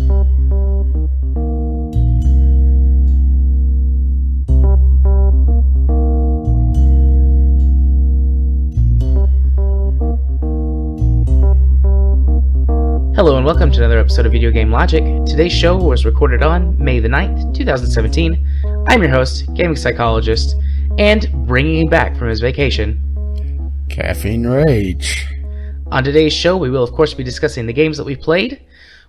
Hello and welcome to another episode of Video Game Logic. Today's show was recorded on May the 9th, 2017. I'm your host, Gaming Psychologist, and bringing him back from his vacation, Caffeine Rage. On today's show, we will of course be discussing the games that we've played.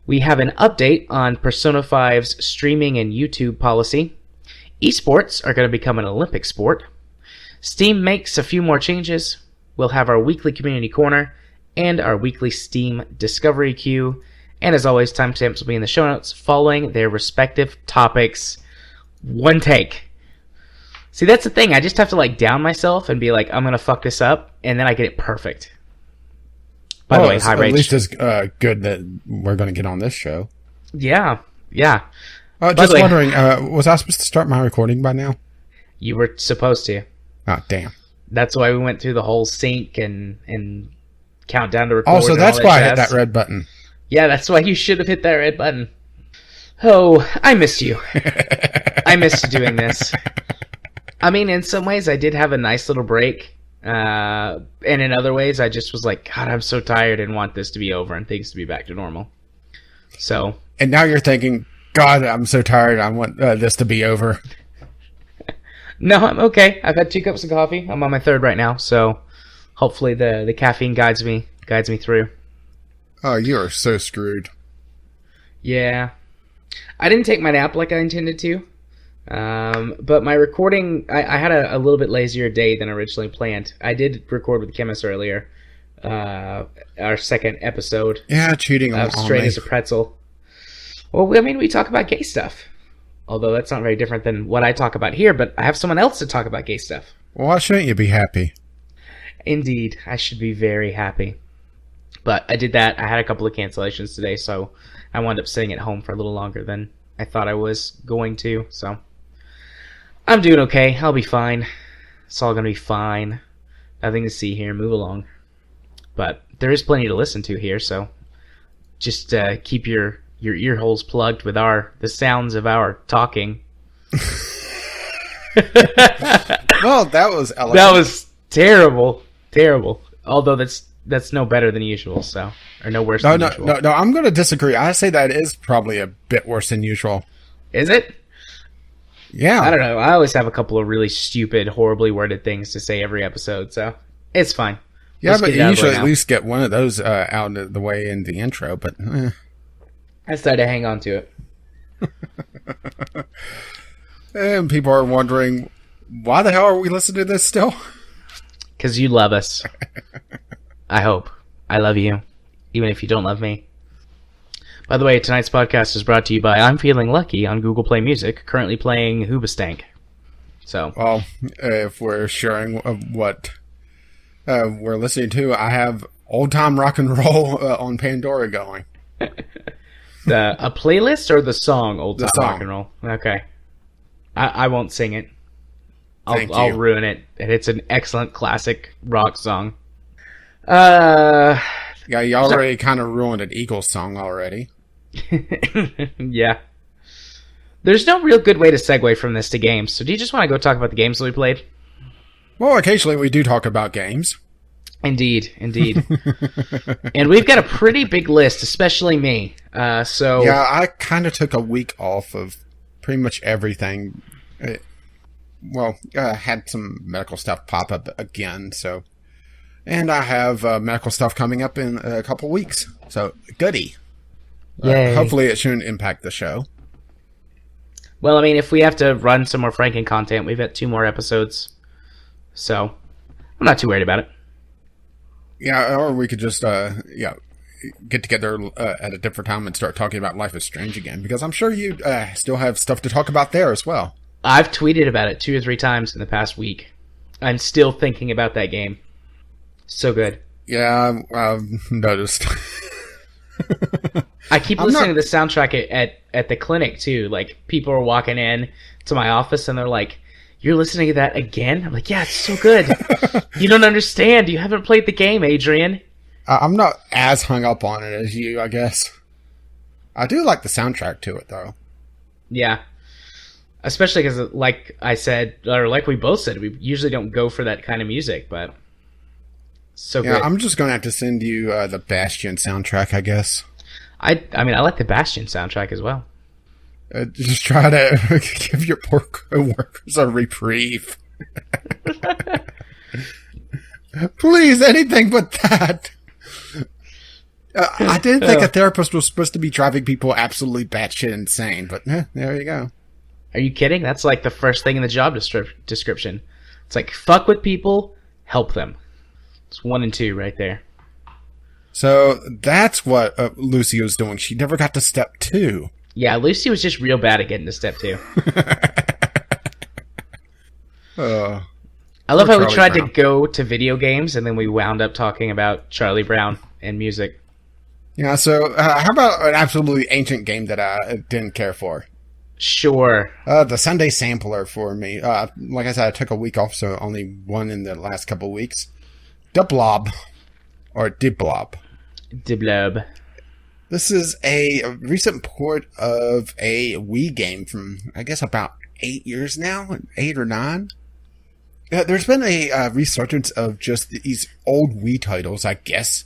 We have an update on Persona 5's streaming and YouTube policy. Esports are going to become an Olympic sport. Steam makes a few more changes. We'll have our weekly community corner and our weekly Steam Discovery Queue. And as always, timestamps will be in the show notes following their respective topics. One take. See, that's the thing. I just have to down myself and be like, I'm going to fuck this up, and then I get it perfect. By the way, High Rage. At least it's good that we're going to get on this show. Yeah. Just wondering, was I supposed to start my recording by now? You were supposed to. Oh, damn. That's why we went through the whole sync and countdown to record. Oh, so that's why I hit that red button. Yeah, that's why you should have hit that red button. Oh, I missed you. I missed doing this. I mean, in some ways, I did have a nice little break. And in other ways, I just was like, God, I'm so tired and want this to be over and things to be back to normal. So. And now you're thinking, God, I'm so tired. I want this to be over. No, I'm okay. I've had 2 cups of coffee. I'm on my 3rd right now, so hopefully the caffeine guides me through. Oh, you are so screwed. Yeah. I didn't take my nap like I intended to. But my recording, I had a little bit lazier day than originally planned. I did record with Chemist earlier. Our 2nd episode. Yeah, cheating on me. Straight as a pretzel. Well, I mean, we talk about gay stuff. Although that's not very different than what I talk about here, but I have someone else to talk about gay stuff. Well, why shouldn't you be happy? Indeed, I should be very happy. But I did that. I had a couple of cancellations today, so I wound up sitting at home for a little longer than I thought I was going to. So I'm doing okay. I'll be fine. It's all going to be fine. Nothing to see here. Move along. But there is plenty to listen to here, so just keep your ear holes plugged with the sounds of our talking. Well, that was elegant. That was terrible. Although that's no better than usual, so, or no worse than usual. No, I'm going to disagree. I say that is probably a bit worse than usual. Is it? Yeah. I don't know. I always have a couple of really stupid, horribly worded things to say every episode, so it's fine. Yeah, but you usually at least get one of those out of the way in the intro, but I started to hang on to it. And people are wondering, why the hell are we listening to this still? Because you love us. I hope. I love you, even if you don't love me. By the way, tonight's podcast is brought to you by I'm Feeling Lucky on Google Play Music, currently playing Hoobastank. So, well, if we're sharing what we're listening to, I have Old Time Rock and Roll on Pandora going. A playlist or the song Old Time song. Rock and Roll? Okay. I won't sing it. I'll you. ruin it. And it's an excellent classic rock song. Yeah, you already kind of ruined an Eagles song already. Yeah. There's no real good way to segue from this to games. So do you just want to go talk about the games that we played? Well, occasionally we do talk about games. Indeed. And we've got a pretty big list, especially me. Yeah, I kind of took a week off of pretty much everything. Had some medical stuff pop up again, so. And I have medical stuff coming up in a couple weeks, so goody. Hopefully it shouldn't impact the show. Well, I mean, if we have to run some more Franken content, we've got 2 more episodes. So, I'm not too worried about it. Yeah, or we could just, get together at a different time and start talking about Life is Strange again, because I'm sure you still have stuff to talk about there as well. I've tweeted about it 2 or 3 times in the past week. I'm still thinking about that game. So good. Yeah, I've noticed. I keep listening to the soundtrack at the clinic, too. Like, people are walking in to my office, and they're like, "You're listening to that again?" I'm like, "Yeah, it's so good." You don't understand. You haven't played the game, Adrian. I'm not as hung up on it as you, I guess. I do like the soundtrack to it, though. Yeah. Especially because, like I said, or like we both said, we usually don't go for that kind of music, but so yeah, good. I'm just going to have to send you the Bastion soundtrack, I guess. I mean, I like the Bastion soundtrack as well. Just try to give your poor co-workers a reprieve. Please, anything but that. I didn't think a therapist was supposed to be driving people absolutely batshit insane, but there you go. Are you kidding? That's like the first thing in the job description. It's like, fuck with people, help them. It's 1 and 2 right there. So that's what Lucy was doing. She never got to step 2. Yeah, Lucy was just real bad at getting to step 2. I love how we tried to go to video games, and then we wound up talking about Charlie Brown and music. Yeah, so how about an absolutely ancient game that I didn't care for? Sure. The Sunday Sampler for me. Like I said, I took a week off, so only one in the last couple of weeks. The Blob. Or De Blob. De Blob. This is a recent port of a Wii game from, I guess, about 8 years now? 8 or 9? There's been a resurgence of just these old Wii titles, I guess.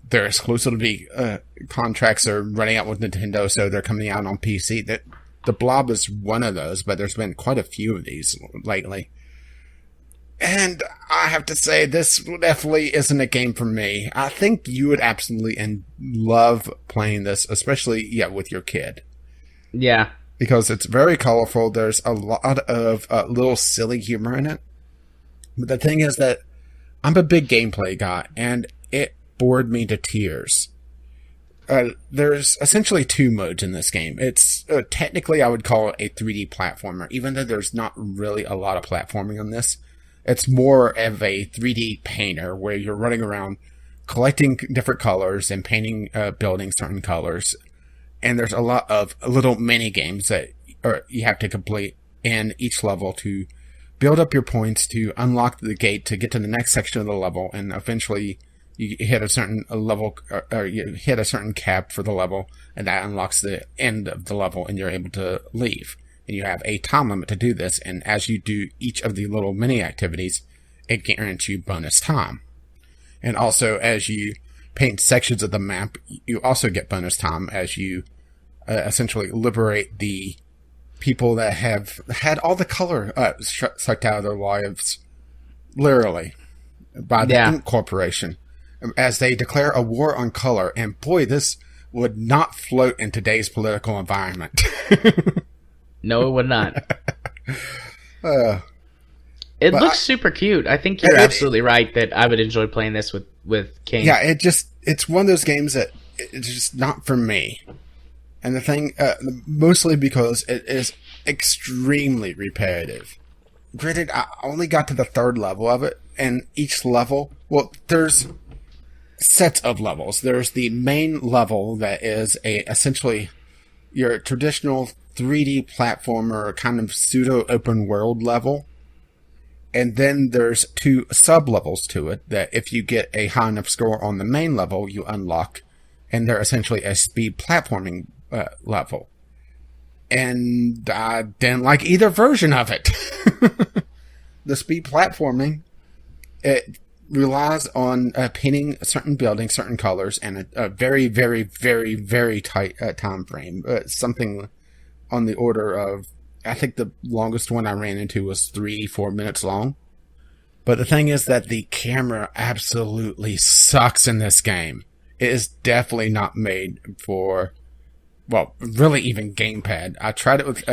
Their exclusivity contracts are running out with Nintendo, so they're coming out on PC. The Blob is one of those, but there's been quite a few of these lately. And I have to say, this definitely isn't a game for me. I think you would absolutely love playing this, especially, with your kid. Yeah. Because it's very colorful. There's a lot of little silly humor in it. But the thing is that I'm a big gameplay guy, and it bored me to tears. There's essentially 2 modes in this game. It's technically, I would call it a 3D platformer, even though there's not really a lot of platforming on this. It's more of a 3D painter where you're running around collecting different colors and painting buildings certain colors. And there's a lot of little mini games that you have to complete in each level to build up your points to unlock the gate to get to the next section of the level, and eventually you hit a certain level, or you hit a certain cap for the level, and that unlocks the end of the level, and you're able to leave. And you have a time limit to do this, and as you do each of the little mini activities, it guarantees you bonus time. And also, as you paint sections of the map, you also get bonus time as you essentially liberate the people that have had all the color sucked out of their lives, literally, by the Ink Corporation, as they declare a war on color. And boy, this would not float in today's political environment. No, it would not. It looks super cute. I think you're absolutely right that I would enjoy playing this with King. Yeah, it's one of those games that it's just not for me. And the thing, mostly because it is extremely repetitive. Granted, I only got to the 3rd level of it, and each level, there's sets of levels. There's the main level that is essentially your traditional 3D platformer kind of pseudo open world level. And then there's 2 sub-levels to it that if you get a high enough score on the main level, you unlock. And they're essentially a speed platforming level. And I didn't like either version of it. The speed platforming, it relies on painting certain buildings, certain colors, and a very, very, very, very tight time frame. Something on the order of, I think the longest one I ran into was 3-4 minutes long. But the thing is that the camera absolutely sucks in this game. It is definitely not made for, really even gamepad. I tried it with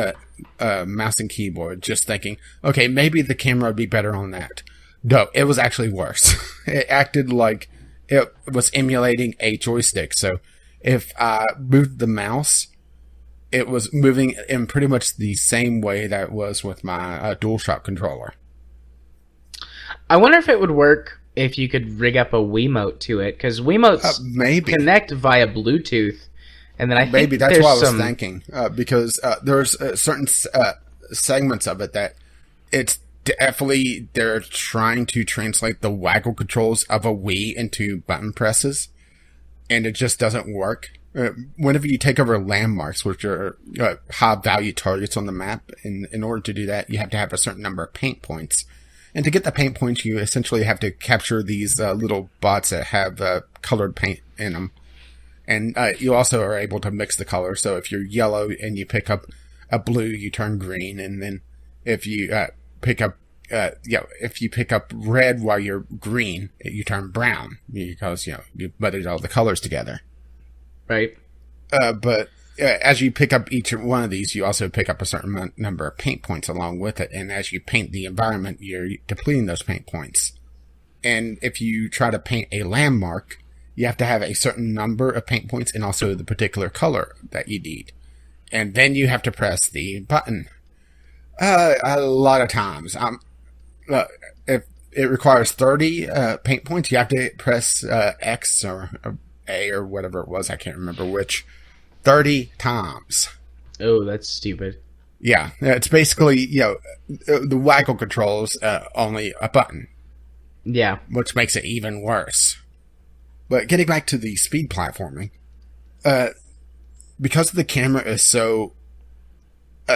mouse and keyboard, just thinking, okay, maybe the camera would be better on that. No, it was actually worse. It acted like it was emulating a joystick. So if I moved the mouse, it was moving in pretty much the same way that it was with my DualShock controller. I wonder if it would work if you could rig up a Wiimote to it, because Wiimotes connect via Bluetooth, and then I think maybe that's what I was thinking, because there's certain segments of it that it's definitely they're trying to translate the waggle controls of a Wii into button presses, and it just doesn't work. whenever you take over landmarks, which are high-value targets on the map, in order to do that, you have to have a certain number of paint points. And to get the paint points, you essentially have to capture these little bots that have colored paint in them. And you also are able to mix the colors. So if you're yellow and you pick up a blue, you turn green. And then if you pick up red while you're green, you turn brown because, you butted all the colors together. Right. But as you pick up each one of these, you also pick up a certain number of paint points along with it. And as you paint the environment, you're depleting those paint points. And if you try to paint a landmark, you have to have a certain number of paint points and also the particular color that you need. And then you have to press the button. A lot of times. If it requires 30 paint points, you have to press X or A or whatever it was. I can't remember which. 30 times. Oh, that's stupid. Yeah, it's basically, the waggle controls only a button. Yeah. Which makes it even worse. But getting back to the speed platforming, because the camera is so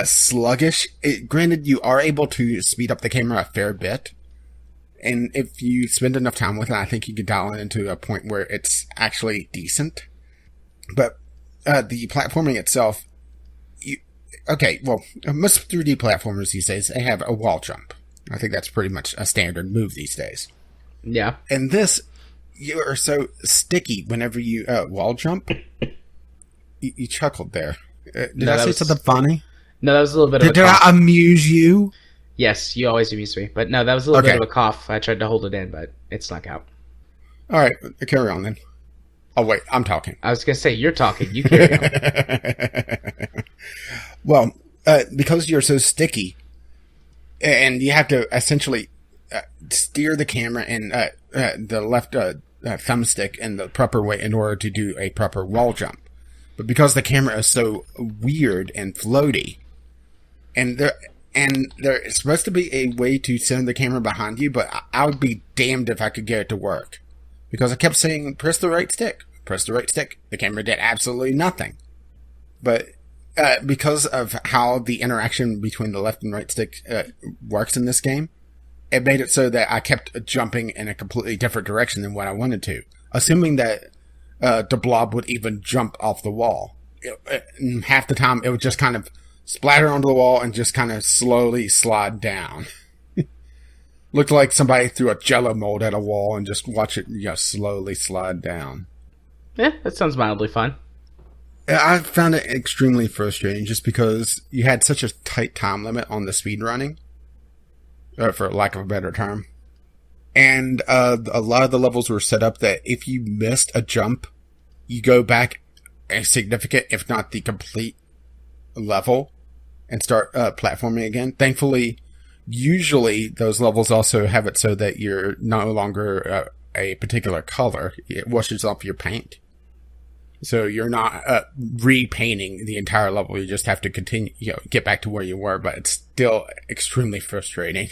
sluggish, granted you are able to speed up the camera a fair bit. And if you spend enough time with it, I think you can dial it into a point where it's actually decent. But the platforming itself, most 3D platformers these days, they have a wall jump. I think that's pretty much a standard move these days. Yeah. And this, you are so sticky whenever you wall jump. You chuckled there. Did I say something funny? No, that was a little bit of a cough. Did I amuse you? Yes, you always amuse me. But no, that was a little bit of a cough. I tried to hold it in, but it snuck out. All right, carry on then. Oh, wait, I'm talking. I was going to say, you're talking. You carry on. Well, because you're so sticky, and you have to essentially steer the camera in the left thumbstick in the proper way in order to do a proper wall jump. But because the camera is so weird and floaty, and there is supposed to be a way to send the camera behind you, but I would be damned if I could get it to work. Because I kept saying, press the right stick. Press the right stick. The camera did absolutely nothing. But because of how the interaction between the left and right stick works in this game, it made it so that I kept jumping in a completely different direction than what I wanted to. Assuming that the blob would even jump off the wall. Half the time, it would just kind of splatter onto the wall and just kind of slowly slide down. Looked like somebody threw a jello mold at a wall and just watch it slowly slide down. Yeah, that sounds mildly fun. I found it extremely frustrating just because you had such a tight time limit on the speed running, for lack of a better term. And a lot of the levels were set up that if you missed a jump, you go back a significant, if not the complete level, and start platforming again. Thankfully, usually those levels also have it so that you're no longer a particular color. It washes off your paint. So you're not repainting the entire level. You just have to continue, get back to where you were, but it's still extremely frustrating.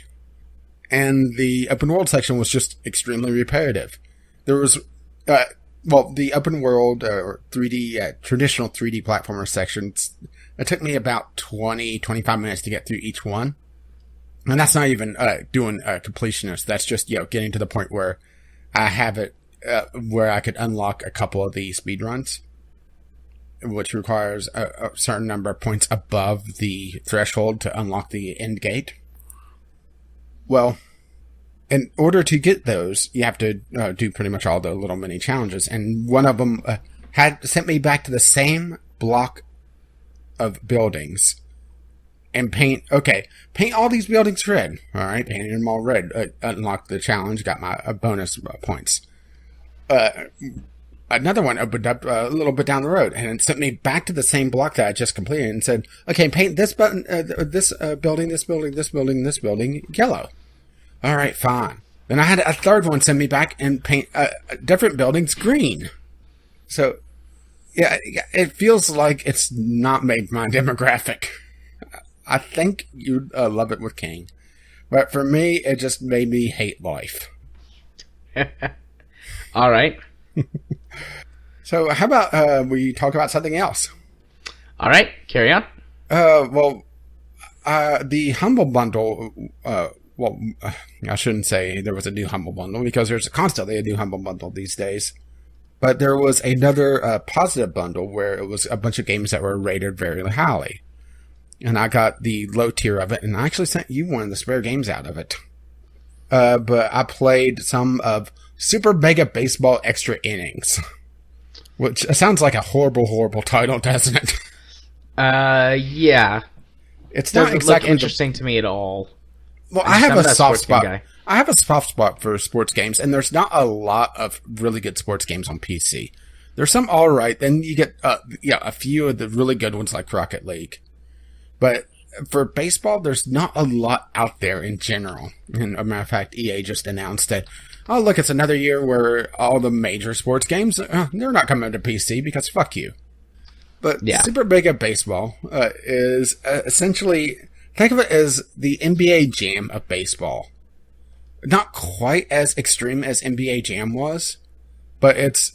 And the open world section was just extremely repetitive. There was, the open world or 3D, traditional 3D platformer sections, it took me about 25 minutes to get through each one. And that's not even doing completionist. That's just, getting to the point where I have it where I could unlock a couple of the speedruns, which requires a certain number of points above the threshold to unlock the end gate. Well, in order to get those, you have to do pretty much all the little mini challenges. And one of them had sent me back to the same block of buildings and paint all these buildings red. All right, painted them all red. Unlocked the challenge, got my bonus points. Another one opened up a little bit down the road, and it sent me back to the same block that I just completed and said, okay, paint this button, this building, this building, this building, this building yellow. All right, fine. Then I had a third one send me back and paint different buildings green. So, yeah, it feels like it's not made for my demographic. I think you'd love it with King. But for me, it just made me hate life. All right. So how about we talk about something else? All right, carry on. The Humble Bundle, I shouldn't say there was a new Humble Bundle because there's constantly a new Humble Bundle these days. But there was another positive bundle where it was a bunch of games that were rated very highly. And I got the low tier of it, and I actually sent you one of the spare games out of it. But I played some of Super Mega Baseball Extra Innings. Which sounds like a horrible, horrible title, doesn't it? Yeah. It's not exactly interesting to me at all. Well, I have a soft spot. I have a soft spot for sports games, and there's not a lot of really good sports games on PC. There's some all right. Then you get a few of the really good ones like Rocket League. But for baseball, there's not a lot out there in general. And a matter of fact, EA just announced that, oh, look, it's another year where all the major sports games, they're not coming to PC because fuck you. But yeah. Super Mega Baseball is essentially, think of it as the NBA Jam of baseball. Not quite as extreme as NBA Jam was, but it's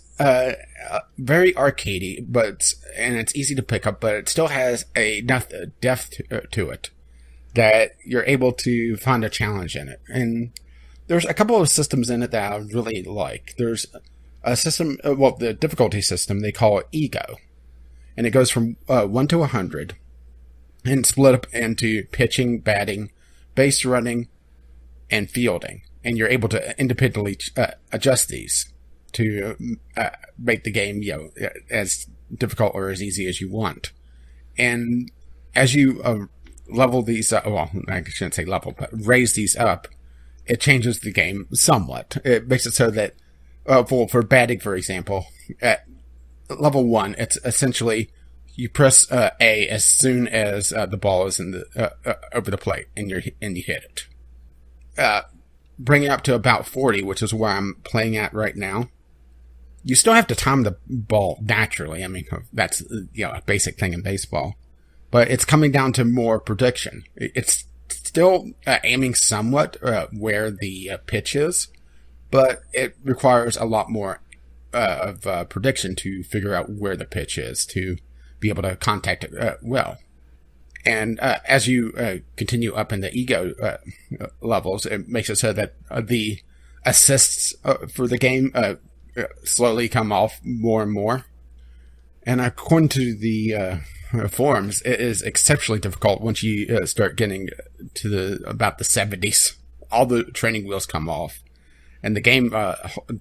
very arcadey, and it's easy to pick up, but it still has enough depth to it that you're able to find a challenge in it. And there's a couple of systems in it that I really like. There's a system, the difficulty system, they call it Ego. And it goes from 1 to 100 and split up into pitching, batting, base running, and fielding. And you're able to independently adjust these to make the game, as difficult or as easy as you want. And as you level these up, I shouldn't say level, but raise these up, it changes the game somewhat. It makes it so that, for batting, for example, at level 1, it's essentially you press A as soon as the ball is in the over the plate, and you hit it. Bring it up to about 40, which is where I'm playing at right now. You still have to time the ball naturally. I mean, that's a basic thing in baseball, but it's coming down to more prediction. It's still aiming somewhat where the pitch is, but it requires a lot more of prediction to figure out where the pitch is to be able to contact it well. And as you continue up in the ego levels, it makes it so that the assists for the game slowly come off more and more. And according to the forums, it is exceptionally difficult once you start getting to about the 70s. All the training wheels come off, and the game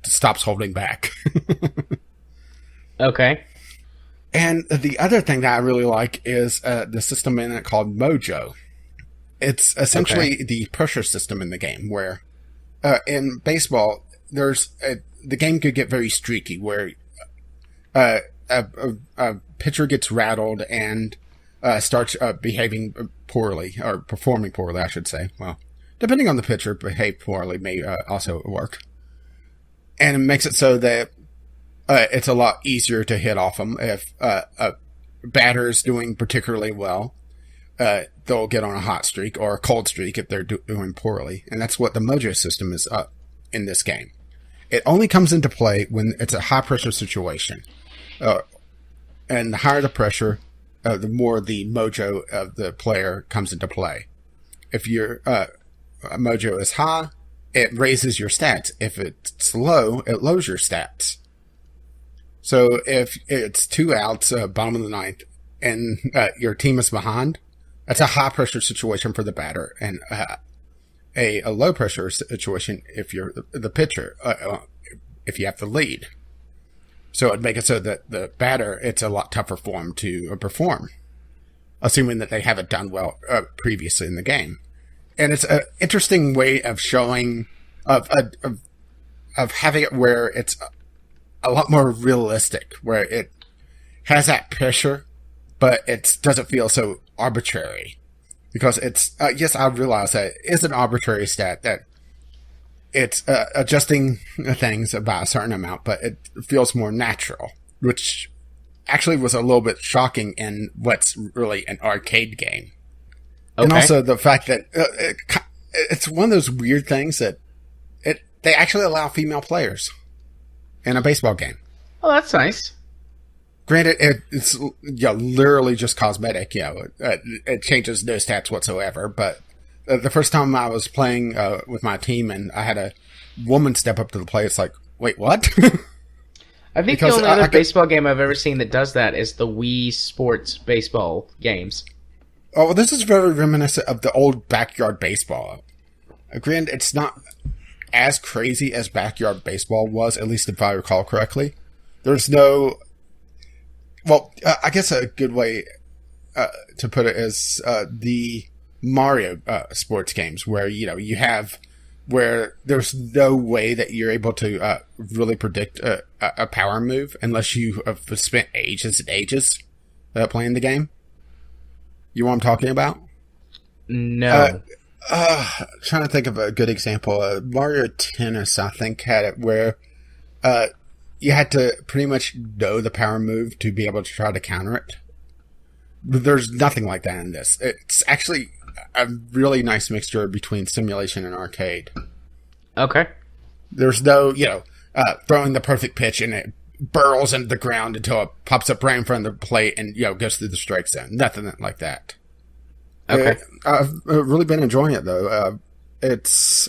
stops holding back. Okay. And the other thing that I really like is the system in it called Mojo. It's essentially the pressure system in the game, where in baseball, the game could get very streaky, where a pitcher gets rattled and starts behaving poorly, or performing poorly, I should say. Well, depending on the pitcher, behave poorly may also work. And it makes it so that it's a lot easier to hit off them. If a batter's doing particularly well, they'll get on a hot streak or a cold streak if they're doing poorly. And that's what the Mojo system is in this game. It only comes into play when it's a high-pressure situation. And the higher the pressure, the more the mojo of the player comes into play. If your mojo is high, it raises your stats. If it's low, it lowers your stats. So if it's 2 outs, bottom of the ninth, and your team is behind, that's a high-pressure situation for the batter, and a low-pressure situation if you're the pitcher, if you have the lead. So it'd make it so that the batter, it's a lot tougher for them to perform, assuming that they haven't done well previously in the game. And it's an interesting way of showing, of having it where it's a lot more realistic, where it has that pressure, but it doesn't feel so arbitrary. Because it's, yes, I realize that it is an arbitrary stat, that it's adjusting things by a certain amount, but it feels more natural, which actually was a little bit shocking in what's really an arcade game. Okay. And also the fact that it's one of those weird things that they actually allow female players in a baseball game. Oh, that's nice. Granted, it's literally just cosmetic. It changes no stats whatsoever. But the first time I was playing with my team and I had a woman step up to the plate, it's like, wait, what? I think the only other baseball game I've ever seen that does that is the Wii Sports baseball games. Oh, well, this is very reminiscent of the old backyard baseball. Granted, it's not as crazy as backyard baseball was, at least if I recall correctly. There's no... Well, I guess a good way to put it is the Mario sports games, where you have where there's no way that you're able to really predict a power move unless you have spent ages and ages playing the game. You know what I'm talking about? No. Trying to think of a good example. Mario Tennis, I think, had it where you had to pretty much know the power move to be able to try to counter it. But there's nothing like that in this. It's actually a really nice mixture between simulation and arcade. Okay. There's no, throwing the perfect pitch and it burrows into the ground until it pops up right in front of the plate and, goes through the strike zone. Nothing like that. Okay. I've really been enjoying it, though.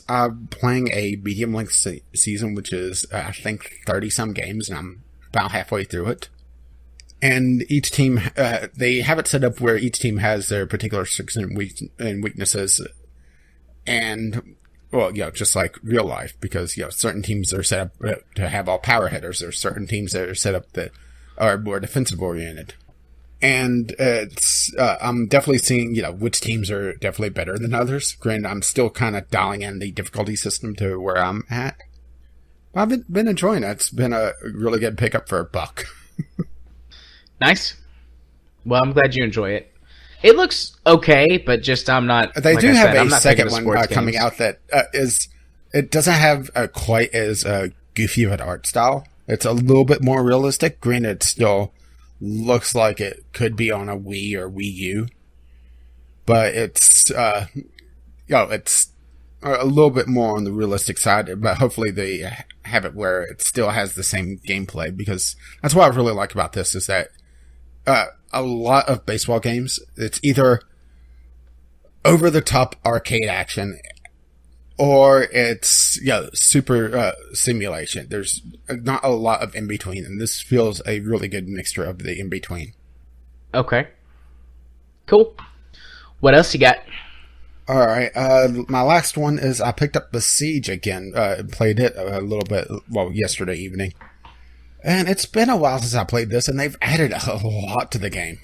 I'm playing a medium-length season, which is, I think, 30-some games, and I'm about halfway through it. And each team, they have it set up where each team has their particular strengths and weaknesses. And, well, just like real life, because, certain teams are set up to have all power hitters. There's certain teams that are set up that are more defensive-oriented. And I'm definitely seeing, which teams are definitely better than others. Granted, I'm still kind of dialing in the difficulty system to where I'm at. I've been enjoying it. It's been a really good pickup for $1. Nice. Well, I'm glad you enjoy it. It looks okay, but just I'm not... They do have a second one coming out that it doesn't have quite as goofy of an art style. It's a little bit more realistic. Granted, it still looks like it could be on a Wii or Wii U. But it's, it's a little bit more on the realistic side. But hopefully they have it where it still has the same gameplay. Because that's what I really like about this is that a lot of baseball games, it's either over-the-top arcade action or it's super simulation. There's not a lot of in-between, and this feels a really good mixture of the in-between. Okay. Cool. What else you got? Alright, my last one is I picked up Besiege again. Played it a little bit, yesterday evening. And it's been a while since I played this, and they've added a lot to the game.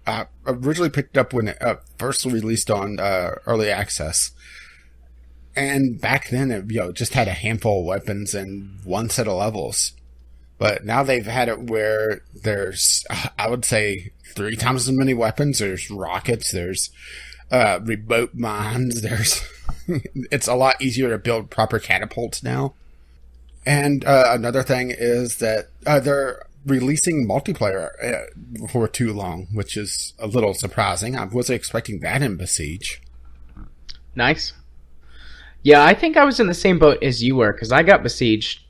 I originally picked it up when it first released on Early Access. And back then, it just had a handful of weapons and one set of levels. But now they've had it where there's, I would say, 3 times as many weapons. There's rockets, there's remote mines, it's a lot easier to build proper catapults now. And another thing is that they're releasing multiplayer for too long, which is a little surprising. I wasn't expecting that in Besiege. Nice. Yeah, I think I was in the same boat as you were, because I got Besiege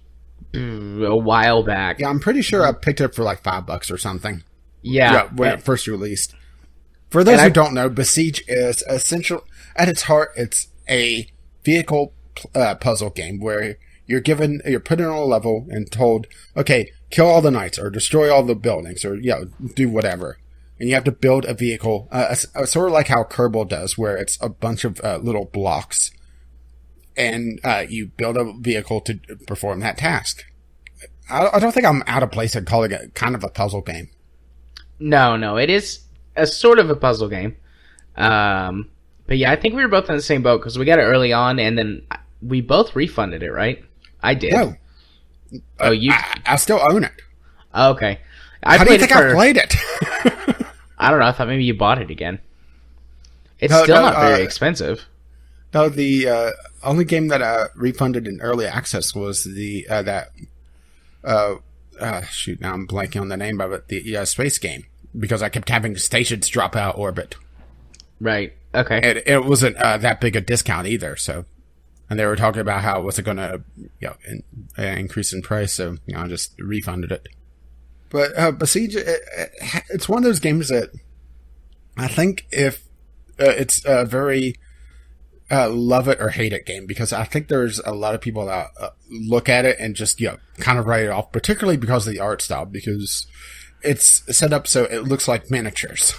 a while back. Yeah, I'm pretty sure I picked it up for like $5 or something. Yeah. When it first released. For those who don't know, Besiege is essential. At its heart, it's a vehicle puzzle game where you're put on a level and told, okay, kill all the knights or destroy all the buildings or do whatever. And you have to build a vehicle, sort of like how Kerbal does, where it's a bunch of little blocks. And you build a vehicle to perform that task. I don't think I'm out of place in calling it kind of a puzzle game. No, it is a sort of a puzzle game. But yeah, I think we were both in the same boat because we got it early on, and then we both refunded it, right? I did. No. Oh, you? I still own it. Okay. How do you think I played it? I don't know. I thought maybe you bought it again. It's still not very expensive. No, the only game that I refunded in early access was now I'm blanking on the name of it, the space game, because I kept having stations drop out orbit. Right. Okay. It wasn't that big a discount either, so, and they were talking about how it wasn't going to increase in price, so I just refunded it. But Besiege, it's one of those games that I think if it's a very love it or hate it game, because I think there's a lot of people that look at it and just kind of write it off, particularly because of the art style, because it's set up so it looks like miniatures,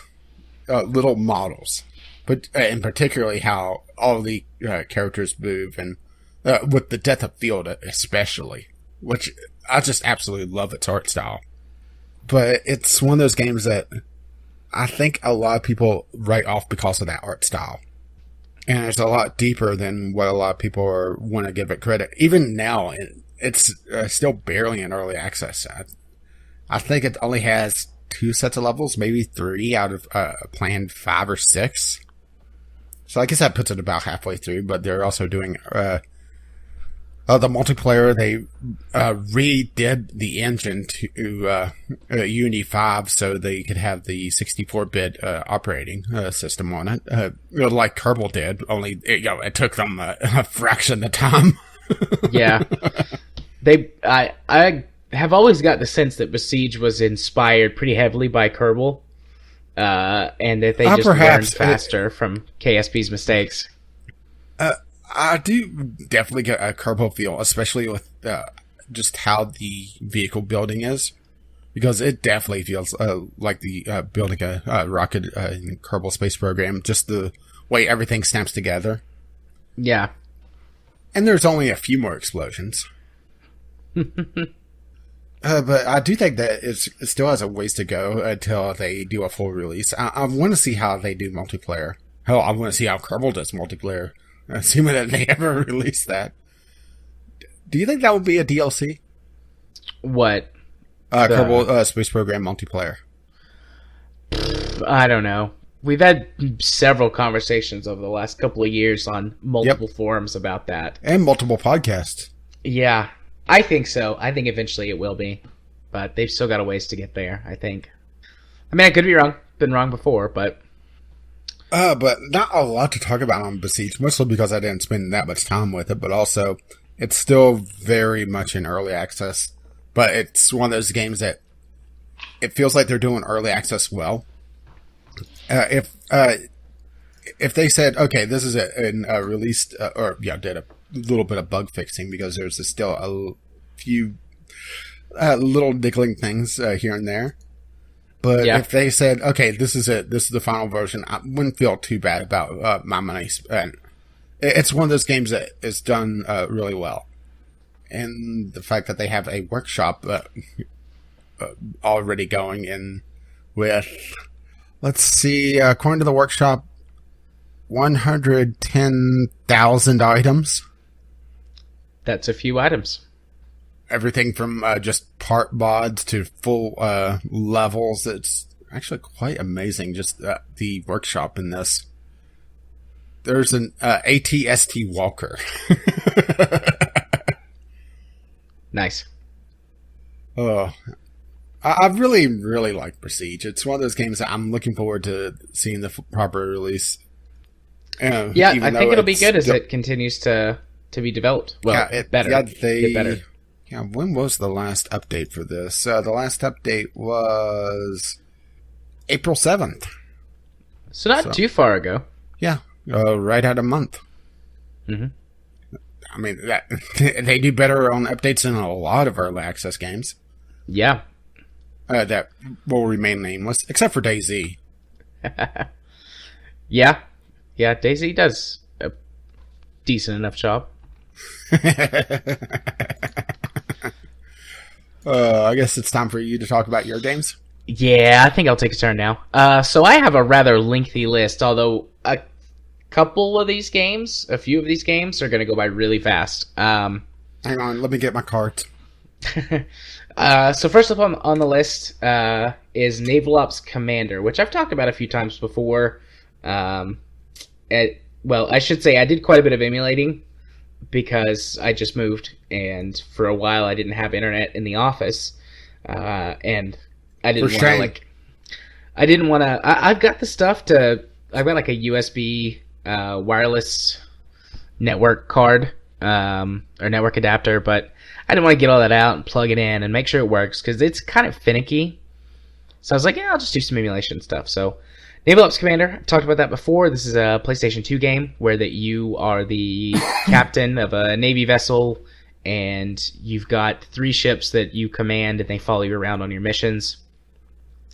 little models, but and particularly how all the characters move, and with the depth of field especially, which I just absolutely love its art style. But it's one of those games that I think a lot of people write off because of that art style. And it's a lot deeper than what a lot of people want to give it credit. Even now, it's still barely in early access. I think it only has 2 sets of levels, maybe 3 out of planned 5 or 6. So I guess that puts it about halfway through. But they're also doing the multiplayer. They redid the engine to Unity 5 so they could have the 64-bit operating system on it, like Kerbal did. Only it took them a fraction of the time. Yeah, I have always got the sense that Besiege was inspired pretty heavily by Kerbal, and that they just learned faster from KSP's mistakes. I do definitely get a Kerbal feel, especially with just how the vehicle building is, because it definitely feels like the building a rocket in Kerbal Space Program, just the way everything snaps together. Yeah. And there's only a few more explosions. But I do think that it still has a ways to go until they do a full release. I want to see how they do multiplayer. Hell, I want to see how Kerbal does multiplayer. Assuming that they ever release that. Do you think that would be a DLC? What? Kerbal Space Program multiplayer. I don't know. We've had several conversations over the last couple of years on multiple forums about that. And multiple podcasts. Yeah, I think so. I think eventually it will be. But they've still got a ways to get there, I think. I mean, I could be wrong. Been wrong before, but... But not a lot to talk about on Besiege, mostly because I didn't spend that much time with it, but also it's still very much in early access. But it's one of those games that it feels like they're doing early access well. If they said, okay, this is it, and released, did a little bit of bug fixing, because there's still a few little niggling things here and there. But if they said, okay, this is it, this is the final version, I wouldn't feel too bad about my money spent. It's one of those games that is done really well. And the fact that they have a workshop already going in with, let's see, according to the workshop, 110,000 items. That's a few items. Everything from just part mods to full levels. It's actually quite amazing, just the workshop in this. There's an ATST Walker. Nice. Oh, I really, really like Besiege. It's one of those games that I'm looking forward to seeing the proper release. I think it'll be good as it continues to be developed. Well, better. Get better. Yeah, when was the last update for this? The last update was April 7th. So not too far ago. Yeah, right at a month. Mm-hmm. I mean, they do better on updates than a lot of early access games. Yeah. That will remain nameless, except for DayZ. Yeah, DayZ does a decent enough job. I guess it's time for you to talk about your games. Yeah, I think I'll take a turn now. So I have a rather lengthy list, although a few of these games are going to go by really fast. Hang on, let me get my cards. So first up on the list is Naval Ops Commander, which I've talked about a few times before. I should say I did quite a bit of emulating, because I just moved, and for a while I didn't have internet in the office, and I didn't want to. I've got the stuff I've got like a USB wireless network card or network adapter, but I didn't want to get all that out and plug it in and make sure it works because it's kind of finicky. So I was like, yeah, I'll just do some emulation stuff. So Naval Ops Commander, I talked about that before. This is a PlayStation 2 game where that you are the captain of a Navy vessel, and you've got 3 ships that you command, and they follow you around on your missions.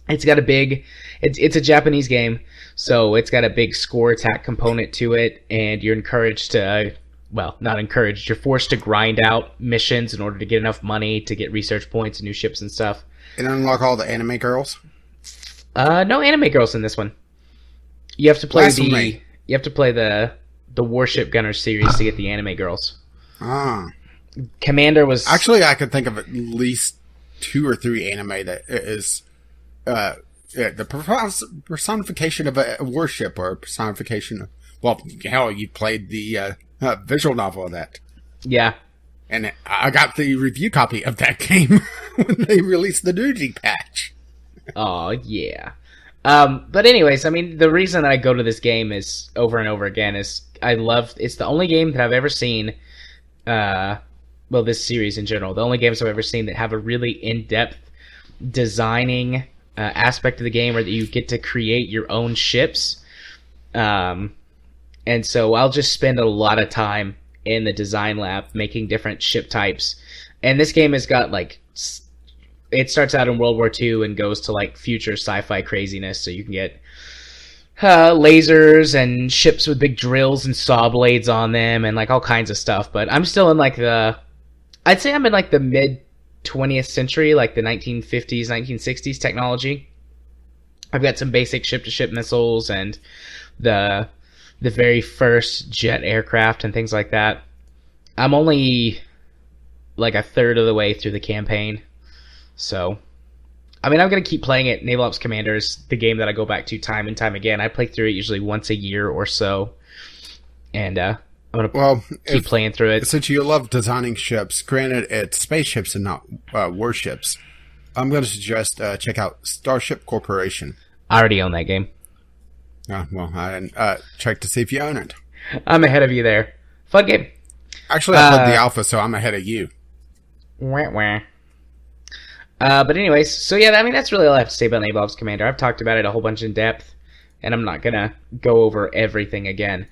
It's got a big... It's a Japanese game, so it's got a big score attack component to it, and you're encouraged to... Well, not encouraged. You're forced to grind out missions in order to get enough money to get research points and new ships and stuff. And unlock all the anime girls? No anime girls in this one. You have to play You have to play the Warship Gunner series to get the anime girls. Ah. Commander was... Actually, I could think of at least 2 or 3 anime that is the personification of a warship, or a personification of... Well, hell, you played the visual novel of that. Yeah. And I got the review copy of that game when they released the nudity patch. Oh, yeah. But anyways, I mean, the reason that I go to this game is over and over again is it's the only game that I've ever seen, this series in general, the only games I've ever seen that have a really in-depth designing aspect of the game where that you get to create your own ships. And so I'll just spend a lot of time in the design lab making different ship types. And this game has got it starts out in World War II and goes to future sci-fi craziness. So you can get lasers and ships with big drills and saw blades on them and all kinds of stuff. But I'm still in I'd say I'm in the mid 20th century, the 1950s, 1960s technology. I've got some basic ship-to-ship missiles and the very first jet aircraft and things like that. I'm only a third of the way through the campaign. So, I mean, I'm going to keep playing it. Naval Ops Commander is the game that I go back to time and time again. I play through it usually once a year or so. And I'm going to keep playing through it. Since you love designing ships, granted it's spaceships and not warships, I'm going to suggest check out Starship Corporation. I already own that game. Well, I didn't check to see if you own it. I'm ahead of you there. Fun game. Actually, I played the alpha, so I'm ahead of you. Wah, wah. But anyways, so yeah, I mean, that's really all I have to say about Naval Ops Commander. I've talked about it a whole bunch in depth, and I'm not going to go over everything again.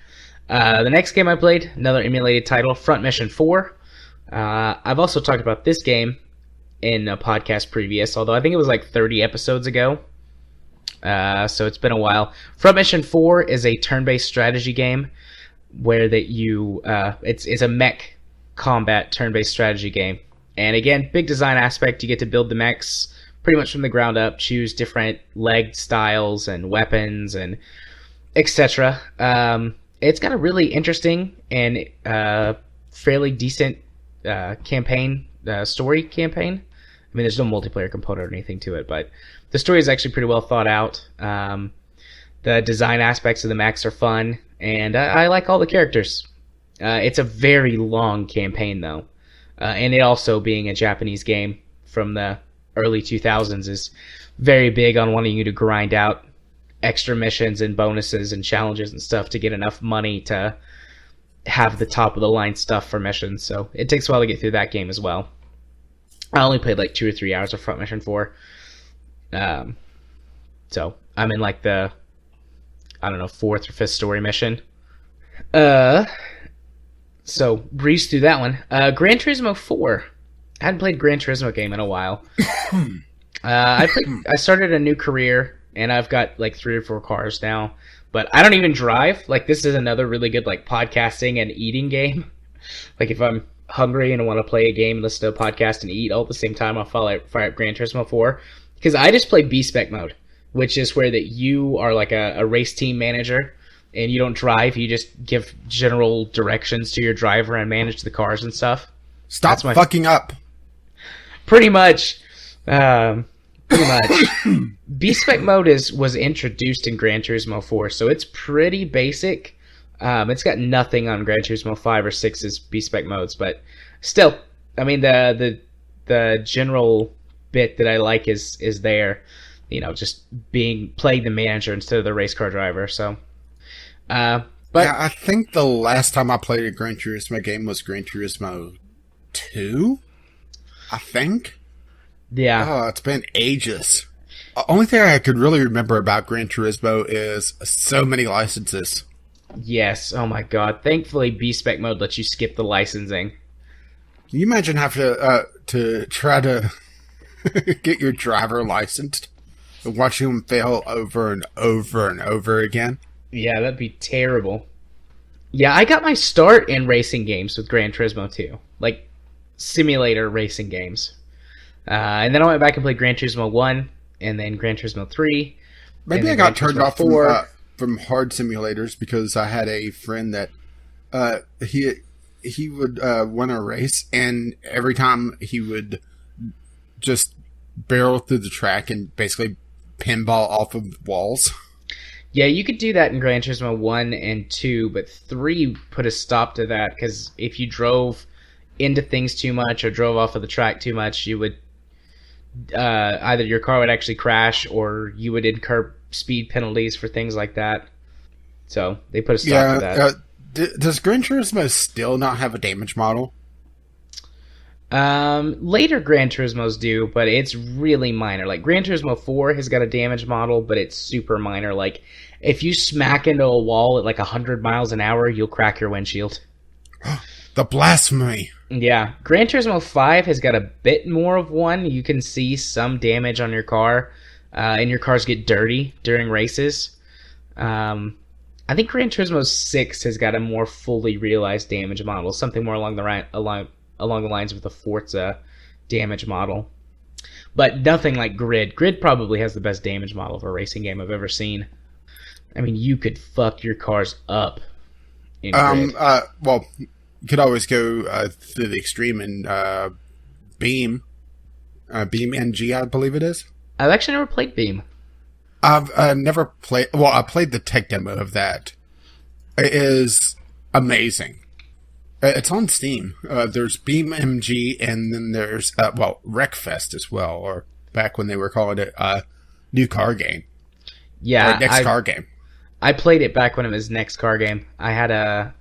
The next game I played, another emulated title, Front Mission 4. I've also talked about this game in a podcast previous, although I think it was 30 episodes ago. So it's been a while. Front Mission 4 is a turn-based strategy game where that it's a mech combat turn-based strategy game. And again, big design aspect. You get to build the mechs pretty much from the ground up, choose different leg styles and weapons and etc. It's got a really interesting and fairly decent story campaign. I mean, there's no multiplayer component or anything to it, but the story is actually pretty well thought out. The design aspects of the mechs are fun, and I like all the characters. It's a very long campaign, though. And it also, being a Japanese game from the early 2000s, is very big on wanting you to grind out extra missions and bonuses and challenges and stuff to get enough money to have the top-of-the-line stuff for missions. So it takes a while to get through that game as well. I only played 2 or 3 hours of Front Mission 4. So I'm in the, I don't know, 4th or 5th story mission. So breeze through that one. Gran Turismo 4. I hadn't played Gran Turismo game in a while. I started a new career, and I've got 3 or 4 cars now. But I don't even drive. This is another really good podcasting and eating game. If I'm hungry and I want to play a game, listen to a podcast, and eat all at the same time, I'll fire up Gran Turismo 4. Because I just play B-Spec mode, which is where that you are a race team manager. And you don't drive, you just give general directions to your driver and manage the cars and stuff. Stop fucking up. Pretty much. B-Spec mode was introduced in Gran Turismo 4, so it's pretty basic. It's got nothing on Gran Turismo 5 or 6's B-Spec modes, but still, I mean, the general bit that I like is there. Just playing the manager instead of the race car driver, so... But yeah, I think the last time I played a Gran Turismo game was Gran Turismo 2. I think. Yeah. Oh, it's been ages. The only thing I could really remember about Gran Turismo is so many licenses. Yes. Oh my god. Thankfully, B-Spec mode lets you skip the licensing. Can you imagine having to try to get your driver licensed and watching them fail over and over and over again? Yeah, that'd be terrible. Yeah, I got my start in racing games with Gran Turismo 2. Like, simulator racing games. And then I went back and played Gran Turismo 1, and then Gran Turismo 3. Maybe I got turned off from hard simulators because I had a friend that he would win a race, and every time he would just barrel through the track and basically pinball off of walls. Yeah, you could do that in Gran Turismo 1 and 2, but 3 put a stop to that, because if you drove into things too much or drove off of the track too much, you would either your car would actually crash or you would incur speed penalties for things like that. So they put a stop to that. Does Gran Turismo still not have a damage model? Later Gran Turismos do, but it's really minor. Like Gran Turismo 4 has got a damage model, but it's super minor. Like if you smack into a wall at like 100 miles an hour, you'll crack your windshield. The blasphemy. Yeah. Gran Turismo 5 has got a bit more of one. You can see some damage on your car, and your cars get dirty during races. I think Gran Turismo 6 has got a more fully realized damage model, something more along the lines of the Forza damage model. But nothing like Grid. Grid probably has the best damage model of a racing game I've ever seen. I mean, you could fuck your cars up in Grid. Well, you could always go to the extreme and Beam. Beam NG, I believe it is. I've actually never played Beam. I've never played... Well, I played the tech demo of that. It is amazing. It's on Steam. There's Beam MG, and then there's, Wreckfest as well, or back when they were calling it New Car Game. Yeah. Or Next Car Game. I played it back when it was Next Car Game. I had an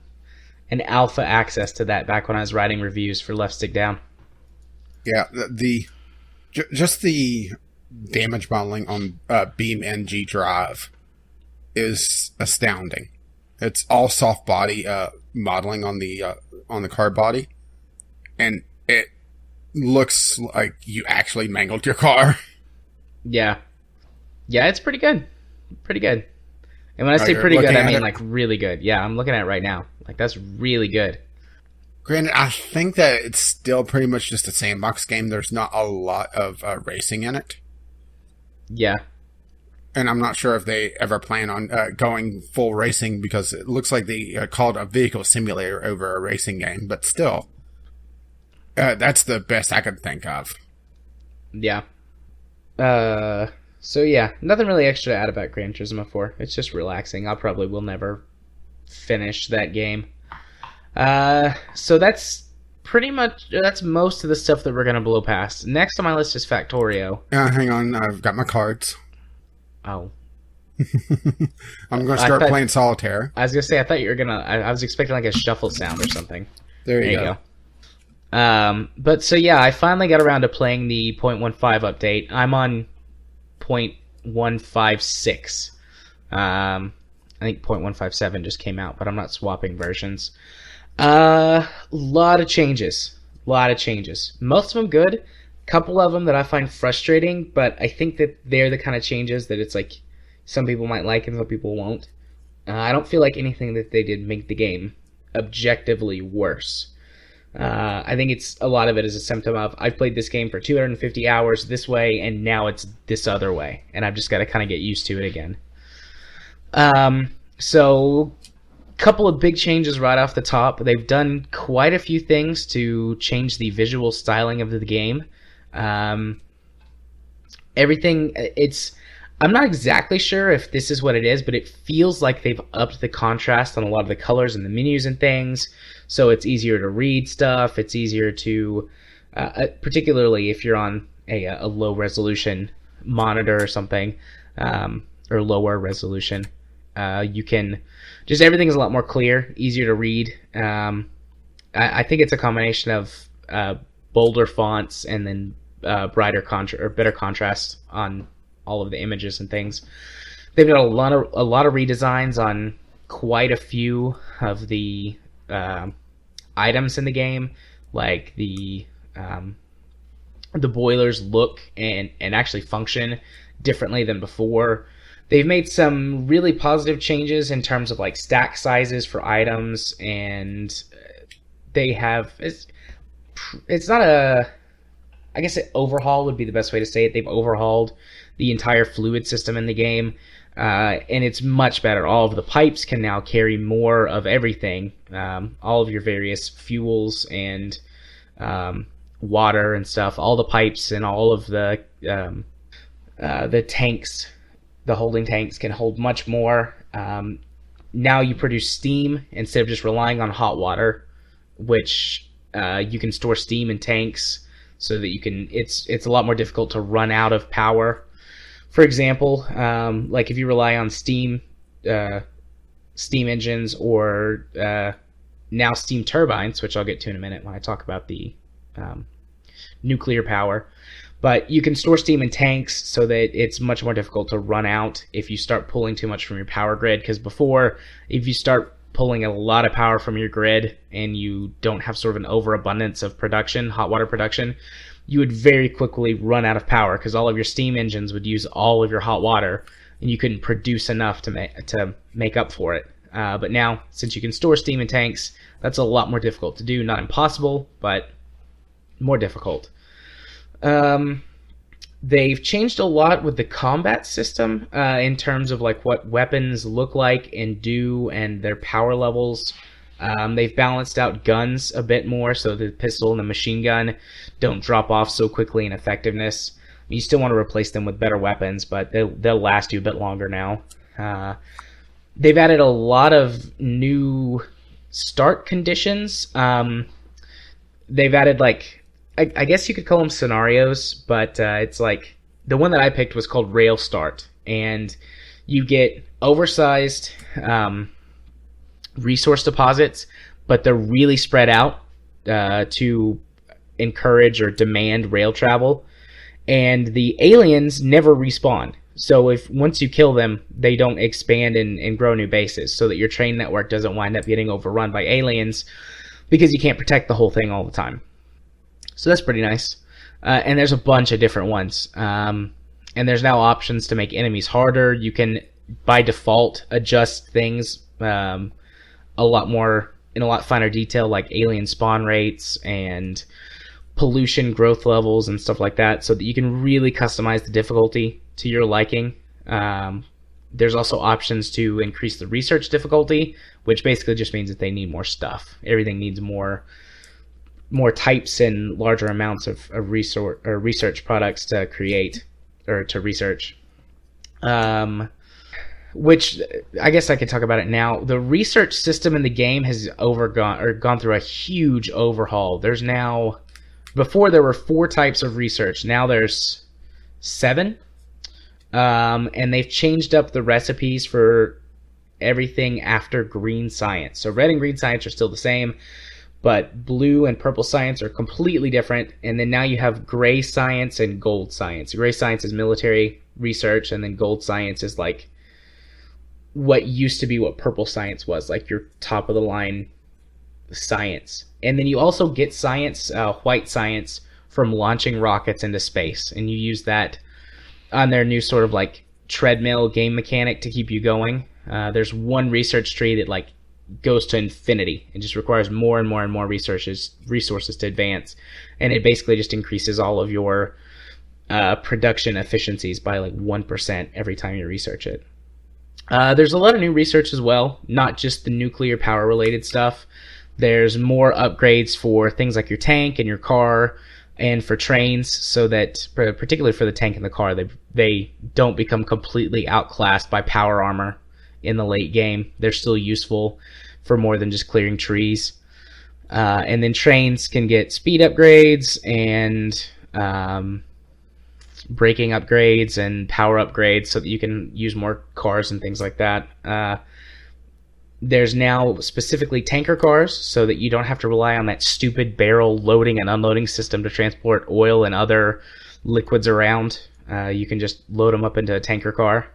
alpha access to that back when I was writing reviews for Left Stick Down. Yeah, just the damage modeling on Beam NG Drive is astounding. It's all soft body modeling on the car body, and it looks like you actually mangled your car. Yeah, it's pretty good, And when I say pretty good, I mean like really good. Yeah, I'm looking at it right now. Like that's really good. Granted, I think that it's still pretty much just a sandbox game. There's not a lot of racing in it. Yeah. And I'm not sure if they ever plan on going full racing, because it looks like they called a vehicle simulator over a racing game. But still, that's the best I could think of. Yeah. So yeah, nothing really extra to add about Gran Turismo 4. It's just relaxing. I probably will never finish that game. So that's most of the stuff that we're going to blow past. Next on my list is Factorio. Hang on, I've got my cards. Oh. I'm going to start playing solitaire. I was going to say, I thought you were going to... I was expecting like a shuffle sound or something. There you go. But so yeah, I finally got around to playing the 0.15 update. I'm on 0.156. I think 0.157 just came out, but I'm not swapping versions. Lot of changes. Most of them good. Couple of them that I find frustrating, but I think that they're the kind of changes that it's like some people might like and some people won't. I don't feel like anything that they did make the game objectively worse. I think a lot of it is a symptom of I've played this game for 250 hours this way, and now it's this other way, and I've just got to kind of get used to it again. So, couple of big changes right off the top. They've done quite a few things to change the visual styling of the game. I'm not exactly sure if this is what it is, but it feels like they've upped the contrast on a lot of the colors and the menus and things, so it's easier to read stuff. It's easier to, particularly if you're on a low resolution monitor or something, or lower resolution, you can just everything is a lot more clear, easier to read. I think it's a combination of bolder fonts and then better contrast on all of the images and things. They've got a lot of redesigns on quite a few of the items in the game, like the boilers look and actually function differently than before. They've made some really positive changes in terms of like stack sizes for items, and they have it's not a, I guess an overhaul would be the best way to say it. They've overhauled the entire fluid system in the game, and it's much better. All of the pipes can now carry more of everything, all of your various fuels and water and stuff. All the pipes and all of the tanks, the holding tanks, can hold much more. Now you produce steam instead of just relying on hot water, which you can store steam in tanks so that you can. It's a lot more difficult to run out of power. For example, like if you rely on steam engines or now steam turbines, which I'll get to in a minute when I talk about the nuclear power. But you can store steam in tanks so that it's much more difficult to run out if you start pulling too much from your power grid. Because before, if you start pulling a lot of power from your grid and you don't have sort of an overabundance of production, hot water production, you would very quickly run out of power because all of your steam engines would use all of your hot water and you couldn't produce enough to make up for it. But now, since you can store steam in tanks, that's a lot more difficult to do. Not impossible, but more difficult. They've changed a lot with the combat system in terms of like what weapons look like and do and their power levels. They've balanced out guns a bit more so the pistol and the machine gun don't drop off so quickly in effectiveness. You still want to replace them with better weapons, but they'll last you a bit longer now. They've added a lot of new start conditions. They've added like, I guess you could call them scenarios, but it's like the one that I picked was called Rail Start, and you get oversized resource deposits, but they're really spread out to encourage or demand rail travel, and the aliens never respawn. So if once you kill them, they don't expand and grow new bases, so that your train network doesn't wind up getting overrun by aliens because you can't protect the whole thing all the time. So that's pretty nice. And there's a bunch of different ones. And there's now options to make enemies harder. You can, by default, adjust things a lot more, in a lot finer detail, like alien spawn rates and pollution growth levels and stuff like that, so that you can really customize the difficulty to your liking. There's also options to increase the research difficulty, which basically just means that they need more stuff. Everything needs more types and larger amounts of research products to create or to research. Which I guess I could talk about it now. The research system in the game has gone through a huge overhaul. There's now, before there were 4 types of research, now there's 7. And they've changed up the recipes for everything after green science. So red and green science are still the same, but blue and purple science are completely different. And then now you have gray science and gold science. Gray science is military research, and then gold science is like what used to be what purple science was, like your top of the line science. And then you also get science, white science, from launching rockets into space. And you use that on their new sort of like treadmill game mechanic to keep you going. There's one research tree that like goes to infinity. It just requires more and more and more resources to advance, and it basically just increases all of your production efficiencies by like 1% every time you research it. There's a lot of new research as well, not just the nuclear power related stuff. There's more upgrades for things like your tank and your car and for trains, so that particularly for the tank and the car, they don't become completely outclassed by power armor in the late game. They're still useful for more than just clearing trees. And then trains can get speed upgrades and braking upgrades and power upgrades so that you can use more cars and things like that. There's now specifically tanker cars so that you don't have to rely on that stupid barrel loading and unloading system to transport oil and other liquids around. You can just load them up into a tanker car.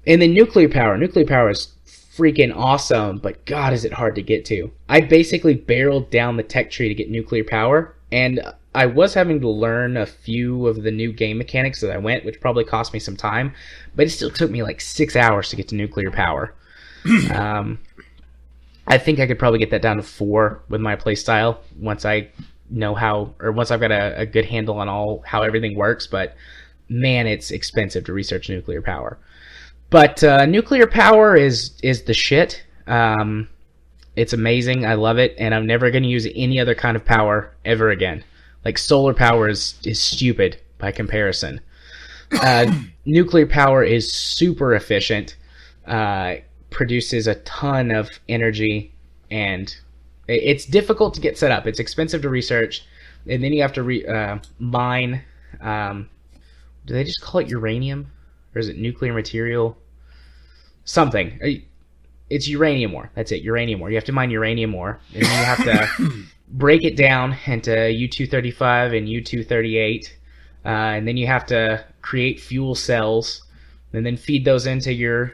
And then nuclear power. Nuclear power is freaking awesome, but God, is it hard to get to. I basically barreled down the tech tree to get nuclear power, and I was having to learn a few of the new game mechanics as I went, which probably cost me some time, but it still took me like 6 hours to get to nuclear power. I think I could probably get that down to 4 with my playstyle once I know how, or once I've got a good handle on how everything works, but man, it's expensive to research nuclear power. But nuclear power is the shit. It's amazing. I love it, and I'm never going to use any other kind of power ever again. Like, solar power is stupid by comparison. Nuclear power is super efficient, produces a ton of energy, and it's difficult to get set up. It's expensive to research, and then you have to mine. Do they just call it uranium? Or is it nuclear material? Something. It's uranium ore. That's it, uranium ore. You have to mine uranium ore, and then you have to break it down into U-235 and U-238, and then you have to create fuel cells, and then feed those into your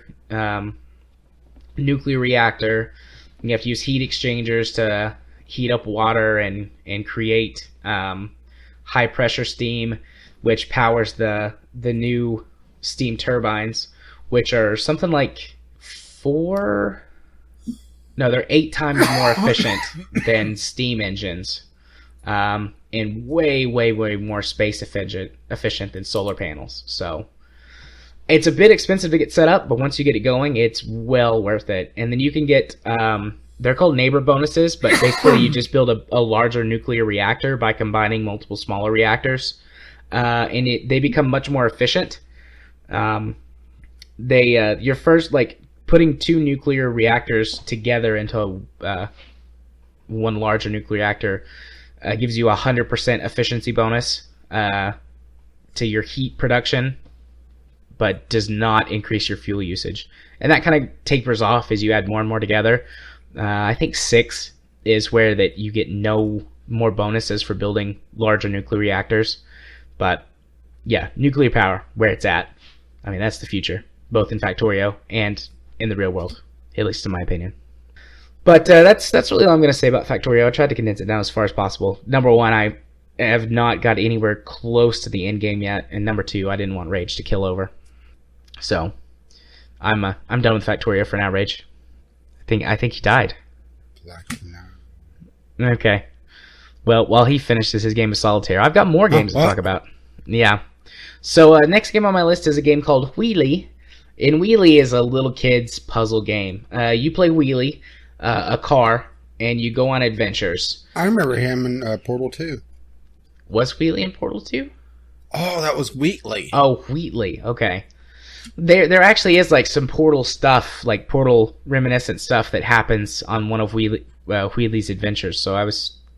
nuclear reactor. And you have to use heat exchangers to heat up water and create high-pressure steam, which powers the new steam turbines, which are something like they're 8 times more efficient than steam engines, and way, way, way more space efficient than solar panels. So it's a bit expensive to get set up, but once you get it going, it's well worth it. And then you can get, they're called neighbor bonuses, but basically you just build a larger nuclear reactor by combining multiple smaller reactors, and they become much more efficient. Your first, like, putting 2 nuclear reactors together into one larger nuclear reactor gives you a 100% efficiency bonus to your heat production, but does not increase your fuel usage. And that kind of tapers off as you add more and more together. I think 6 is where that you get no more bonuses for building larger nuclear reactors. But yeah, nuclear power, where it's at. I mean, that's the future, both in Factorio and in the real world, at least in my opinion. But that's really all I'm going to say about Factorio. I tried to condense it down as far as possible. Number 1, I have not got anywhere close to the end game yet, and number 2, I didn't want Rage to kill over. So I'm done with Factorio for now, Rage. I think he died. Okay. Well, while he finishes his game of Solitaire, I've got more games to talk about. Yeah. So next game on my list is a game called Wheelie. And Wheelie is a little kid's puzzle game. You play Wheelie, a car, and you go on adventures. I remember him in Portal 2. Was Wheelie in Portal 2? Oh, that was Wheatley. Oh, Wheatley. Okay. There actually is like some Portal stuff, like Portal reminiscent stuff that happens on one of Wheatley's adventures. So I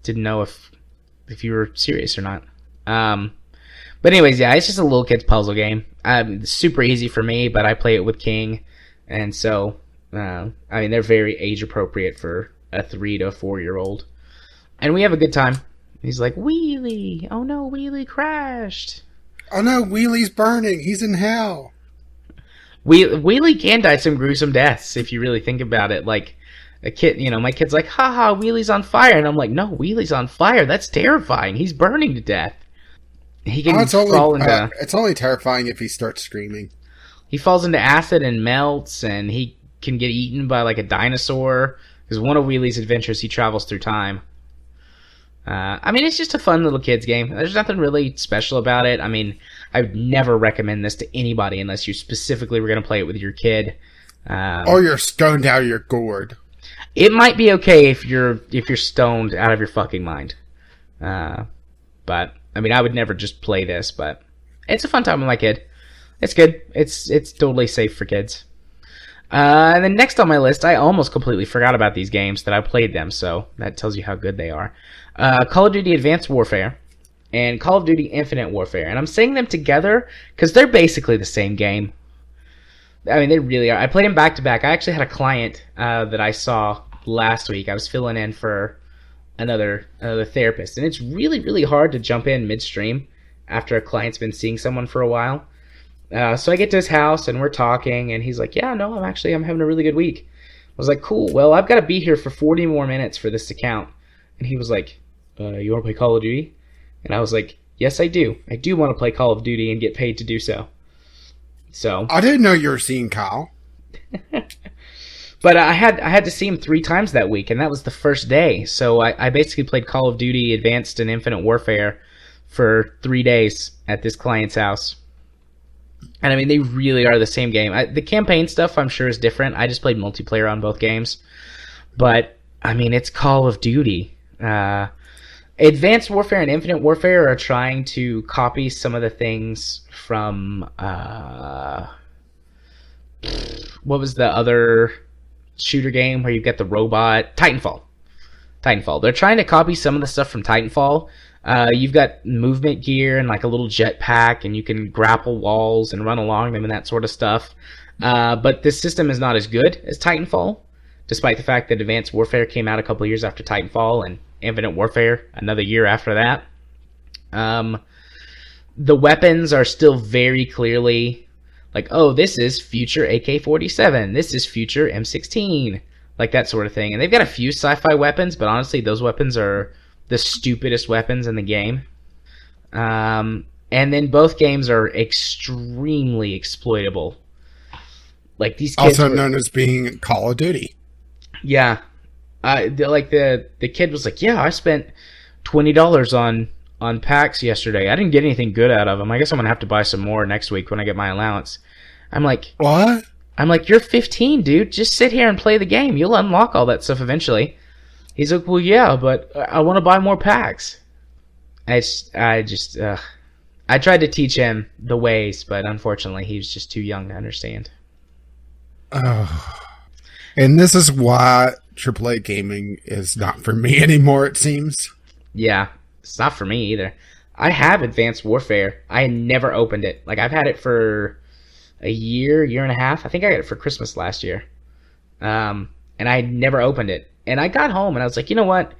didn't know if you were serious or not. But anyways, yeah, it's just a little kid's puzzle game. It's super easy for me, but I play it with King, and so I mean, they're very age appropriate for a 3 to 4-year-old, and we have a good time. He's like, Wheelie! Oh no, Wheelie crashed! Oh no, Wheelie's burning! He's in hell! Wheelie can die some gruesome deaths if you really think about it. Like a kid, my kid's like, haha, Wheelie's on fire, and I'm like, no, Wheelie's on fire. That's terrifying. He's burning to death. He can fall into. It's only terrifying if he starts screaming. He falls into acid and melts, and he can get eaten by like a dinosaur. Because one of Wheelie's adventures, he travels through time. I mean, it's just a fun little kids game. There's nothing really special about it. I mean, I would never recommend this to anybody unless you specifically were going to play it with your kid. Or you're stoned out of your gourd. It might be okay if you're stoned out of your fucking mind. But I mean, I would never just play this, but it's a fun time with my kid. It's good. It's totally safe for kids. And then next on my list, I almost completely forgot about these games that I played them, so that tells you how good they are. Call of Duty Advanced Warfare and Call of Duty Infinite Warfare. And I'm saying them together because they're basically the same game. I mean, they really are. I played them back to back. I actually had a client that I saw last week. I was filling in for another therapist, and it's really, really hard to jump in midstream after a client's been seeing someone for a while. So I get to his house, and we're talking, and he's like, yeah, no, I'm having a really good week. I was like, cool, well, I've got to be here for 40 more minutes for this account. And he was like, you want to play Call of Duty? And I was like, yes, I do. I do want to play Call of Duty and get paid to do so. So I didn't know you were seeing Kyle. But I had to see him 3 times that week, and that was the first day. So I basically played Call of Duty Advanced and Infinite Warfare for 3 days at this client's house. And I mean, they really are the same game. The campaign stuff, I'm sure, is different. I just played multiplayer on both games. But, I mean, it's Call of Duty. Advanced Warfare and Infinite Warfare are trying to copy some of the things from... what was the other shooter game where you get the robot? Titanfall. They're trying to copy some of the stuff from Titanfall. You've got movement gear and like a little jetpack, and you can grapple walls and run along them and that sort of stuff. But this system is not as good as Titanfall, despite the fact that Advanced Warfare came out a couple years after Titanfall, and Infinite Warfare another year after that. The weapons are still very clearly like, oh, this is future AK-47, this is future M16, like that sort of thing. And they've got a few sci-fi weapons, but honestly, those weapons are the stupidest weapons in the game. And then both games are extremely exploitable. Like these kids also known as being Call of Duty. Yeah. The kid was like, yeah, I spent $20 on packs yesterday. I didn't get anything good out of them. I guess I'm going to have to buy some more next week when I get my allowance. I'm like, what? I'm like, you're 15, dude. Just sit here and play the game. You'll unlock all that stuff eventually. He's like, well, yeah, but I want to buy more packs. I tried to teach him the ways, but unfortunately, he was just too young to understand. Oh. And this is why AAA gaming is not for me anymore, it seems. Yeah, it's not for me either. I have Advanced Warfare. I never opened it. Like, I've had it for a year and a half. I think I got it for Christmas last year. And I never opened it. And I got home and I was like, you know what?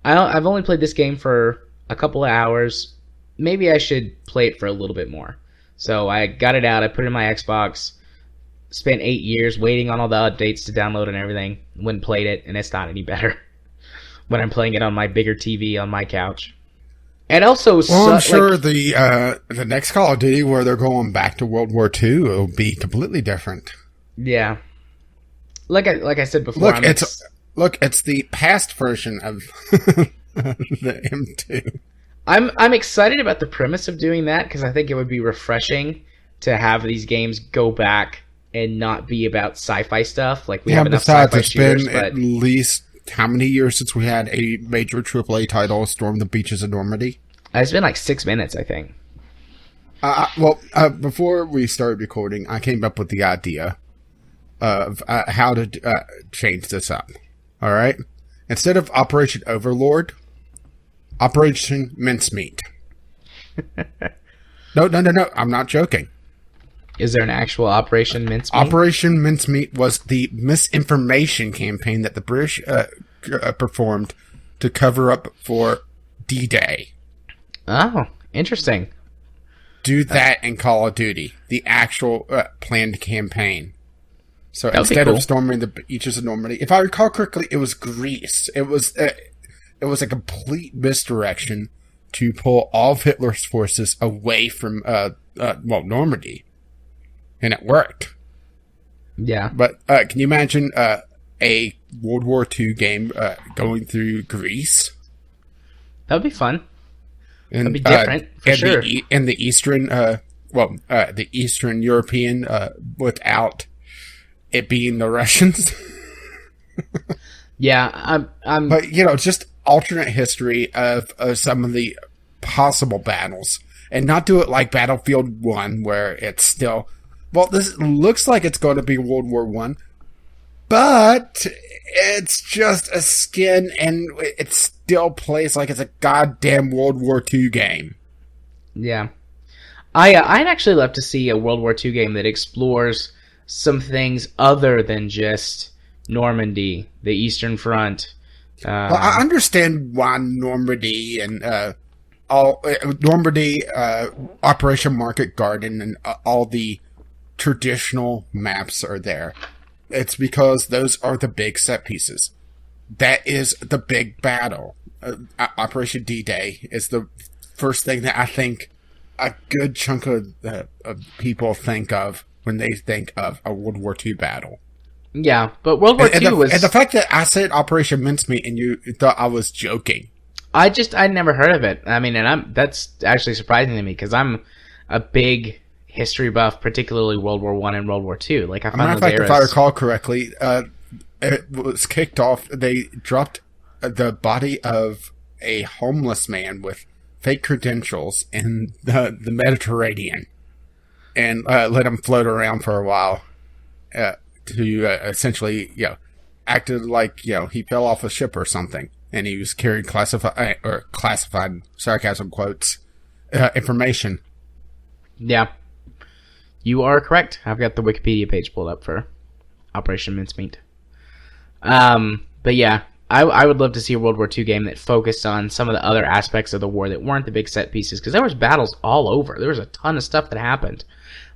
I've only played this game for a couple of hours. Maybe I should play it for a little bit more. So I got it out. I put it in my Xbox. Spent 8 years waiting on all the updates to download and everything. Went and played it, and it's not any better when I'm playing it on my bigger TV on my couch. And also, well, I'm sure the next Call of Duty, where they're going back to World War II, will be completely different. Yeah, like I said before, it's the past version of the M2. I'm excited about the premise of doing that because I think it would be refreshing to have these games go back and not be about sci-fi stuff. Like we have enough sci-fi shooters. It's been at least how many years since we had a major AAA title storm the beaches of Normandy? It's been like 6 minutes, I think. Before we started recording, I came up with the idea of how to change this up. All right? Instead of Operation Overlord, Operation Mincemeat. No, I'm not joking. Is there an actual Operation Mincemeat? Operation Mincemeat was the misinformation campaign that the British performed to cover up for D-Day. Oh, interesting. Do that in Call of Duty. The actual planned campaign. So instead of storming the beaches of Normandy, if I recall correctly, it was Greece. It was a complete misdirection to pull all of Hitler's forces away from Normandy. And it worked. Yeah. But can you imagine a World War II game going through Greece? That would be fun. And, that'd be different, for sure. And the Eastern, the Eastern European, without it being the Russians. Yeah, I'm. But just alternate history of some of the possible battles, and not do it like Battlefield 1, where it's still. Well, this looks like it's going to be World War I, but it's just a skin, and it still plays like it's a goddamn World War II game. Yeah. I'd actually love to see a World War II game that explores some things other than just Normandy, the Eastern Front. Well, I understand why Normandy and Operation Market Garden, and all the traditional maps are there. It's because those are the big set pieces. That is the big battle. Operation D-Day is the first thing that I think a good chunk of people think of when they think of a World War II battle. Yeah, but World War II was... And the fact that I said Operation Mincemeat and you thought I was joking. I'd never heard of it. I mean, and that's actually surprising to me, because I'm a big history buff, particularly World War I and World War II. Like, I found those eras... If I recall correctly, it was kicked off, they dropped the body of a homeless man with fake credentials in the Mediterranean and let him float around for a while to essentially, acted like, he fell off a ship or something, and he was carrying classified, sarcasm quotes, information. Yeah. You are correct. I've got the Wikipedia page pulled up for Operation Mincemeat. But yeah, I would love to see a World War II game that focused on some of the other aspects of the war that weren't the big set pieces, because there was battles all over. There was a ton of stuff that happened.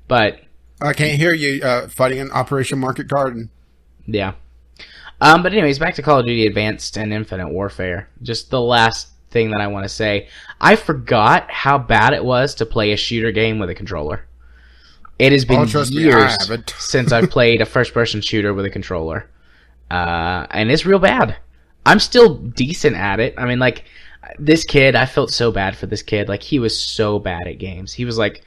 But I can't hear you fighting in Operation Market Garden. Yeah. But anyways, back to Call of Duty Advanced and Infinite Warfare. Just the last thing that I want to say. I forgot how bad it was to play a shooter game with a controller. It has been years since I've played a first-person shooter with a controller. And it's real bad. I'm still decent at it. I mean, like, this kid, I felt so bad for this kid. Like, he was so bad at games. He was like...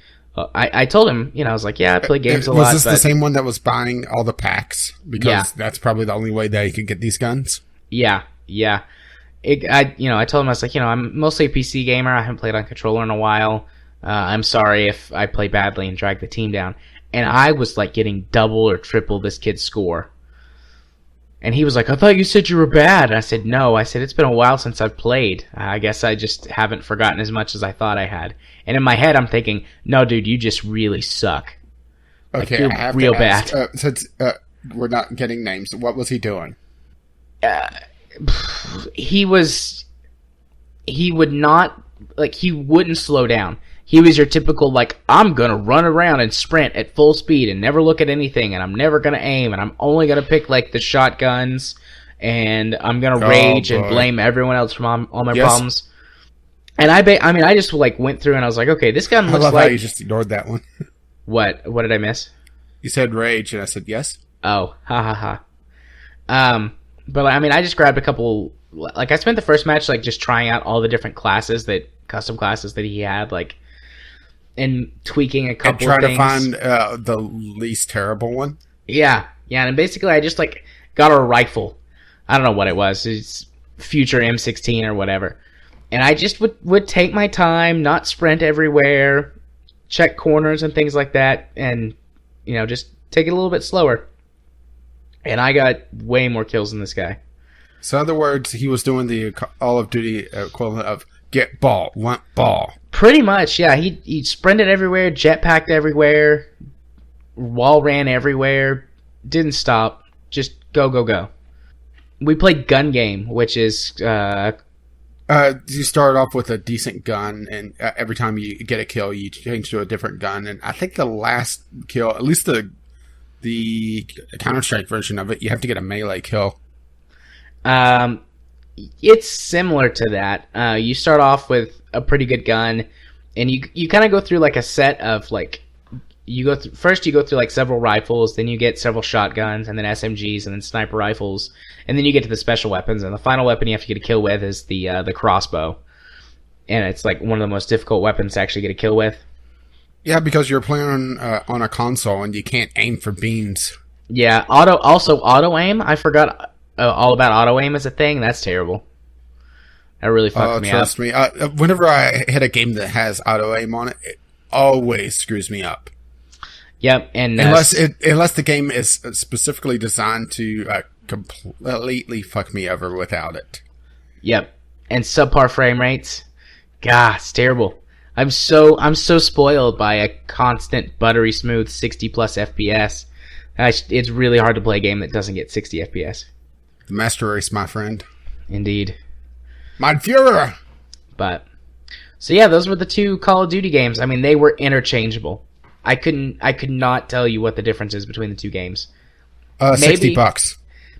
I told him, I was like, yeah, I play games a lot. Was this the same one that was buying all the packs? Because that's probably the only way that he could get these guns? Yeah. I told him, I was like, I'm mostly a PC gamer. I haven't played on controller in a while. I'm sorry if I play badly and drag the team down. And I was, like, getting double or triple this kid's score. And he was like, I thought you said you were bad. And I said, no. I said, it's been a while since I've played. I guess I just haven't forgotten as much as I thought I had. And in my head, I'm thinking, no, dude, you just really suck. Okay, like, you're real bad. Since we're not getting names, what was he doing? He wouldn't slow down. He was your typical, like, I'm going to run around and sprint at full speed and never look at anything, and I'm never going to aim, and I'm only going to pick, like, the shotguns, and I'm going to rage and blame everyone else for all my problems. And I just, like, went through and I was like, okay, this gun looks I love like... how you just ignored that one. What did I miss? You said rage, and I said yes. Oh, ha. But, I just grabbed a couple... Like, I spent the first match, like, just trying out all the different custom classes that he had, like... And tweaking a couple of things. And try to find the least terrible one? Yeah. And basically I just, like, got a rifle. I don't know what it was. It's future M16 or whatever. And I just would take my time, not sprint everywhere, check corners and things like that, and, just take it a little bit slower. And I got way more kills than this guy. So in other words, he was doing the Call of Duty equivalent of get ball, want ball. Pretty much, yeah. He sprinted everywhere, jetpacked everywhere, wall ran everywhere, didn't stop, just go. We played gun game, which is... you start off with a decent gun, and every time you get a kill, you change to a different gun. And I think the last kill, at least the Counter-Strike version of it, you have to get a melee kill. It's similar to that. You start off with a pretty good gun, and you kind of go through like a set of like you go through like several rifles, then you get several shotguns, and then SMGs, and then sniper rifles, and then you get to the special weapons. And the final weapon you have to get a kill with is the crossbow, and it's like one of the most difficult weapons to actually get a kill with. Yeah, because you're playing on a console and you can't aim for beams. Yeah, auto aim. I forgot all about auto aim as a thing. That's terrible. That really fucked me up. Trust me. Whenever I hit a game that has auto aim on it, it always screws me up. Yep, and unless the game is specifically designed to completely fuck me over without it. Yep, and subpar frame rates. God, it's terrible. I'm so spoiled by a constant buttery smooth 60 plus FPS It's really hard to play a game that doesn't get 60 FPS. The Master Race, my friend. Indeed. Mein Führer! But, so yeah, those were the 2 Call of Duty games. I mean, they were interchangeable. I could not tell you what the difference is between the 2 games. $60.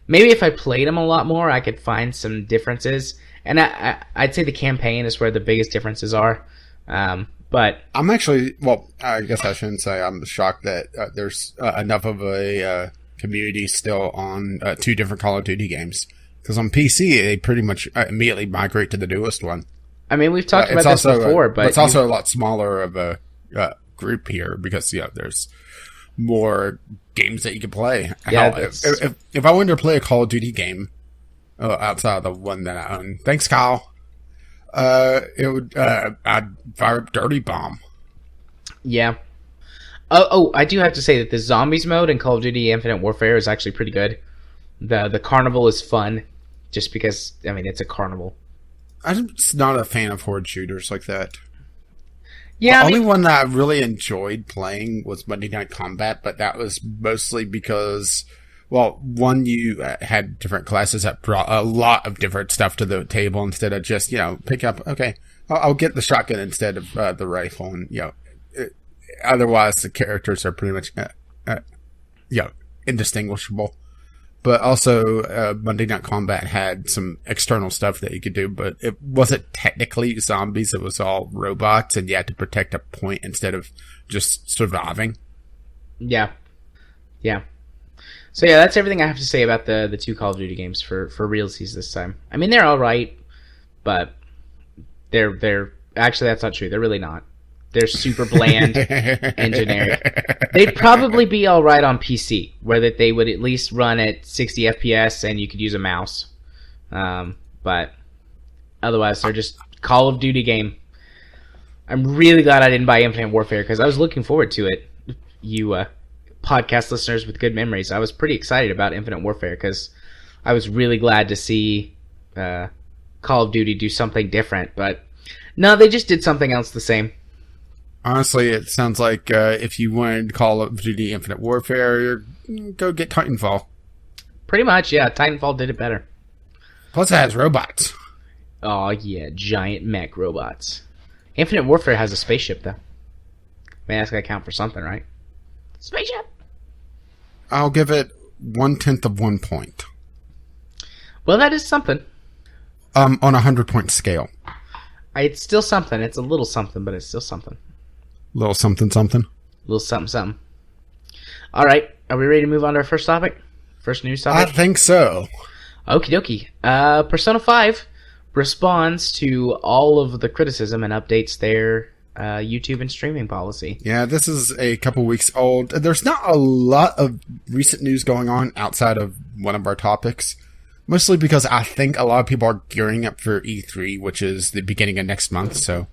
Maybe if I played them a lot more, I could find some differences. And I'd say the campaign is where the biggest differences are. But I'm actually, well, I guess I shouldn't say I'm shocked that there's enough of a community still on 2 different Call of Duty games. Because on PC, they pretty much immediately migrate to the newest one. I mean, we've talked about this before, but it's also a lot smaller of a group here because there's more games that you can play. Yeah, if I wanted to play a Call of Duty game outside of the one that I own, thanks, Kyle. I'd fire up Dirty Bomb. Yeah. Oh, I do have to say that the zombies mode in Call of Duty Infinite Warfare is actually pretty good. The carnival is fun, just because, I mean, it's a carnival. I'm just not a fan of horde shooters like that. Yeah, the only one that I really enjoyed playing was Monday Night Combat, but that was mostly because, well, one, you had different classes that brought a lot of different stuff to the table instead of just, pick up, okay, I'll get the shotgun instead of the rifle, and, otherwise the characters are pretty much, indistinguishable. But also, Monday Night Combat had some external stuff that you could do, but it wasn't technically zombies. It was all robots, and you had to protect a point instead of just surviving. Yeah. Yeah. So yeah, that's everything I have to say about the 2 Call of Duty games for realsies this time. I mean, they're alright, but they're... Actually, that's not true. They're really not. They're super bland and generic. They'd probably be all right on PC, where that they would at least run at 60 FPS and you could use a mouse. But otherwise, they're just Call of Duty game. I'm really glad I didn't buy Infinite Warfare because I was looking forward to it. You podcast listeners with good memories, I was pretty excited about Infinite Warfare because I was really glad to see Call of Duty do something different. But no, they just did something else the same. Honestly, it sounds like if you wanted Call of Duty Infinite Warfare, go get Titanfall. Pretty much, yeah. Titanfall did it better. Plus, it has robots. Oh, yeah. Giant mech robots. Infinite Warfare has a spaceship, though. I mean, that's got to count for something, right? Spaceship! I'll give it 1/10 of 1 point. Well, that is something. On a 100-point scale. It's still something. It's a little something, but it's still something. Little something something. Little something something. All right. Are we ready to move on to our first topic? First news topic? I think so. Okie dokie. Persona 5 responds to all of the criticism and updates their YouTube and streaming policy. Yeah, this is a couple weeks old. There's not a lot of recent news going on outside of one of our topics. Mostly because I think a lot of people are gearing up for E3, which is the beginning of next month, so...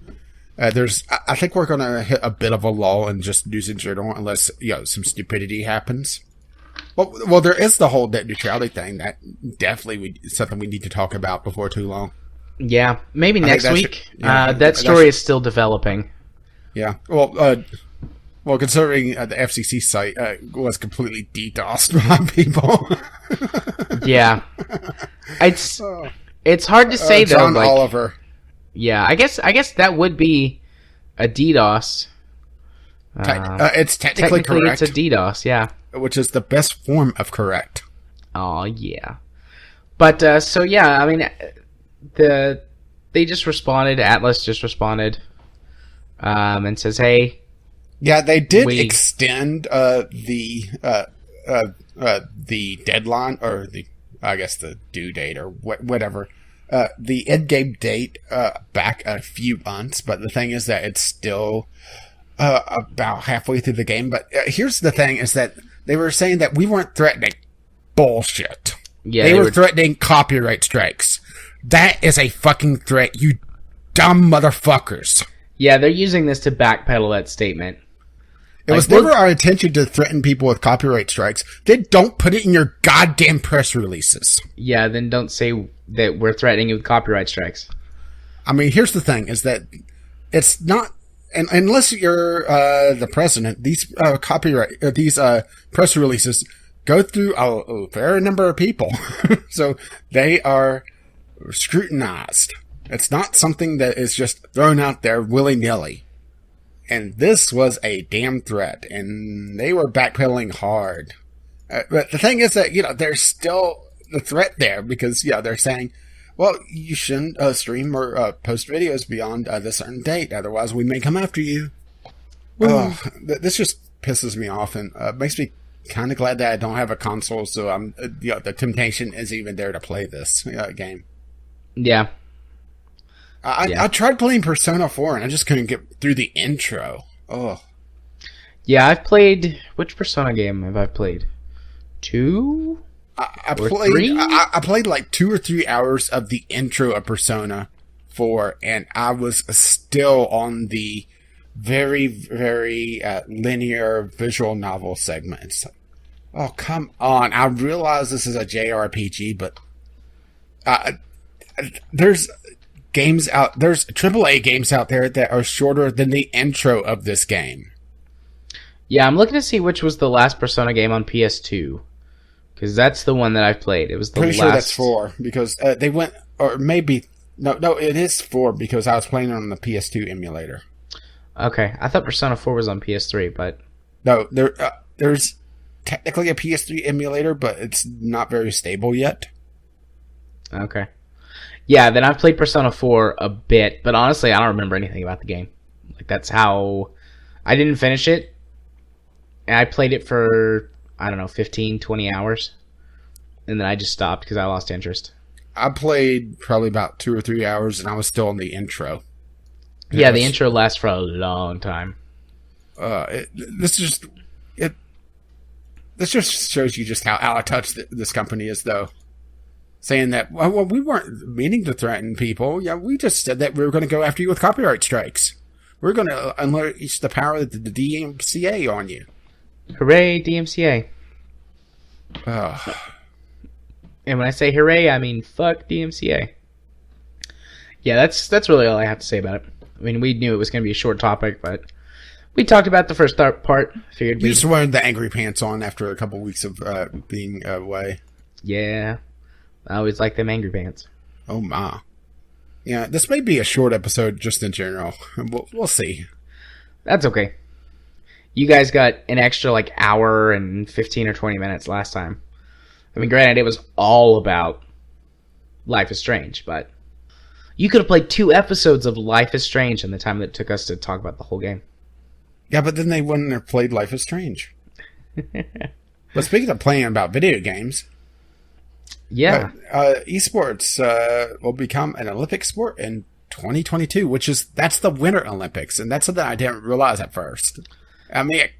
I think we're going to hit a bit of a lull in just news in general, unless, some stupidity happens. Well, there is the whole net neutrality thing. That definitely something we need to talk about before too long. Yeah, maybe next week. That story is still developing. Yeah. Well, considering the FCC site was completely DDoSed by people. Yeah. It's hard to say, though. John Oliver. Yeah, I guess that would be a DDoS. It's technically correct. It's a DDoS, yeah. Which is the best form of correct. Oh, yeah. But, so yeah, I mean, they just responded, Atlas just responded, and says, hey... Yeah, they did extend the deadline, or the due date, or whatever. The end game date back a few months, but the thing is that it's still about halfway through the game. But here's the thing: is that they were saying that we weren't threatening bullshit. Yeah, they were threatening copyright strikes. That is a fucking threat, you dumb motherfuckers. Yeah, they're using this to backpedal that statement. It was never our intention to threaten people with copyright strikes. Then don't put it in your goddamn press releases. Yeah, then don't say that we're threatening you with copyright strikes. I mean, here's the thing, is that it's not and unless you're the president, these press releases go through a fair number of people, so they are scrutinized. It's not something that is just thrown out there willy-nilly. And this was a damn threat, and they were backpedaling hard. But the thing is that, there's still the threat there because, they're saying, well, you shouldn't stream or post videos beyond this certain date, otherwise we may come after you. This just pisses me off and makes me kind of glad that I don't have a console, so the temptation isn't even there to play this game. Yeah. I tried playing Persona 4 and I just couldn't get through the intro. Oh. Yeah, I've played... Which Persona game have I played? 2? I played like 2 or 3 hours of the intro of Persona 4 and I was still on the very, very linear visual novel segment. It's like, oh, come on. I realize this is a JRPG, but there's AAA games out there that are shorter than the intro of this game. Yeah, I'm looking to see which was the last Persona game on PS2. Because that's the one that I've played. It was the Pretty sure that's 4, because they went... Or maybe... No, it is 4, because I was playing it on the PS2 emulator. Okay, I thought Persona 4 was on PS3, but... No, there's technically a PS3 emulator, but it's not very stable yet. Okay. Yeah, then I've played Persona 4 a bit, but honestly, I don't remember anything about the game. Like, that's how... I didn't finish it, and I played it for, 15, 20 hours, and then I just stopped because I lost interest. I played probably about 2 or 3 hours, and I was still on the intro. Yeah, the intro lasts for a long time. This just shows you just how out of touch this company is, though. Saying that, well, we weren't meaning to threaten people. Yeah, we just said that we were going to go after you with copyright strikes. We're going to unleash the power of the DMCA on you. Hooray, DMCA. And when I say hooray, I mean fuck DMCA. Yeah, that's really all I have to say about it. I mean, we knew it was going to be a short topic, but we talked about the first part. Figured you just wearing the angry pants on after a couple weeks of being away. Yeah. I always like them angry pants. Oh, my. Yeah, this may be a short episode just in general. We'll see. That's okay. You guys got an extra, hour and 15 or 20 minutes last time. I mean, granted, it was all about Life is Strange, but you could have played 2 episodes of Life is Strange in the time that it took us to talk about the whole game. Yeah, but then they wouldn't have played Life is Strange. But speaking of playing about video games... Yeah. eSports will become an Olympic sport in 2022, that's the Winter Olympics, and that's something I didn't realize at first. I mean, it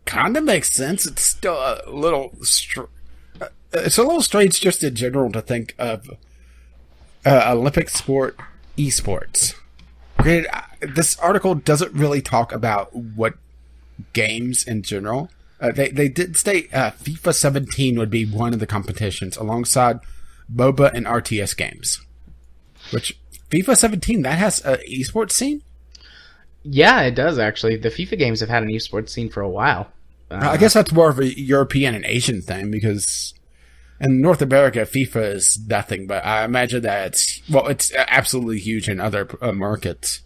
kind of makes sense. It's still a little... it's a little strange just in general to think of Olympic sport eSports. Granted, this article doesn't really talk about what games in general... They did state FIFA 17 would be one of the competitions alongside MOBA and RTS games. Which, FIFA 17, that has an esports scene? Yeah, it does, actually. The FIFA games have had an esports scene for a while. I guess that's more of a European and Asian thing, because in North America, FIFA is nothing, but I imagine that it's absolutely huge in other markets.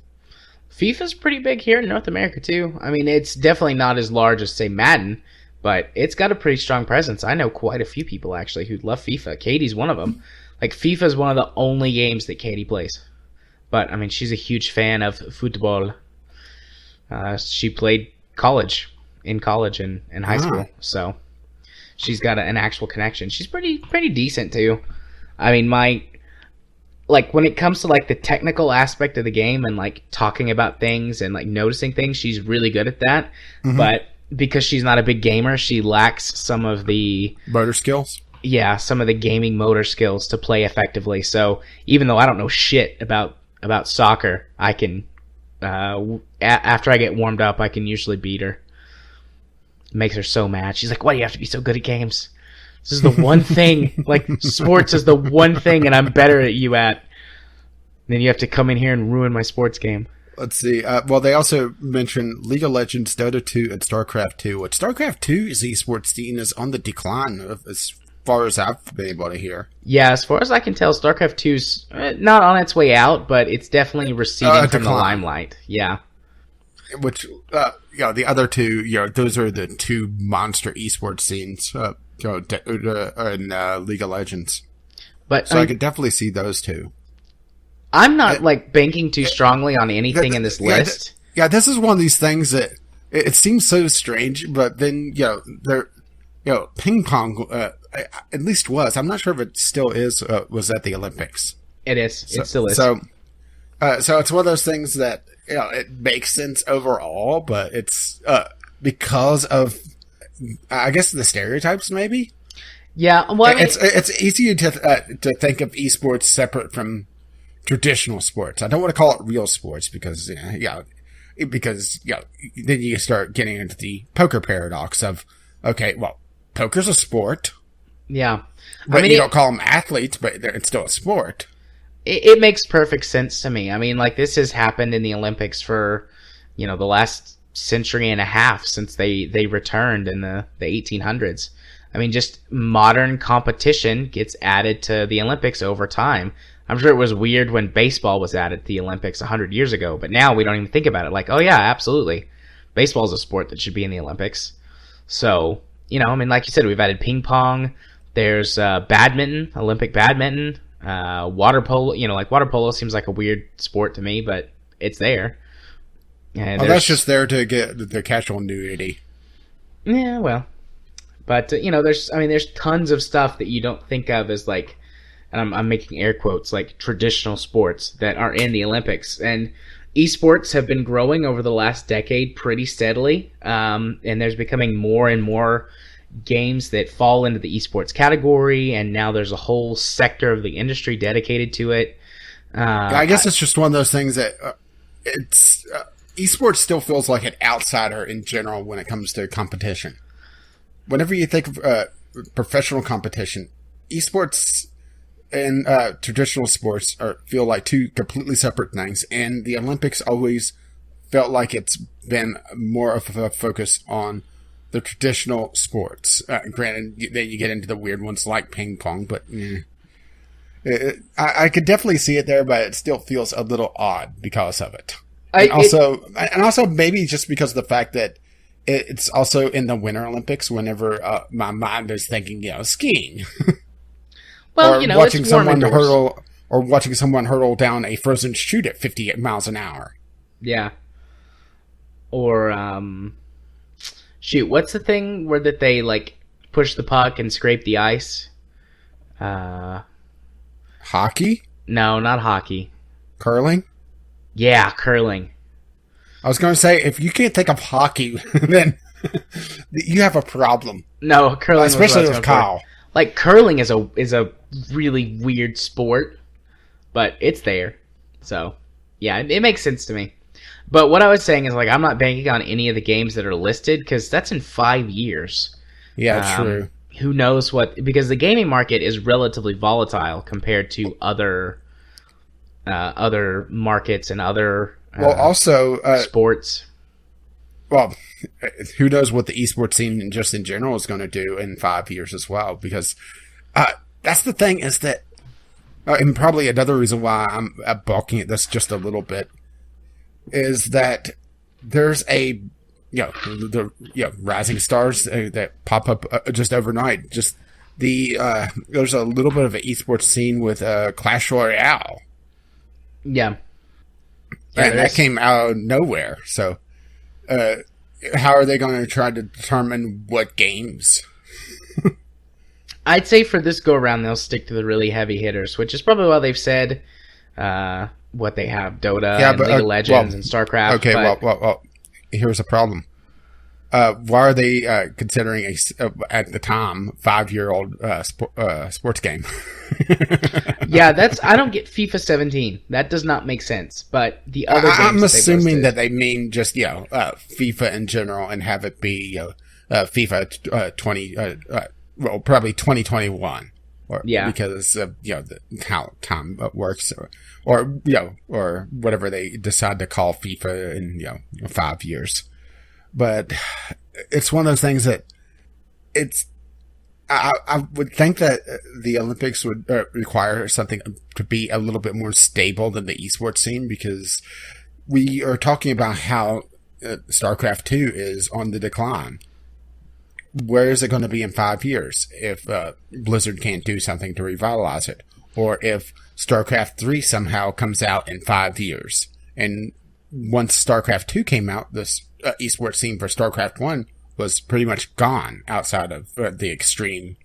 FIFA's pretty big here in North America, too. I mean, it's definitely not as large as, say, Madden, but it's got a pretty strong presence. I know quite a few people, actually, who love FIFA. Katie's one of them. FIFA's one of the only games that Katie plays. But, I mean, she's a huge fan of football. She played in college and high school, so she's got an actual connection. She's pretty decent, too. I mean, when it comes to the technical aspect of the game and talking about things and noticing things, she's really good at that. Mm-hmm. But because she's not a big gamer, she lacks some of the motor skills. Yeah, some of the gaming motor skills to play effectively. So even though I don't know shit about soccer, I can after I get warmed up, I can usually beat her. It makes her so mad. She's like, "Why do you have to be so good at games? This is the one thing, sports is the one thing and I'm better at you at. Then you have to come in here and ruin my sports game." Let's see. Well, they also mentioned League of Legends, Dota 2, and StarCraft 2. Which StarCraft 2's esports scene is on the decline, as far as I've been able to hear. Yeah, as far as I can tell, StarCraft 2's not on its way out, but it's definitely receding from the limelight. Yeah. Which, the other two, those are the two monster esports scenes, in League of Legends. But so I could definitely see those two. I'm not banking too strongly on anything in this list. This is one of these things that it seems so strange, but then ping pong at least was. I'm not sure if it still is. Was at the Olympics. It is. It still is. So it's one of those things that it makes sense overall, but it's because of I guess the stereotypes maybe. Yeah, well, it's easier to think of esports separate from traditional sports. I don't want to call it real sports because then you start getting into the poker paradox of, okay, well, poker's a sport. Yeah. But you don't call them athletes, but it's still a sport. It makes perfect sense to me. I mean, this has happened in the Olympics for, the last century and a half since they returned in the 1800s. I mean, just modern competition gets added to the Olympics over time. I'm sure it was weird when baseball was added to the Olympics 100 years ago, but now we don't even think about it. Like, oh yeah, absolutely. Baseball is a sport that should be in the Olympics. So, like you said, we've added ping pong. There's badminton, Olympic badminton, water polo. Water polo seems like a weird sport to me, but it's there. And that's just there to get the casual nudity. Yeah, well. But, there's tons of stuff that you don't think of as and I'm making air quotes, traditional sports that are in the Olympics. And esports have been growing over the last decade pretty steadily. And there's becoming more and more games that fall into the esports category. And now there's a whole sector of the industry dedicated to it. I guess it's just one of those things that esports still feels like an outsider in general when it comes to competition. Whenever you think of professional competition, esports and traditional sports feel like two completely separate things, and the Olympics always felt like it's been more of a focus on the traditional sports. Granted, then you get into the weird ones like ping pong, but I could definitely see it there, but it still feels a little odd because of it. And also maybe just because of the fact that it's also in the Winter Olympics whenever my mind is thinking, skiing. Well, or watching someone hurtle down a frozen chute at 58 miles an hour. Yeah. Or, what's the thing where that they, push the puck and scrape the ice? Hockey? No, not hockey. Curling? Yeah, curling. I was going to say, if you can't think of hockey, then you have a problem. No, curling. Especially with Kyle. Curling is a really weird sport, but it's there. So, yeah, it makes sense to me. But what I was saying is, I'm not banking on any of the games that are listed, because that's in 5 years. Yeah, true. Who knows because the gaming market is relatively volatile compared to other markets and other sports. Well, who knows what the esports scene just in general is going to do in 5 years as well, because that's the thing is that, and probably another reason why I'm balking at this just a little bit, is that there's rising stars that pop up just overnight. Just there's a little bit of an esports scene with Clash Royale. Yeah. And that came out of nowhere. So, how are they going to try to determine what games? I'd say for this go-around, they'll stick to the really heavy hitters, which is probably why they've said what they have, Dota, and League of Legends, and StarCraft. Okay, well, here's a problem. Why are they considering at the time 5-year-old sports game? Yeah, I don't get FIFA 17. That does not make sense. But the other games I'm assuming that they mean just FIFA in general, and have it be FIFA 20 probably 2021 or Yeah. because of how time works, or whatever they decide to call FIFA in 5 years. But it's one of those things that I would think that the Olympics would require something to be a little bit more stable than the esports scene, because we are talking about how StarCraft 2 is on the decline. Where is it going to be in 5 years if Blizzard can't do something to revitalize it? Or if StarCraft 3 somehow comes out in 5 years? And once StarCraft 2 came out, this esports scene for StarCraft 1 was pretty much gone outside of the extreme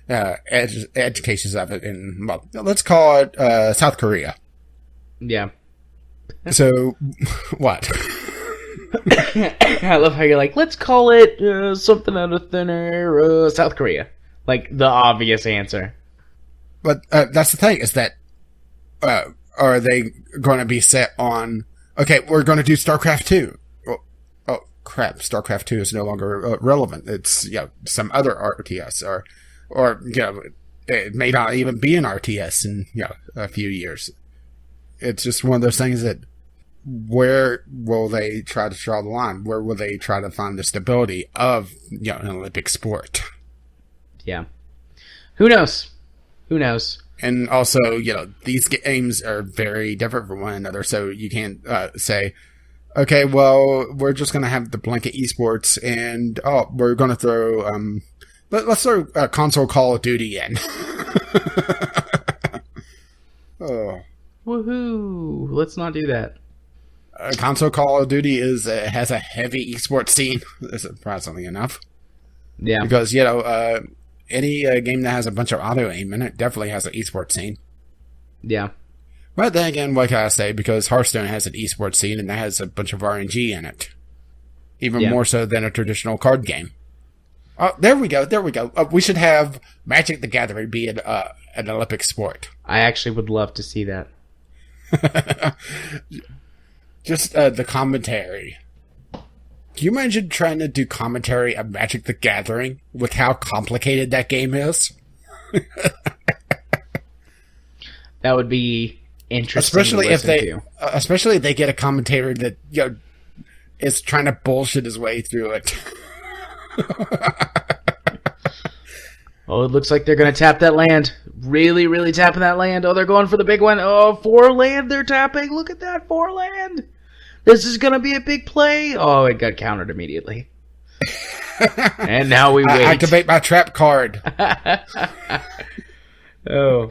edge cases of it in, well, let's call it South Korea. Yeah. So, what? I love how you're like, let's call it something out of thin air, South Korea. Like, the obvious answer. But that's the thing, is that are they going to be set on, okay, we're going to do StarCraft 2. Oh, crap, StarCraft 2 is no longer relevant. It's, some other RTS, or it may not even be an RTS in, a few years. It's just one of those things that, where will they try to draw the line? Where will they try to find the stability of, an Olympic sport? Yeah. Who knows? Who knows? And also, these games are very different from one another, so you can't say, okay, well, we're just going to have the blanket esports, and, we're going to throw, let's throw console Call of Duty in. Oh. Woohoo! Let's not do that. Console Call of Duty has a heavy esports scene, surprisingly enough. Yeah. Because, any game that has a bunch of auto aim in it definitely has an esports scene. Yeah. But then again, what can I say? Because Hearthstone has an esports scene and that has a bunch of RNG in it. Even more so than a traditional card game. Oh, there we go. We should have Magic the Gathering be an Olympic sport. I actually would love to see that. Just the commentary. Can you imagine trying to do commentary of Magic the Gathering with how complicated that game is? That would be interesting. Especially if they get a commentator that is trying to bullshit his way through it. Oh, it looks like they're going to tap that land. Really, really tapping that land. Oh, they're going for the big one. Oh, 4 land they're tapping. Look at that, 4 land. This is going to be a big play. Oh, it got countered immediately. And now we wait. I activate my trap card. Oh.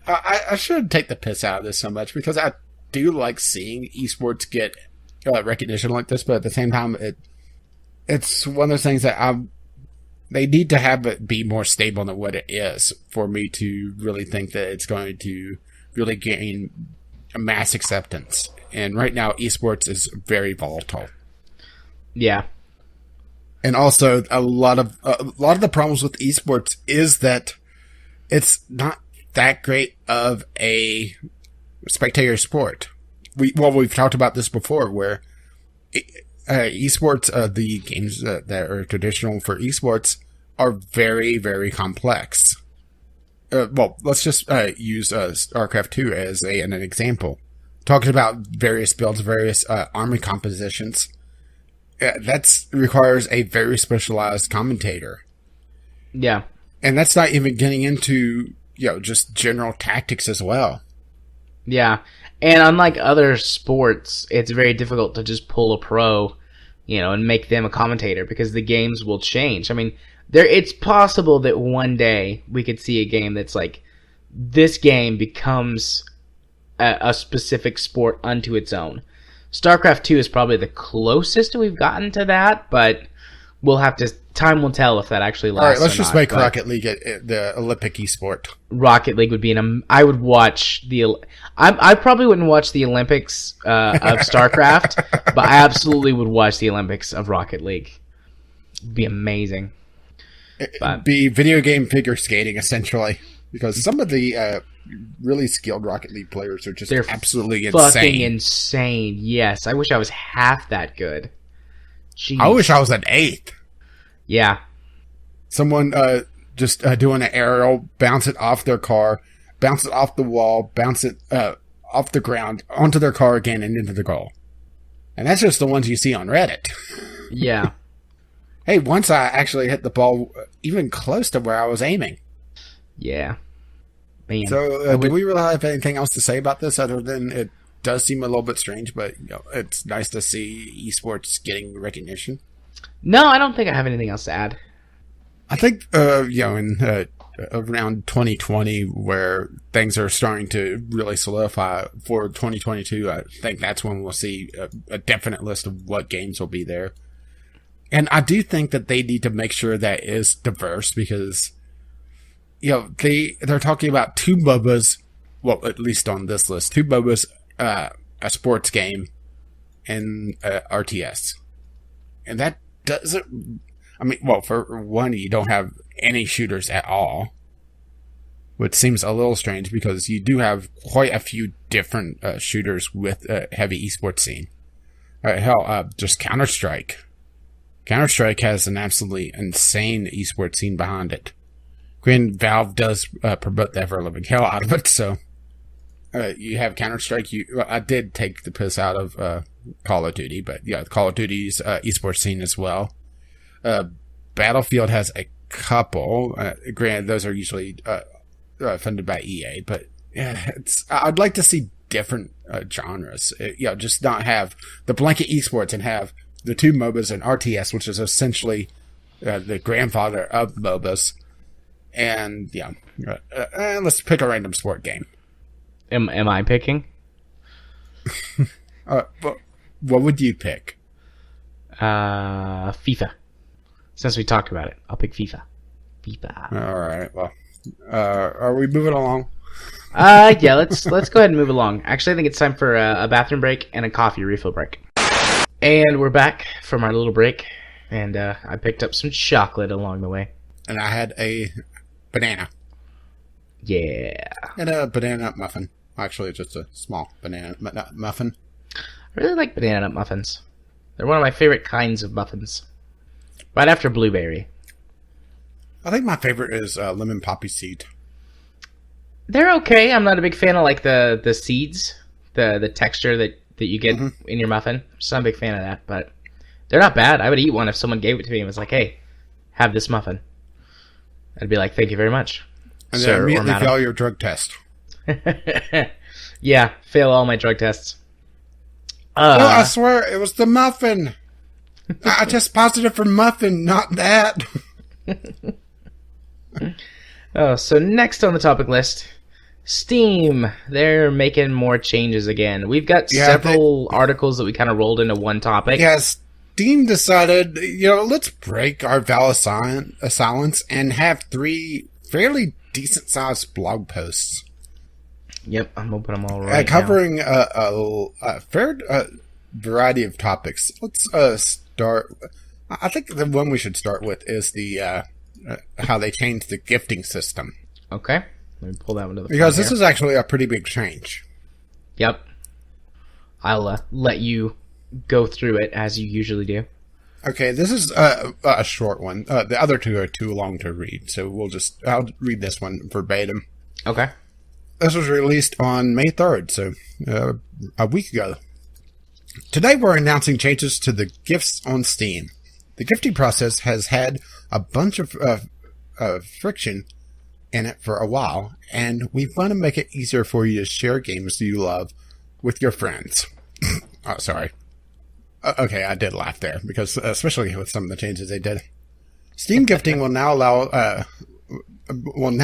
I shouldn't take the piss out of this so much, because I do like seeing esports get recognition like this, but at the same time, it's one of those things that they need to have it be more stable than what it is for me to really think that it's going to really gain a mass acceptance. And right now, esports is very volatile. Yeah. And also, a lot of the problems with esports is that it's not that great of a spectator sport. We've talked about this before, where esports, the games that are traditional for esports, are very, very complex. Let's just use StarCraft 2 as an example. Talking about various builds, various army compositions. That requires a very specialized commentator. Yeah. And that's not even getting into, just general tactics as well. Yeah. And unlike other sports, it's very difficult to just pull a pro, and make them a commentator, because the games will change. I mean, it's possible that one day we could see a game that's like, this game becomes a specific sport unto its own. StarCraft 2 is probably the closest we've gotten to that, but time will tell if that actually lasts. All right, let's just make but Rocket League the Olympic esport. Rocket League would be I would watch I probably wouldn't watch the Olympics of StarCraft, but I absolutely would watch the Olympics of Rocket League. It'd be amazing. It'd be video game figure skating, essentially, because some of the really skilled Rocket League players are just absolutely fucking insane. Yes, I wish I was half that good. Jeez. I wish I was an 8th. Yeah. Someone just doing an aerial, bounce it off their car, bounce it off the wall, bounce it off the ground, onto their car again, and into the goal. And that's just the ones you see on Reddit. Yeah. Hey, once I actually hit the ball even close to where I was aiming. Yeah. Man. So, do we really have anything else to say about this other than it does seem a little bit strange, but it's nice to see esports getting recognition? No, I don't think I have anything else to add. I think, in around 2020, where things are starting to really solidify for 2022, I think that's when we'll see a definite list of what games will be there. And I do think that they need to make sure that is diverse because, they're talking about 2 MOBAs, well, at least on this list, 2 MOBAs, a sports game, and RTS. And that doesn't, for one, you don't have any shooters at all, which seems a little strange because you do have quite a few different shooters with a heavy esports scene. Just Counter-Strike. Counter-Strike has an absolutely insane esports scene behind it. Granted, Valve does promote the ever-living hell out of it, so you have Counter-Strike. I did take the piss out of Call of Duty, but yeah, Call of Duty's esports scene as well. Battlefield has a couple. Granted, those are usually funded by EA, but yeah, I'd like to see different genres. Just not have the blanket esports and have the 2 MOBAs and RTS, which is essentially the grandfather of MOBAs. And let's pick a random sport game. Am I picking? What would you pick? FIFA. Since we talked about it, I'll pick FIFA. All right. Well, are we moving along? Yeah. Let's go ahead and move along. Actually, I think it's time for a bathroom break and a coffee refill break. And we're back from our little break, and I picked up some chocolate along the way. And I had a banana. Yeah. And a banana nut muffin. Actually, just a small banana nut muffin. I really like banana nut muffins. They're one of my favorite kinds of muffins. Right after blueberry. I think my favorite is lemon poppy seed. They're okay. I'm not a big fan of like the seeds, the texture that you get in your muffin. Just not a big fan of that, but they're not bad. I would eat one if someone gave it to me and was like, "Hey, have this muffin." I'd be like, "Thank you very much." And then immediately fail your drug test. Yeah, fail all my drug tests. No, I swear it was the muffin. I test positive for muffin, not that. So next on the topic list, Steam. They're making more changes again. We've got several articles that we kind of rolled into one topic. Yeah, Steam decided, let's break our vow of silence and have 3 fairly decent-sized blog posts. Yep, I'm open them all right covering a fair variety of topics. Let's start. I think the one we should start with is the how they changed the gifting system. Okay, let me pull that one to the because this is actually a pretty big change. Yep, I'll let you go through it as you usually do. Okay, this is a short one. The other 2 are too long to read, so I'll read this one verbatim. Okay. This was released on May 3rd, so a week ago. Today we're announcing changes to the gifts on Steam. The gifting process has had a bunch of friction in it for a while, and we want to make it easier for you to share games you love with your friends. Oh, sorry. Okay, I did laugh there, because especially with some of the changes they did. Steam gifting will now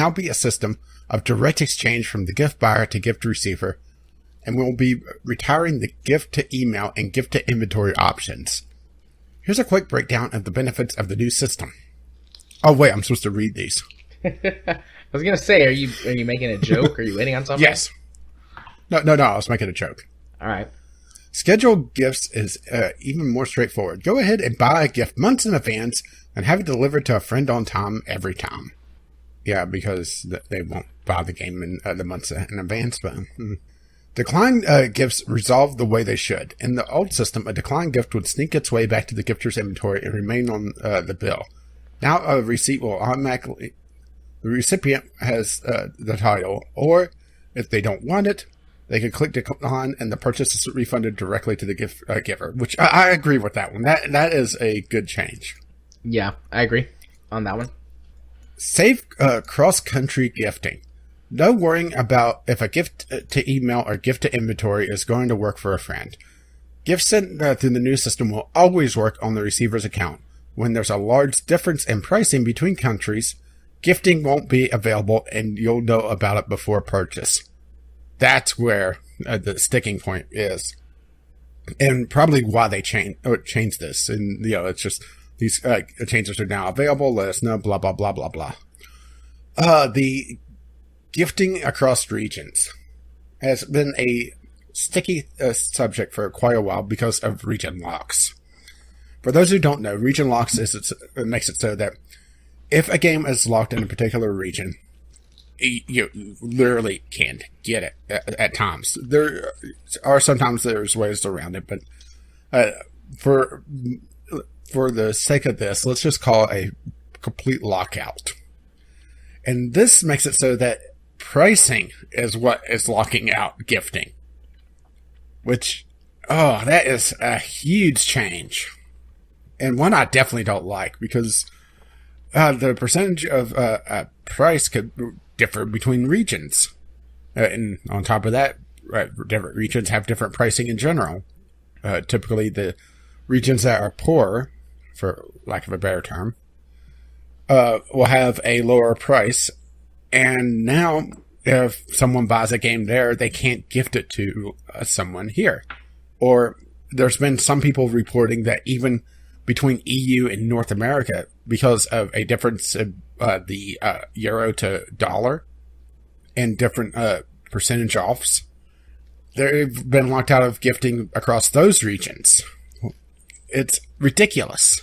be a system of direct exchange from the gift buyer to gift receiver, and we'll be retiring the gift to email and gift to inventory options. Here's a quick breakdown of the benefits of the new system. Oh wait, I'm supposed to read these. I was gonna say, are you making a joke? Are you waiting on something? Yes. No, I was making a joke. All right. Scheduled gifts is even more straightforward. Go ahead and buy a gift months in advance and have it delivered to a friend on time every time. Yeah, because they won't buy the game in the months in advance. But declined gifts resolve the way they should. In the old system, a declined gift would sneak its way back to the gifter's inventory and remain on the bill. Now a receipt will automatically the recipient has the title, or if they don't want it, they can click decline and the purchase is refunded directly to the giver, which I agree with that one. That is a good change. Yeah, I agree on that one. Safe cross-country gifting. No worrying about if a gift to email or gift to inventory is going to work for a friend. Gifts sent through the new system will always work on the receiver's account. When there's a large difference in pricing between countries, gifting won't be available and you'll know about it before purchase. That's where the sticking point is. And probably why they changed this. And, it's just these changes are now available. Let us know, blah, blah, blah, blah, blah. The gifting across regions has been a sticky subject for quite a while because of region locks. For those who don't know, region locks makes it so that if a game is locked in a particular region, you literally can't get it at times. There are sometimes there's ways around it, but for the sake of this, let's just call it a complete lockout. And this makes it so that pricing is what is locking out gifting. Which, that is a huge change. And one I definitely don't like, because the percentage of price could differ between regions. And on top of that, different regions have different pricing in general. Typically, the regions that are poor, for lack of a better term, will have a lower price. And now, if someone buys a game there, they can't gift it to someone here. Or there's been some people reporting that even between EU and North America, because of a difference in the euro to dollar and different percentage offs, they've been locked out of gifting across those regions. It's ridiculous.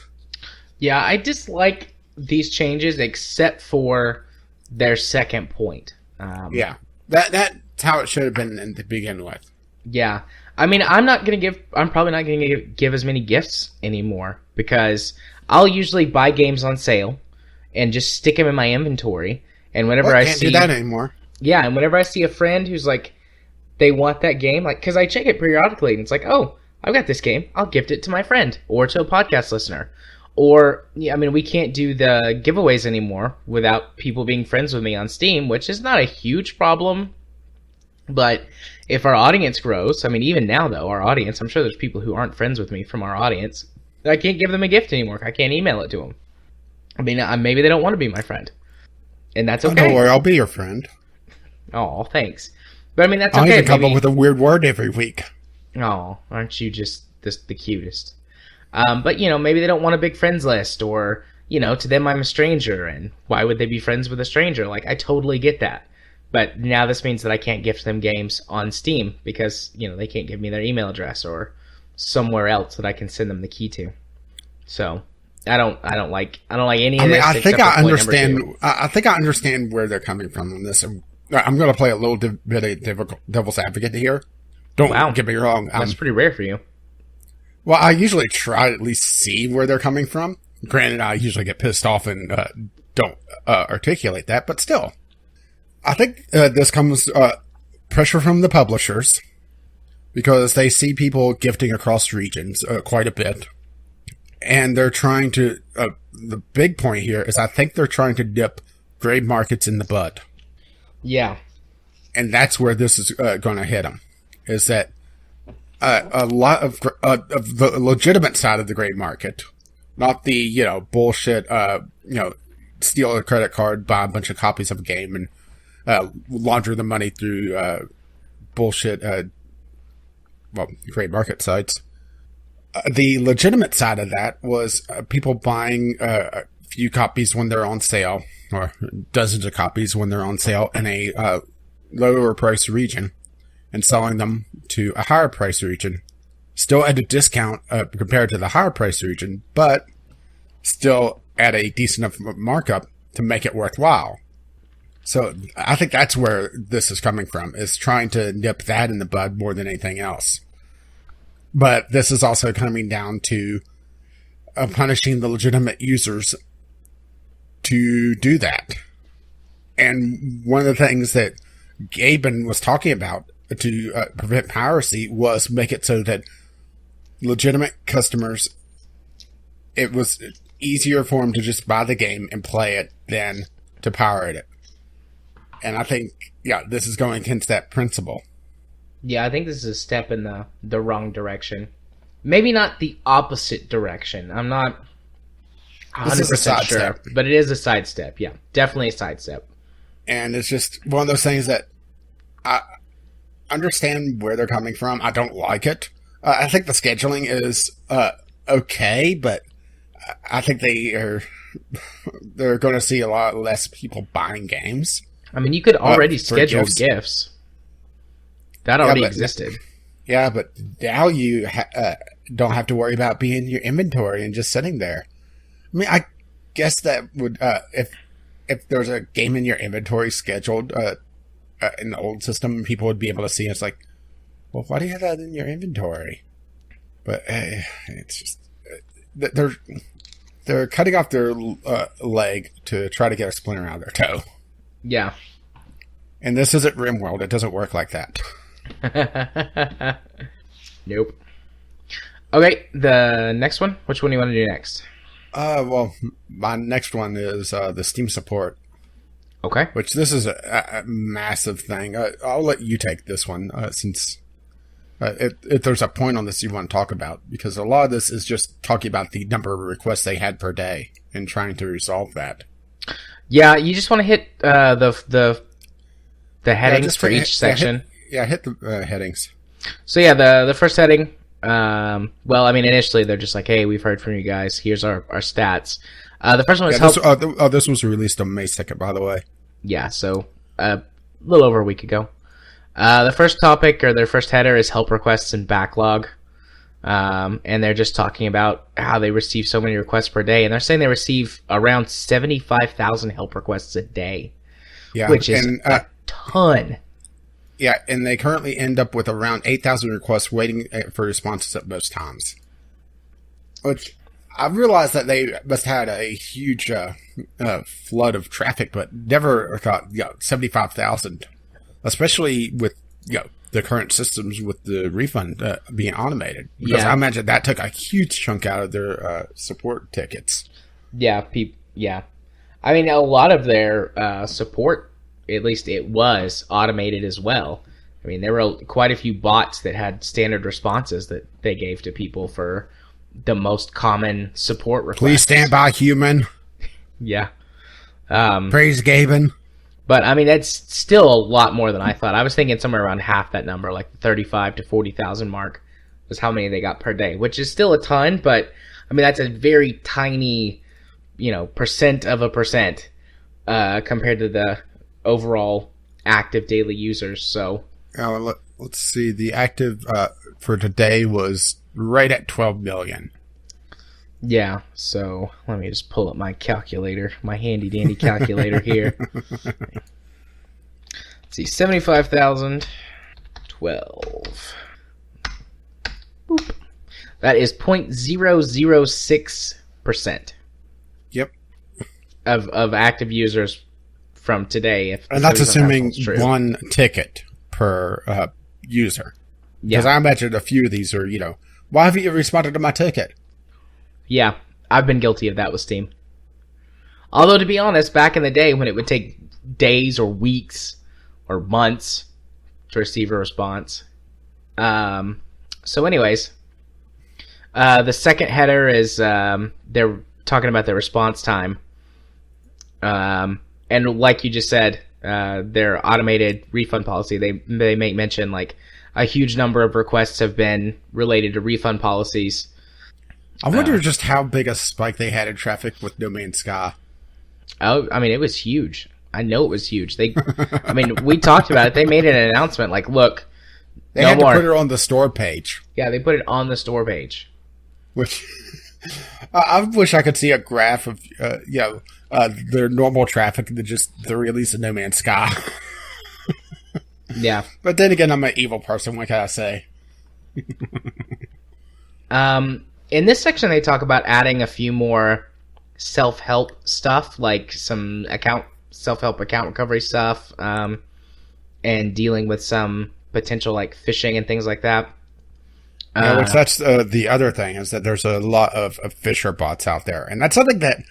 Yeah, I dislike these changes except for their second point. That's how it should have been to begin with. Yeah. I mean, I'm probably not going to give as many gifts anymore, because I'll usually buy games on sale and just stick them in my inventory. And whenever I can't do that anymore. Yeah, and whenever I see a friend who's like, they want that game, like, because I check it periodically, and it's like, oh, I've got this game, I'll gift it to my friend or to a podcast listener. Or, we can't do the giveaways anymore without people being friends with me on Steam, which is not a huge problem. But if our audience grows, even now, though, our audience, I'm sure there's people who aren't friends with me from our audience. I can't give them a gift anymore. I can't email it to them. Maybe they don't want to be my friend. And that's okay. Don't worry, I'll be your friend. Oh, thanks. But, that's I'll okay. I'll even come up with a weird word every week. Oh, aren't you just the cutest? But, maybe they don't want a big friends list, or, to them I'm a stranger, and why would they be friends with a stranger? Like, I totally get that. But now this means that I can't gift them games on Steam because, they can't give me their email address or somewhere else that I can send them the key to. So, I don't like any of this. I think I understand. I think I understand where they're coming from on this. I'm going to play a little bit of devil's advocate here. Don't get me wrong. That's pretty rare for you. Well, I usually try to at least see where they're coming from. Granted, I usually get pissed off and don't articulate that, but still. I think this comes pressure from the publishers, because they see people gifting across regions quite a bit. And they're trying to... the big point here is I think they're trying to dip gray markets in the bud. Yeah. And that's where this is going to hit them. Is that a lot of the legitimate side of the gray market, not the, bullshit, steal a credit card, buy a bunch of copies of a game, and launder the money through bullshit, gray market sites. The legitimate side of that was people buying a few copies when they're on sale, or dozens of copies when they're on sale in a lower price region, and selling them to a higher price region, still at a discount compared to the higher price region, but still at a decent enough markup to make it worthwhile. So I think that's where this is coming from, is trying to nip that in the bud more than anything else. But this is also coming down to punishing the legitimate users to do that. And one of the things that Gaben was talking about to prevent piracy was make it so that legitimate customers, it was easier for them to just buy the game and play it than to pirate it. And I think, this is going against that principle. Yeah, I think this is a step in the wrong direction. Maybe not the opposite direction. I'm not 100% sure, but it is a sidestep. Yeah, definitely a sidestep. And it's just one of those things that I understand where they're coming from. I don't like it. I think the scheduling is okay, but I think they're going to see a lot less people buying games. I mean, you could already schedule gifts. That already existed. Yeah, but now you don't have to worry about being in your inventory and just sitting there. I mean, I guess that would, if there's a game in your inventory scheduled in the old system, people would be able to see it. It's like, well, why do you have that in your inventory? But it's just, they're cutting off their leg to try to get a splinter out of their toe. Yeah. And this isn't RimWorld. It doesn't work like that. Nope. Okay, the next one. Which one do you want to do next? Well, my next one is the Steam support. Okay. Which this is a massive thing. I'll let you take this one since if there's a point on this you want to talk about, because a lot of this is just talking about the number of requests they had per day and trying to resolve that. Yeah, you just want to hit the headings for each section. Hit the headings. So yeah, the first heading. Well, I mean, initially they're just like, "Hey, we've heard from you guys. Here's our stats." The first one is this was released on May 2nd, by the way. Yeah, so a little over a week ago. The first topic, or their first header, is help requests and backlog. And they're just talking about how they receive so many requests per day. And they're saying they receive around 75,000 help requests a day. Yeah, which is a ton. Yeah, and they currently end up with around 8,000 requests waiting for responses at most times. Which, I realized that they must have had a huge flood of traffic, but never got 75,000. Especially with the current systems with the refund being automated. Because I imagine that took a huge chunk out of their support tickets. Yeah, I mean, a lot of their support, at least it was, automated as well. I mean, there were quite a few bots that had standard responses that they gave to people for the most common support requests. Please stand by, human. Yeah. Praise Gaben. But, I mean, that's still a lot more than I thought. I was thinking somewhere around half that number, like the 35 to 40,000 mark was how many they got per day, which is still a ton, but, I mean, that's a very tiny, percent of a percent compared to the overall active daily users. So, let's see. The active for today was right at 12 million. Yeah, so let me just pull up my calculator, my handy-dandy calculator here. Let's see, 75,000, 12. Boop. That is 0.006%. Yep. Of active users from today. And that's assuming one ticket per user. Yeah. Because I imagine a few of these are, why haven't you responded to my ticket? Yeah, I've been guilty of that with Steam. Although, to be honest, back in the day when it would take days or weeks or months to receive a response. So anyways, the second header is they're talking about their response time. And like you just said, their automated refund policy, they make mention like a huge number of requests have been related to refund policies. I wonder just how big a spike they had in traffic with No Man's Sky. Oh, I mean, it was huge. I know it was huge. We talked about it. They made an announcement like, look, they had to put it on the store page. Yeah, they put it on the store page. Which, I wish I could see a graph of, their normal traffic and just the release of No Man's Sky. Yeah. But then again, I'm an evil person. What can I say? In this section, they talk about adding a few more self-help stuff, like some account self-help account recovery stuff, and dealing with some potential like phishing and things like that. Yeah, which that's the other thing, is that there's a lot of Fisher bots out there. And that's something that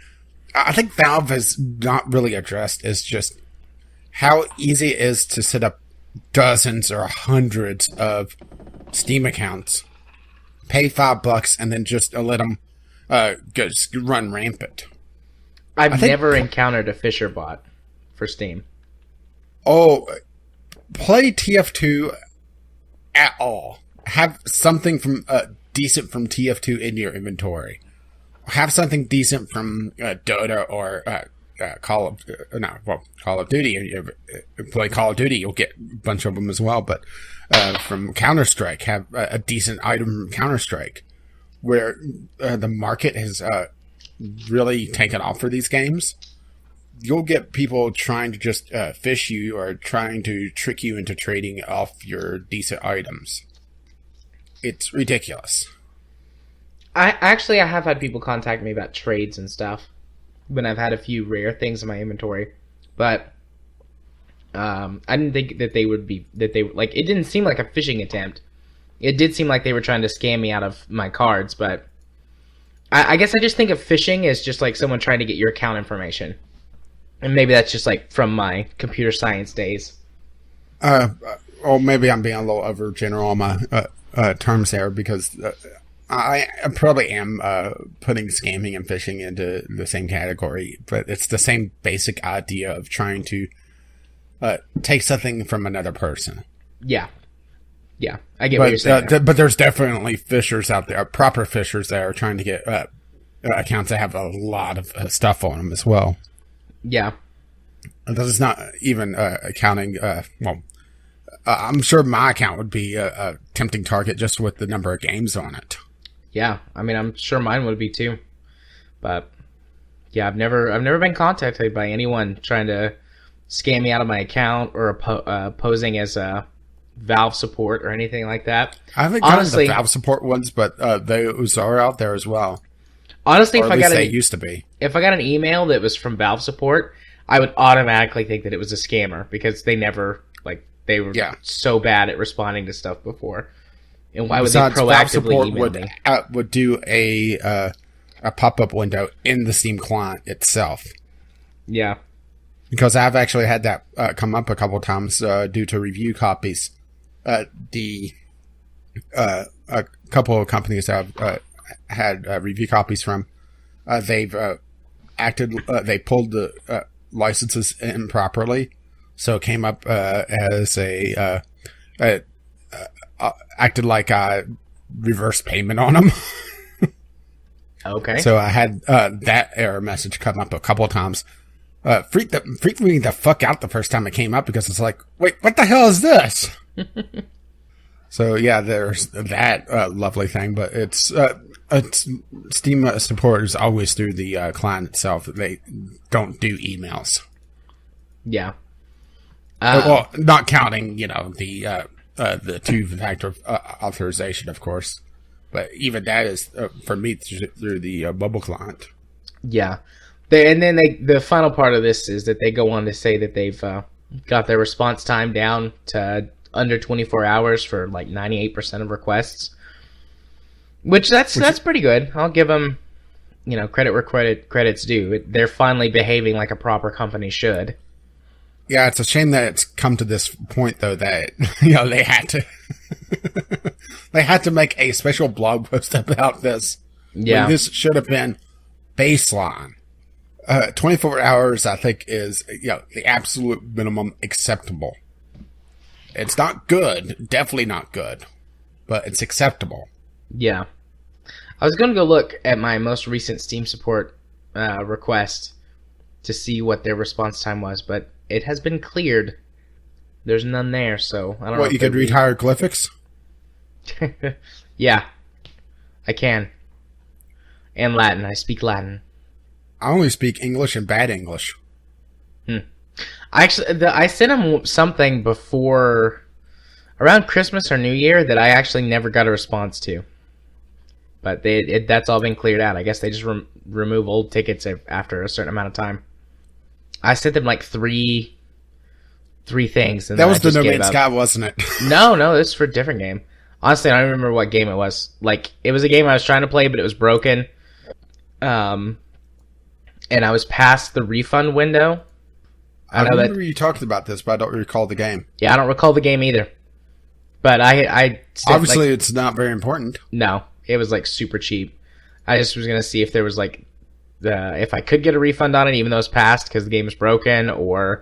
I think Valve has not really addressed, is just how easy it is to set up dozens or hundreds of Steam accounts, pay $5, and then just let them just run rampant. I've never encountered a Fisher bot for Steam. Oh, play TF2 at all. Have something from decent from TF2 in your inventory. Have something decent from Dota or Call of Duty. If you play Call of Duty, you'll get a bunch of them as well. But from Counter-Strike, have a decent item from Counter-Strike, where the market has really taken off for these games. You'll get people trying to just fish you or trying to trick you into trading off your decent items. It's ridiculous. I have had people contact me about trades and stuff when I've had a few rare things in my inventory, but I didn't think that they would like. It didn't seem like a phishing attempt. It did seem like they were trying to scam me out of my cards, but I guess I just think of phishing as just like someone trying to get your account information, and maybe that's just like from my computer science days. Or maybe I'm being a little overgeneral on my terms there, because I probably am putting scamming and phishing into the same category, but it's the same basic idea of trying to take something from another person. Yeah, I get what you're saying. But there's definitely fishers out there, proper fishers that are trying to get accounts that have a lot of stuff on them as well. Yeah. This is not even accounting, I'm sure my account would be a tempting target just with the number of games on it. Yeah, I mean, I'm sure mine would be too. But yeah, I've never been contacted by anyone trying to scam me out of my account or posing as a Valve support or anything like that. I haven't gotten the Valve support ones, but those are out there as well. Honestly, they used to be. If I got an email that was from Valve support, I would automatically think that it was a scammer, because they never they were so bad at responding to stuff before. And why would they proactively email me? Would do a pop-up window in the Steam client itself. Yeah. Because I've actually had that come up a couple times due to review copies. A couple of companies I've had review copies from, they've they pulled the licenses improperly. So it came up as acted like a reverse payment on them. Okay. So I had that error message come up a couple of times. Freaked me the fuck out the first time it came up, because it's like, wait, what the hell is this? So yeah, there's that lovely thing, but it's Steam support is always through the client itself. They don't do emails. Yeah. Well, not counting, the two-factor authorization, of course. But even that is, for me, through the mobile client. Yeah. The final part of this is that they go on to say that they've got their response time down to under 24 hours for like 98% of requests. Which that's pretty good. I'll give them, credit where credit's due. They're finally behaving like a proper company should. Yeah, it's a shame that it's come to this point, though, that they had to they had to make a special blog post about this. Yeah, this should have been baseline. 24 hours, I think, is the absolute minimum acceptable. It's not good, definitely not good, but it's acceptable. Yeah, I was going to go look at my most recent Steam support request to see what their response time was, but it has been cleared. There's none there, so I don't know. What, you could read hieroglyphics? Yeah, I can. And Latin. I speak Latin. I only speak English and bad English. I sent him something before, around Christmas or New Year, that I actually never got a response to. But that's all been cleared out. I guess they just remove old tickets after a certain amount of time. I sent them like three things. And that then was I the just No gave Man's up. Sky, wasn't it? No, this is for a different game. Honestly, I don't remember what game it was. Like, it was a game I was trying to play, but it was broken. And I was past the refund window. I remember you talked about this, but I don't recall the game. Yeah, I don't recall the game either. But I obviously it's not very important. No, it was like super cheap. I just was gonna see if there was like if I could get a refund on it, even though it's past because the game is broken, or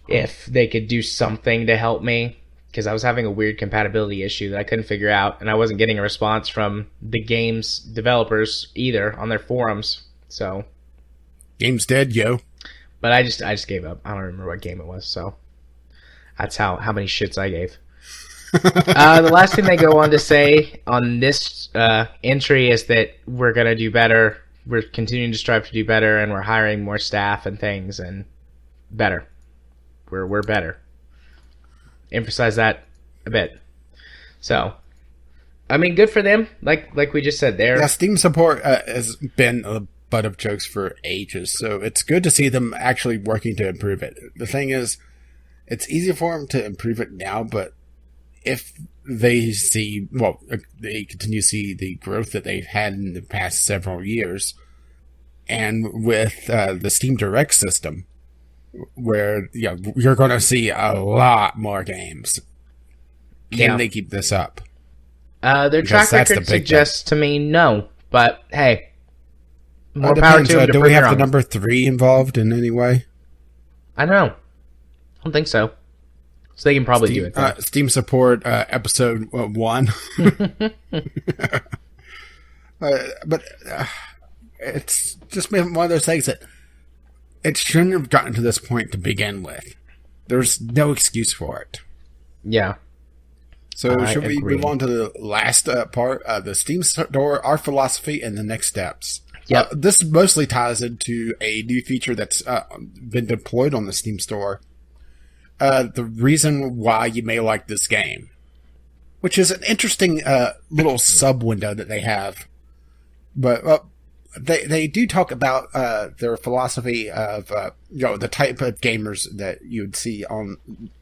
if they could do something to help me, because I was having a weird compatibility issue that I couldn't figure out, and I wasn't getting a response from the game's developers either on their forums. So, game's dead, yo. But I just gave up. I don't remember what game it was. So that's how many shits I gave. The last thing they go on to say on this entry is that we're gonna do better. We're continuing to strive to do better, and we're hiring more staff and things, and better. We're better. Emphasize that a bit. So, I mean, good for them. Like we just said, there. Yeah, Steam support has been a butt of jokes for ages, so it's good to see them actually working to improve it. The thing is, it's easy for them to improve it now, but if they they continue to see the growth that they've had in the past several years, and with the Steam Direct system, where you're going to see a lot more games. Can they keep this up? Their track record suggests to me no, but hey, more power to them. Do we have the number 3 involved in any way? I don't know. I don't think so. So they can probably do it. Steam support episode 1. But it's just been one of those things that it shouldn't have gotten to this point to begin with. There's no excuse for it. Yeah. So should we move on to the last part, the Steam Store, our philosophy, and the next steps? Yep. This mostly ties into a new feature that's been deployed on the Steam Store. The reason why you may like this game, which is an interesting little sub-window that they have. But they do talk about their philosophy of the type of gamers that you would see on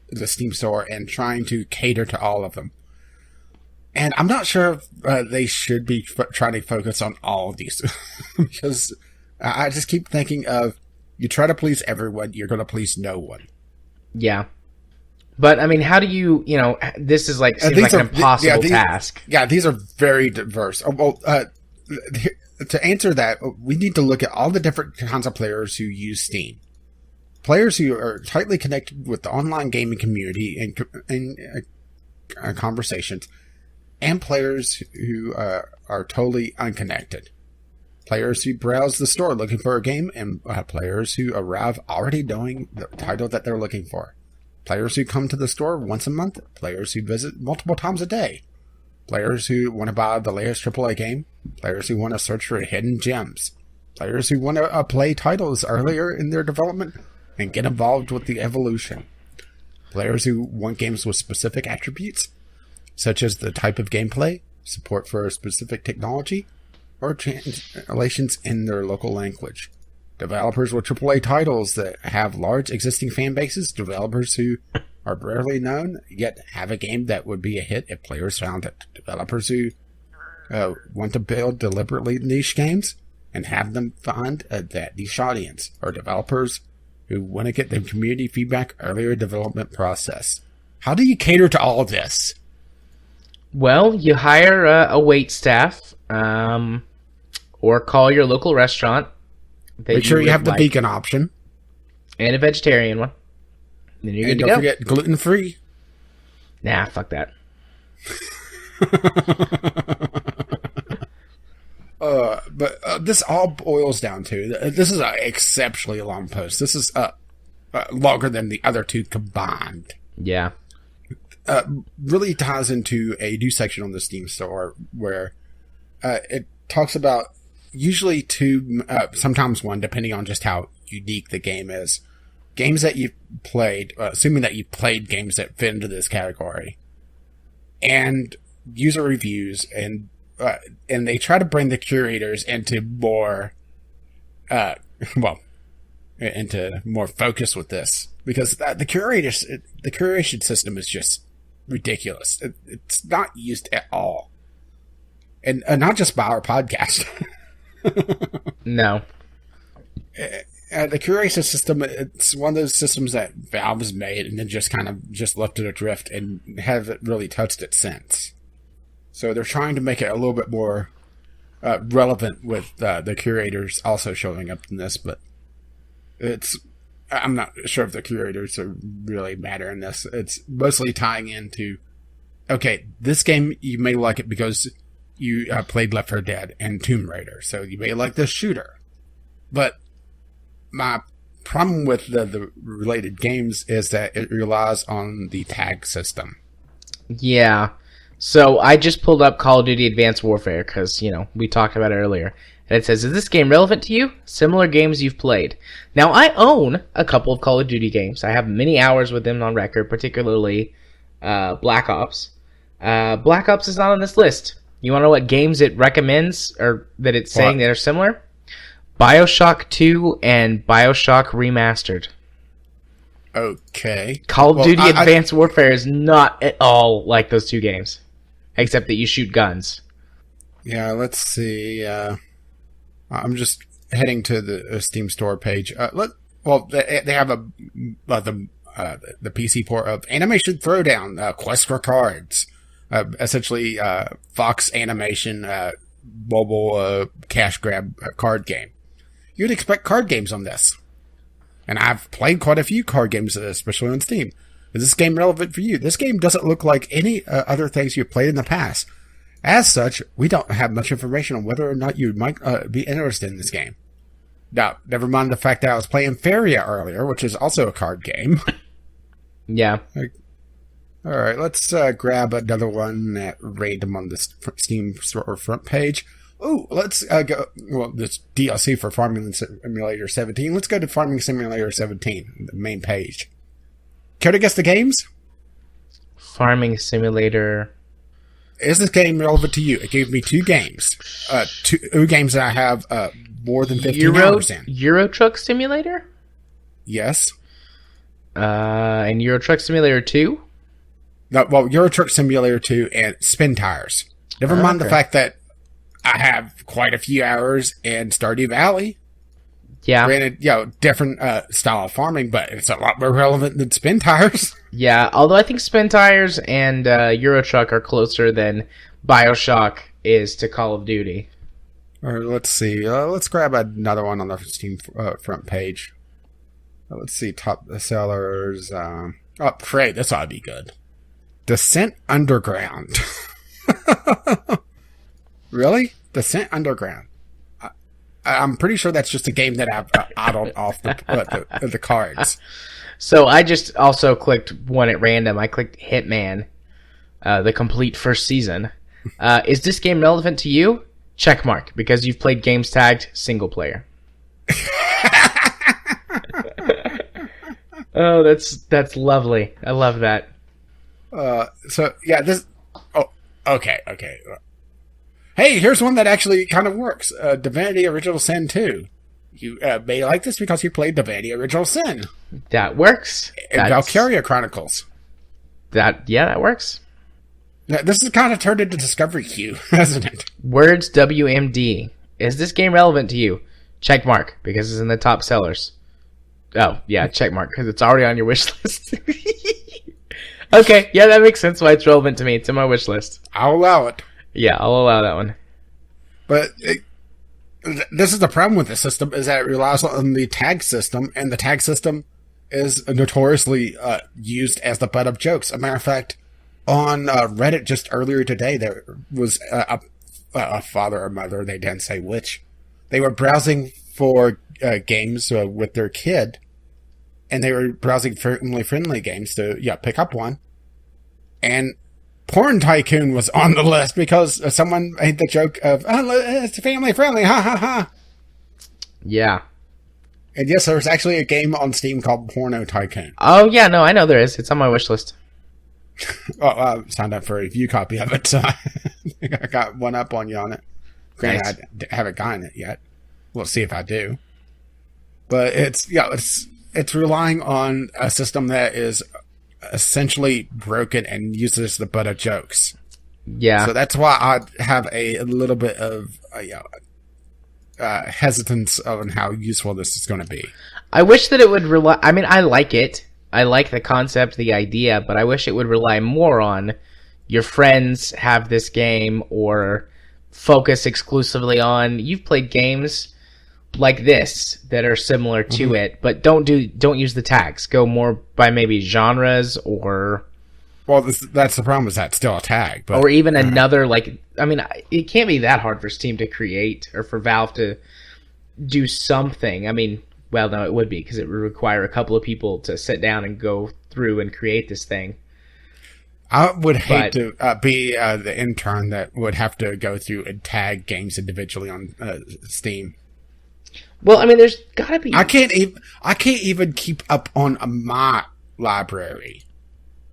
the Steam Store and trying to cater to all of them. And I'm not sure if they should be trying to focus on all of these because I just keep thinking of you try to please everyone, you're going to please no one. Yeah. But, I mean, how do you, this is seems like an impossible task. Yeah, these are very diverse. To answer that, we need to look at all the different kinds of players who use Steam. Players who are tightly connected with the online gaming community and conversations, and players who are totally unconnected. Players who browse the store looking for a game, and players who arrive already knowing the title that they're looking for. Players who come to the store once a month. Players who visit multiple times a day. Players who want to buy the latest AAA game. Players who want to search for hidden gems. Players who want to play titles earlier in their development and get involved with the evolution. Players who want games with specific attributes, such as the type of gameplay, support for a specific technology, or translations in their local language. Developers with AAA titles that have large existing fan bases. Developers who are rarely known, yet have a game that would be a hit if players found it. Developers who want to build deliberately niche games and have them find that niche audience. Or developers who want to get the community feedback earlier development process. How do you cater to all of this? Well, you hire a wait staff, or call your local restaurant. Make sure you have the vegan option. And a vegetarian one. Then you're good to go. Don't forget gluten-free. Nah, fuck that. But this all boils down to, this is an exceptionally long post. This is longer than the other two combined. Yeah. Really ties into a new section on the Steam Store where it talks about usually two, sometimes one, depending on just how unique the game is. Games that you've played, assuming that you've played games that fit into this category, and user reviews, and they try to bring the curators into more, into more focus with this, because the curation system is just ridiculous. It's not used at all, and not just by our podcast. No. The curation system, it's one of those systems that Valve has made and then just kind of just left it adrift and haven't really touched it since. So they're trying to make it a little bit more relevant with the curators also showing up in this, but I'm not sure if the curators are really matter in this. It's mostly tying into, okay, this game, you may like it because you played Left 4 Dead and Tomb Raider, so you may like this shooter. But my problem with the related games is that it relies on the tag system. Yeah. So I just pulled up Call of Duty Advanced Warfare because, we talked about it earlier. And it says, is this game relevant to you? Similar games you've played. Now, I own a couple of Call of Duty games. I have many hours with them on record, particularly Black Ops. Black Ops is not on this list. You want to know what games it recommends or that it's saying that are similar? BioShock 2 and BioShock Remastered. Okay. Call of Duty Advanced Warfare is not at all like those two games, except that you shoot guns. Yeah, let's see. I'm just heading to the Steam store page. They have the PC port of Animation Throwdown, Quest for Cards, essentially Fox Animation mobile cash grab card game. You'd expect card games on this. And I've played quite a few card games, especially on Steam. Is this game relevant for you? This game doesn't look like any other things you've played in the past. As such, we don't have much information on whether or not you might be interested in this game. Now, never mind the fact that I was playing Feria earlier, which is also a card game. Yeah. Alright, let's grab another one at random on the Steam store front page. Oh, let's go. Well, this DLC for Farming Simulator 17. Let's go to Farming Simulator 17, the main page. Care to guess the games? Farming Simulator. Is this game relevant to you? It gave me two games. Two games that I have more than 15 hours in. Euro Truck Simulator? Yes. And Euro Truck Simulator 2? No, well, Euro Truck Simulator 2 and Spin Tires. Never mind the fact that I have quite a few hours in Stardew Valley. Yeah. Granted, different style of farming, but it's a lot more relevant than Spin Tires. Yeah, although I think Spin Tires and Euro Truck are closer than BioShock is to Call of Duty. Or let's see. Let's grab another one on the Steam front page. Let's see. Top sellers. Prey. This ought to be good. Descent Underground. Really? Descent Underground. I'm pretty sure that's just a game that I've idled off the cards. So I just also clicked one at random. I clicked Hitman, the complete first season. Is this game relevant to you? Check mark, because you've played games tagged single player. Oh, that's lovely. I love that. This. Oh, okay. Hey, here's one that actually kind of works. Divinity Original Sin 2. You may like this because you played Divinity Original Sin. That works. And Valkyria Chronicles. That works. Now, this has kind of turned into Discovery Queue, hasn't it? Words WMD. Is this game relevant to you? Check mark, because it's in the top sellers. Oh, yeah, check mark, because it's already on your wish list. Okay, yeah, that makes sense why it's relevant to me. It's in my wish list. I'll allow it. Yeah, I'll allow that one. But this is the problem with this system, is that it relies on the tag system, and the tag system is notoriously used as the butt of jokes. As a matter of fact, on Reddit just earlier today, there was a father or mother, they didn't say which. They were browsing for games with their kid, and they were browsing family-friendly games to pick up one. And Porn Tycoon was on the list because someone made the joke of, it's family-friendly, ha ha ha. Yeah. And yes, there's actually a game on Steam called Porno Tycoon. Oh, yeah, no, I know there is. It's on my wish list. I signed up for a review copy of it, so I got one up on you on it. Granted, nice. I haven't gotten it yet. We'll see if I do. But it's relying on a system that is essentially broken and uses the butt of jokes. Yeah. So that's why I have a little bit of hesitance on how useful this is going to be. I wish that it would rely... I mean, I like it. I like the concept, the idea, but I wish it would rely more on your friends have this game or focus exclusively on... You've played games like this that are similar to it, but don't use the tags. Go more by maybe genres or... Well, that's the problem, is that's still a tag. But, or even another, like... I mean, it can't be that hard for Steam to create or for Valve to do something. I mean... Well, no, it would be, because it would require a couple of people to sit down and go through and create this thing. I would hate to be the intern that would have to go through and tag games individually on Steam. Well, I mean, there's gotta be... I can't even keep up on my library.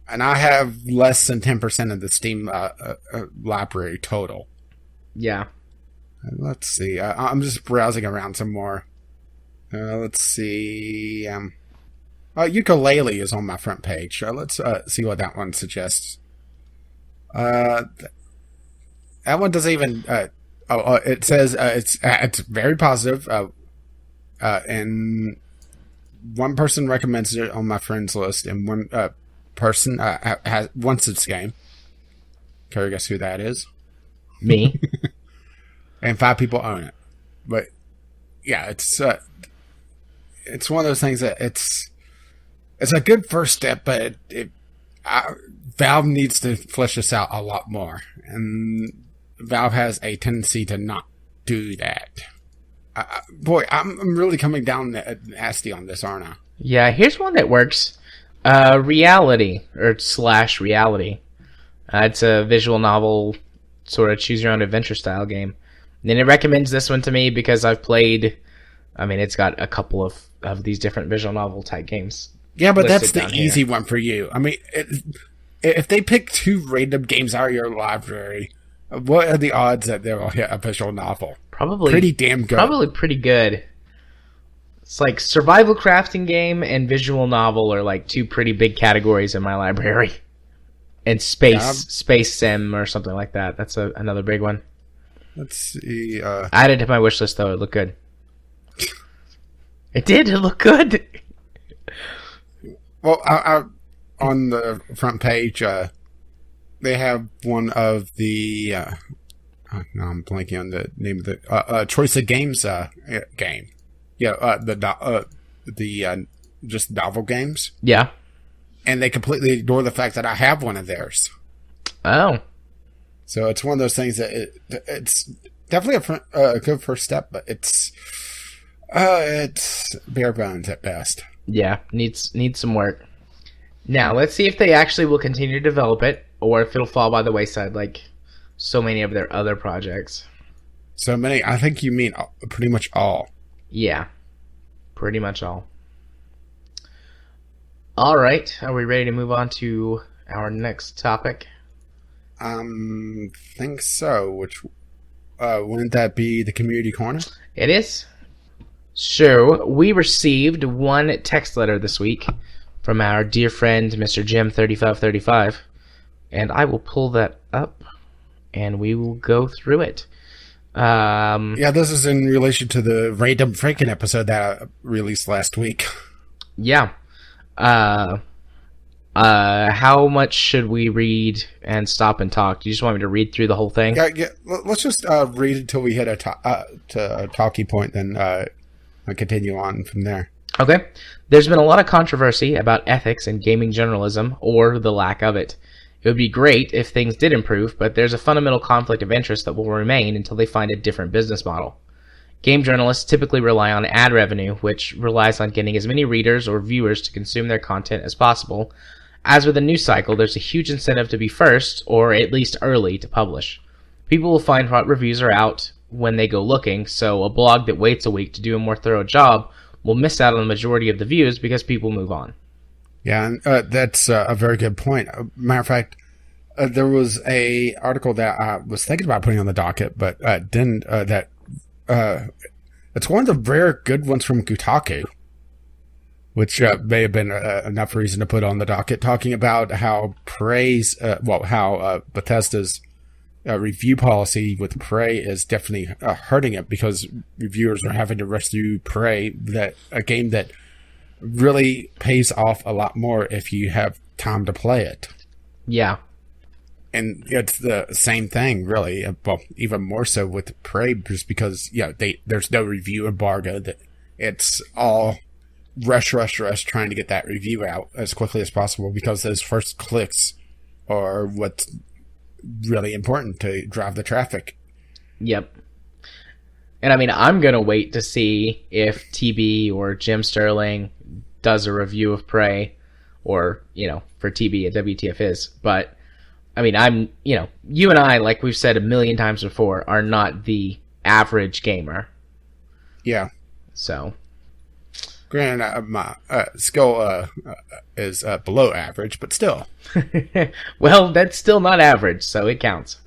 And I have less than 10% of the Steam library total. Yeah. Let's see. I'm just browsing around some more. Let's see. Ukulele is on my front page. Let's see what that one suggests. That one doesn't even. It says it's very positive. And one person recommends it on my friends list, and one person wants this game. Can you guess who that is? Me. And 5 people own it. But yeah, it's one of those things that it's a good first step, but Valve needs to flesh this out a lot more, and Valve has a tendency to not do that. Boy, I'm really coming down nasty on this, aren't I? Yeah, here's one that works. Reality or / reality. It's a visual novel, sort of choose your own adventure style game. And then it recommends this one to me because I've played. I mean, it's got a couple of these different visual novel type games. Yeah, but that's the easy one for you. I mean, if they pick 2 random games out of your library, what are the odds that they will hit a visual novel? Probably pretty damn good. Probably pretty good. It's like survival crafting game and visual novel are like 2 pretty big categories in my library. And space sim or something like that. That's another big one. Let's see. I added to my wish list though. It looked good. It did. It looked good. Well, on the front page, they have one of the. No, I'm blanking on the name of the choice of games game. Yeah, the just novel games. Yeah, and they completely ignore the fact that I have one of theirs. Oh, so it's one of those things that it's definitely a good first step, but it's bare bones at best. Yeah, needs some work. Now, let's see if they actually will continue to develop it, or if it'll fall by the wayside like so many of their other projects. So many? I think you mean pretty much all. Yeah, pretty much all. All right, are we ready to move on to our next topic? Think so. Which wouldn't that be the community corner? It is. So, we received one text letter this week from our dear friend, Mr. Jim3535, and I will pull that up, and we will go through it. Yeah, this is in relation to the Random Franken episode that I released last week. Yeah. How much should we read and stop and talk? Do you just want me to read through the whole thing? Yeah. Let's just read until we hit a talking point, then I'll continue on from there. Okay. There's been a lot of controversy about ethics and gaming journalism, or the lack of it. It would be great if things did improve, but there's a fundamental conflict of interest that will remain until they find a different business model. Game journalists typically rely on ad revenue, which relies on getting as many readers or viewers to consume their content as possible. As with a news cycle, there's a huge incentive to be first, or at least early, to publish. People will find what reviews are out when they go looking, so a blog that waits a week to do a more thorough job will miss out on the majority of the views because people move on. Yeah, and that's a very good point. Matter of fact, there was a article that I was thinking about putting on the docket, but didn't. That It's one of the rare good ones from Kotaku, which may have been enough reason to put on the docket, talking about how Bethesda's review policy with Prey is definitely hurting it, because reviewers are having to rush through Prey, a game that really pays off a lot more if you have time to play it. Yeah. And it's the same thing, really. Well, even more so with Prey, just because there's no review embargo. That it's all rush, trying to get that review out as quickly as possible, because those first clicks are what's really important to drive the traffic. Yep. And I mean, I'm going to wait to see if TB or Jim Sterling does a review of Prey, or, for TB, a WTF is. But, I mean, you and I, like we've said a million times before, are not the average gamer. Yeah. So. Granted, my skill is below average, but still. Well, that's still not average, so it counts.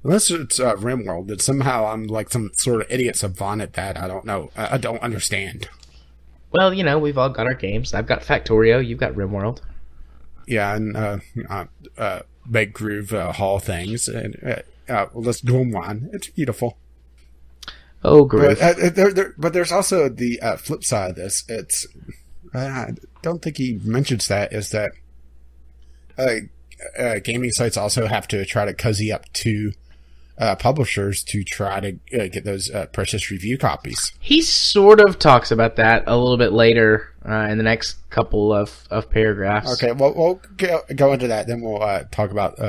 Unless it's RimWorld, that somehow I'm like some sort of idiot savant at that. I don't know. I don't understand. Well, we've all got our games. I've got Factorio. You've got RimWorld. Yeah, and Big Groove Hall things. And let's do them one. It's beautiful. Oh, Groove. But there's also the flip side of this. It's I don't think he mentions that, is that gaming sites also have to try to cozy up to publishers to try to get those precious review copies. He sort of talks about that a little bit later in the next couple of paragraphs. Okay, well, we'll go into that, then we'll talk about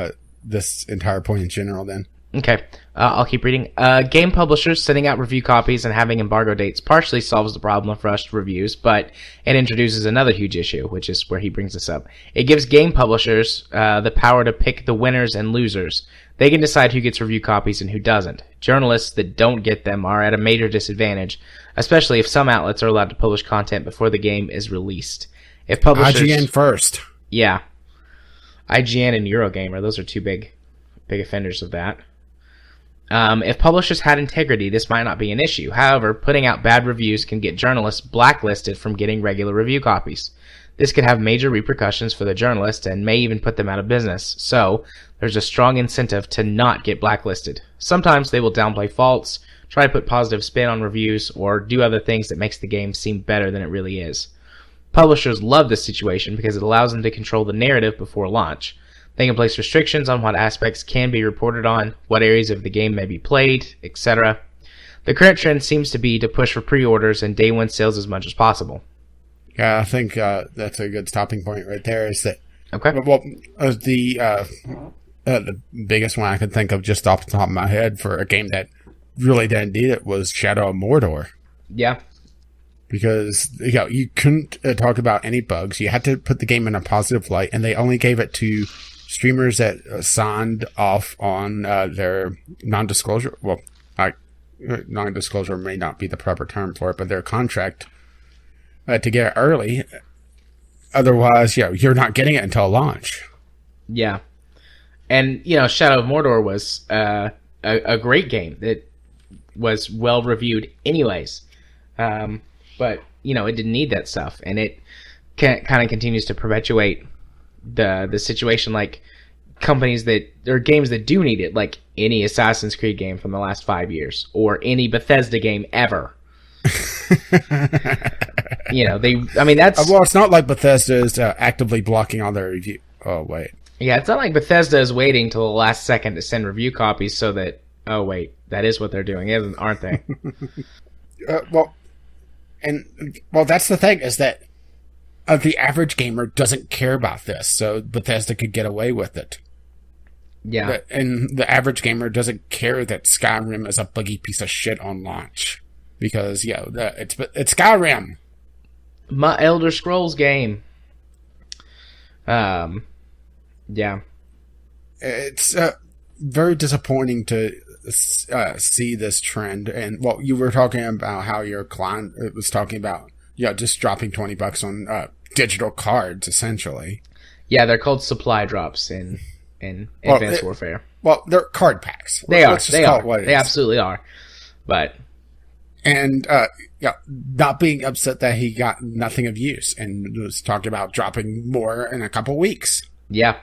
this entire point in general then. Okay, I'll keep reading. Game publishers sending out review copies and having embargo dates partially solves the problem of rushed reviews, but it introduces another huge issue, which is where he brings this up. It gives game publishers the power to pick the winners and losers. They can decide who gets review copies and who doesn't. Journalists that don't get them are at a major disadvantage, especially if some outlets are allowed to publish content before the game is released. If publishers, IGN first. Yeah. IGN and Eurogamer, those are two big offenders of that. If publishers had integrity, this might not be an issue. However, putting out bad reviews can get journalists blacklisted from getting regular review copies. This could have major repercussions for the journalists and may even put them out of business. So, there's a strong incentive to not get blacklisted. Sometimes they will downplay faults, try to put positive spin on reviews, or do other things that makes the game seem better than it really is. Publishers love this situation because it allows them to control the narrative before launch. They can place restrictions on what aspects can be reported on, what areas of the game may be played, etc. The current trend seems to be to push for pre-orders and day one sales as much as possible. Yeah, I think that's a good stopping point right there. Is that okay? Well, the biggest one I could think of just off the top of my head for a game that really didn't need it was Shadow of Mordor. Yeah. Because you couldn't talk about any bugs. You had to put the game in a positive light, and they only gave it to streamers that signed off on their non-disclosure. Well, non-disclosure may not be the proper term for it, but their contract to get it early. Otherwise, you're not getting it until launch. Yeah. And, Shadow of Mordor was a great game that was well reviewed anyways. But, it didn't need that stuff. And it kind of continues to perpetuate the situation, like companies or games that do need it, like any Assassin's Creed game from the last 5 years, or any Bethesda game ever. That's... Well, it's not like Bethesda is actively blocking all their review. Oh, wait. Yeah, it's not like Bethesda is waiting till the last second to send review copies so that, oh, wait, that is what they're doing, aren't they? That's the thing, is that the average gamer doesn't care about this, so Bethesda could get away with it. Yeah. And the average gamer doesn't care that Skyrim is a buggy piece of shit on launch. Because, it's Skyrim. My Elder Scrolls game. Yeah. It's very disappointing to see this trend. And, you were talking about how your client was talking about, just dropping $20 on digital cards, essentially. Yeah, they're called supply drops in Advanced Warfare. Well, they're card packs. They are. They absolutely are. But And not being upset that he got nothing of use, and was talking about dropping more in a couple weeks. Yeah.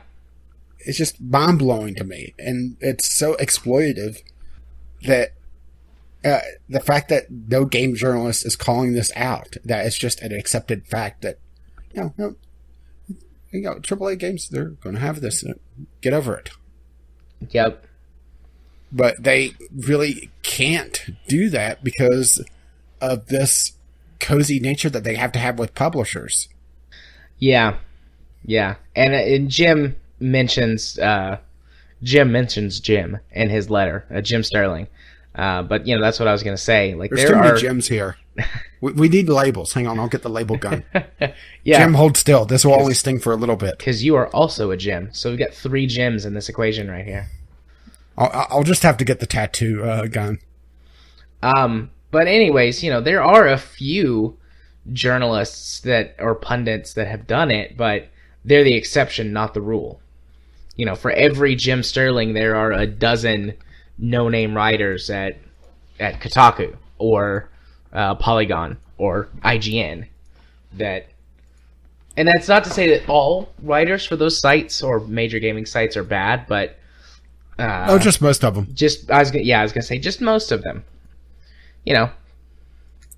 It's just mind blowing to me, and it's so exploitative that the fact that no game journalist is calling this out, that it's just an accepted fact that AAA games, they're going to have this. Get over it. Yep. But they really can't do that because of this cozy nature that they have to have with publishers. Yeah. Yeah. And Jim mentions Jim in his letter, Jim Sterling. But that's what I was going to say. Like, there's too many Jims here. we need labels. Hang on, I'll get the label gun. Yeah. Jim, hold still. This will only sting for a little bit. Because you are also a Jim. So we've got 3 Jims in this equation right here. I'll just have to get the tattoo gun. But anyways, there are a few journalists or pundits that have done it, but they're the exception, not the rule. For every Jim Sterling, there are a dozen no-name writers at Kotaku or Polygon or IGN. And that's not to say that all writers for those sites or major gaming sites are bad, but just most of them. I was gonna say just most of them.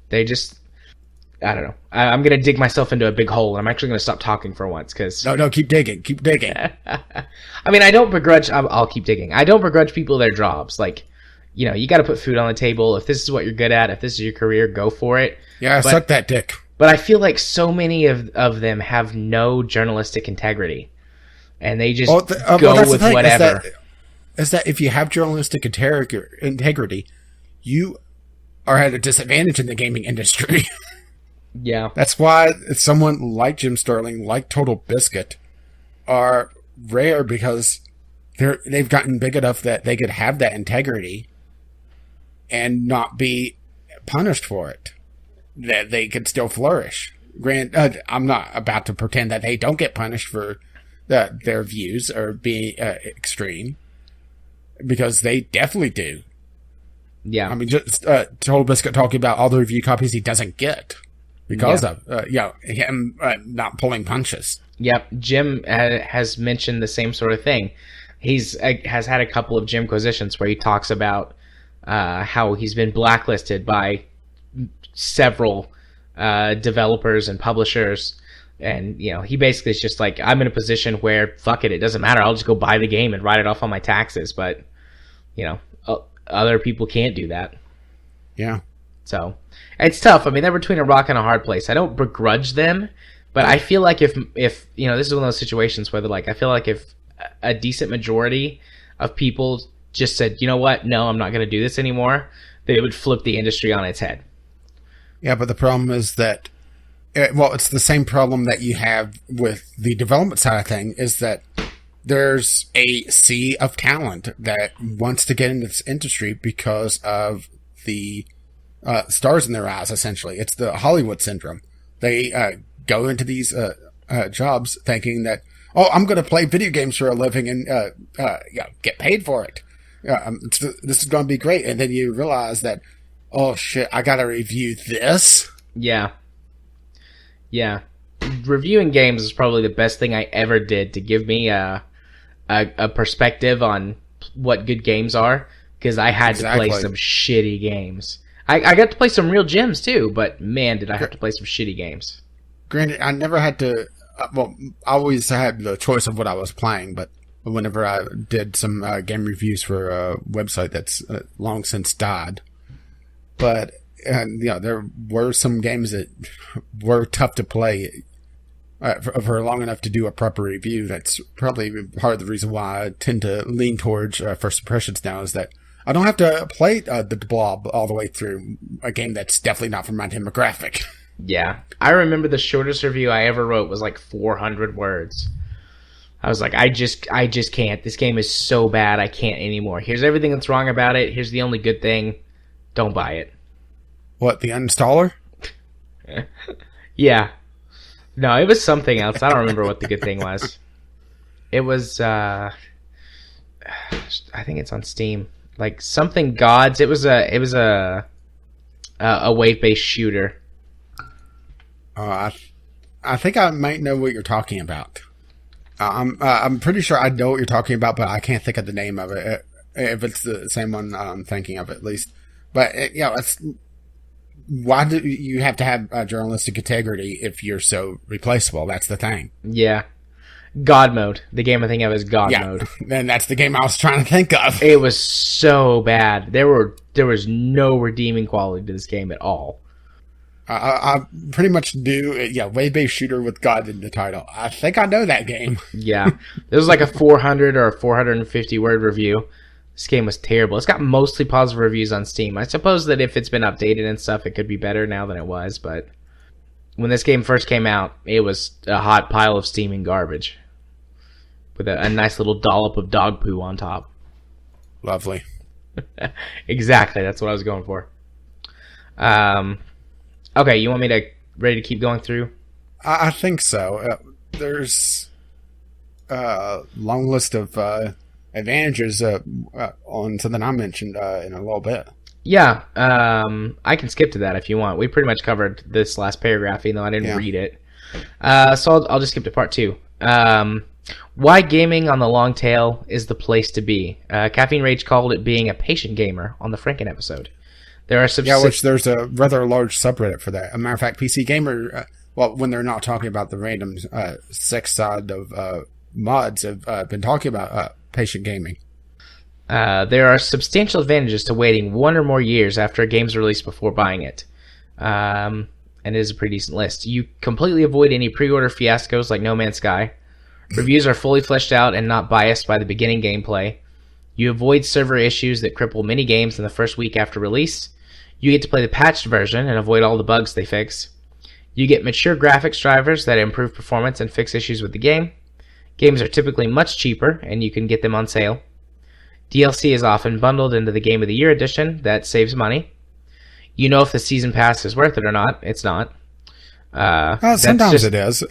They just, I don't know. I'm gonna dig myself into a big hole, and I'm actually gonna stop talking for once because no, keep digging. I mean, I don't begrudge. I'll keep digging. I don't begrudge people their jobs. Like, you got to put food on the table. If this is what you're good at, if this is your career, go for it. Yeah, suck that dick. But I feel like so many of them have no journalistic integrity, and they just go with whatever. Is that if you have journalistic integrity, you are at a disadvantage in the gaming industry. Yeah. That's why someone like Jim Sterling, like Total Biscuit, are rare, because they've gotten big enough that they could have that integrity and not be punished for it. That they could still flourish. I'm not about to pretend that they don't get punished for their views or being extreme, because they definitely do. Yeah. I mean, just Total Biscuit talking about all the review copies he doesn't get because of him not pulling punches. Yep. Jim has mentioned the same sort of thing. He's has had a couple of Jimquisitions where he talks about how he's been blacklisted by several developers and publishers, and he basically is just like, I'm in a position where fuck it doesn't matter, I'll just go buy the game and write it off on my taxes. But other people can't do that. Yeah. So it's tough. I mean, they're between a rock and a hard place. I don't begrudge them, but I feel like if this is one of those situations where I feel like if a decent majority of people just said, you know what, no, I'm not going to do this anymore, they would flip the industry on its head. Yeah, but the problem is that, it's the same problem that you have with the development side of thing, is that there's a sea of talent that wants to get into this industry because of the stars in their eyes, essentially. It's the Hollywood syndrome. They go into these jobs thinking that, I'm going to play video games for a living and get paid for it. This is going to be great. And then you realize that, oh shit, I got to review this? Yeah. Yeah. Reviewing games is probably the best thing I ever did to give me a perspective on what good games are, because I had to play some shitty games. I got to play some real gems too, but man, did I have to play some shitty games. Granted, I never had to... I always had the choice of what I was playing, but whenever I did some game reviews for a website that's long since died. But, there were some games that were tough to play for long enough to do a proper review. That's probably part of the reason why I tend to lean towards first impressions now, is that I don't have to play the Blob all the way through a game that's definitely not for my demographic. Yeah. I remember the shortest review I ever wrote was like 400 words. I was like, I just can't. This game is so bad, I can't anymore. Here's everything that's wrong about it. Here's the only good thing. Don't buy it. What, the uninstaller? Yeah. No, it was something else. I don't remember what the good thing was. It was, I think it's on Steam. Like, something gods. It was a A wave-based shooter. I think I might know what you're talking about. I'm pretty sure I know what you're talking about, but I can't think of the name of it. If it's the same one I'm thinking of, at least. But it's why do you have to have journalistic integrity if you're so replaceable? That's the thing. Yeah. God Mode. The game I think of is God Mode. And that's the game I was trying to think of. It was so bad. There was no redeeming quality to this game at all. I pretty much do, wave-based shooter with God in the title. I think I know that game. Yeah. This was like a 400 or 450 word review. This game was terrible. It's got mostly positive reviews on Steam. I suppose that if it's been updated and stuff, it could be better now than it was, but when this game first came out, it was a hot pile of steaming garbage with a nice little dollop of dog poo on top. Lovely. Exactly. That's what I was going for. Okay, you want me to ready to keep going through? I think so. There's a long list of advantages on something I mentioned in a little bit. Yeah, I can skip to that if you want. We pretty much covered this last paragraph, even though I didn't read it. So I'll just skip to part 2. Why gaming on the long tail is the place to be. Caffeine Rage called it being a patient gamer on the Franken episode. There are which there's a rather large subreddit for that. As a matter of fact, PC Gamer, when they're not talking about the random sex side of mods, have been talking about patient gaming. There are substantial advantages to waiting 1 or more years after a game's released before buying it. And it is a pretty decent list. You completely avoid any pre-order fiascos like No Man's Sky. Reviews are fully fleshed out and not biased by the beginning gameplay. You avoid server issues that cripple many games in the first week after release. You get to play the patched version and avoid all the bugs they fix. You get mature graphics drivers that improve performance and fix issues with the game. Games are typically much cheaper, and you can get them on sale. DLC is often bundled into the Game of the Year edition. That saves money. You know if the season pass is worth it or not. It's not. Sometimes it is.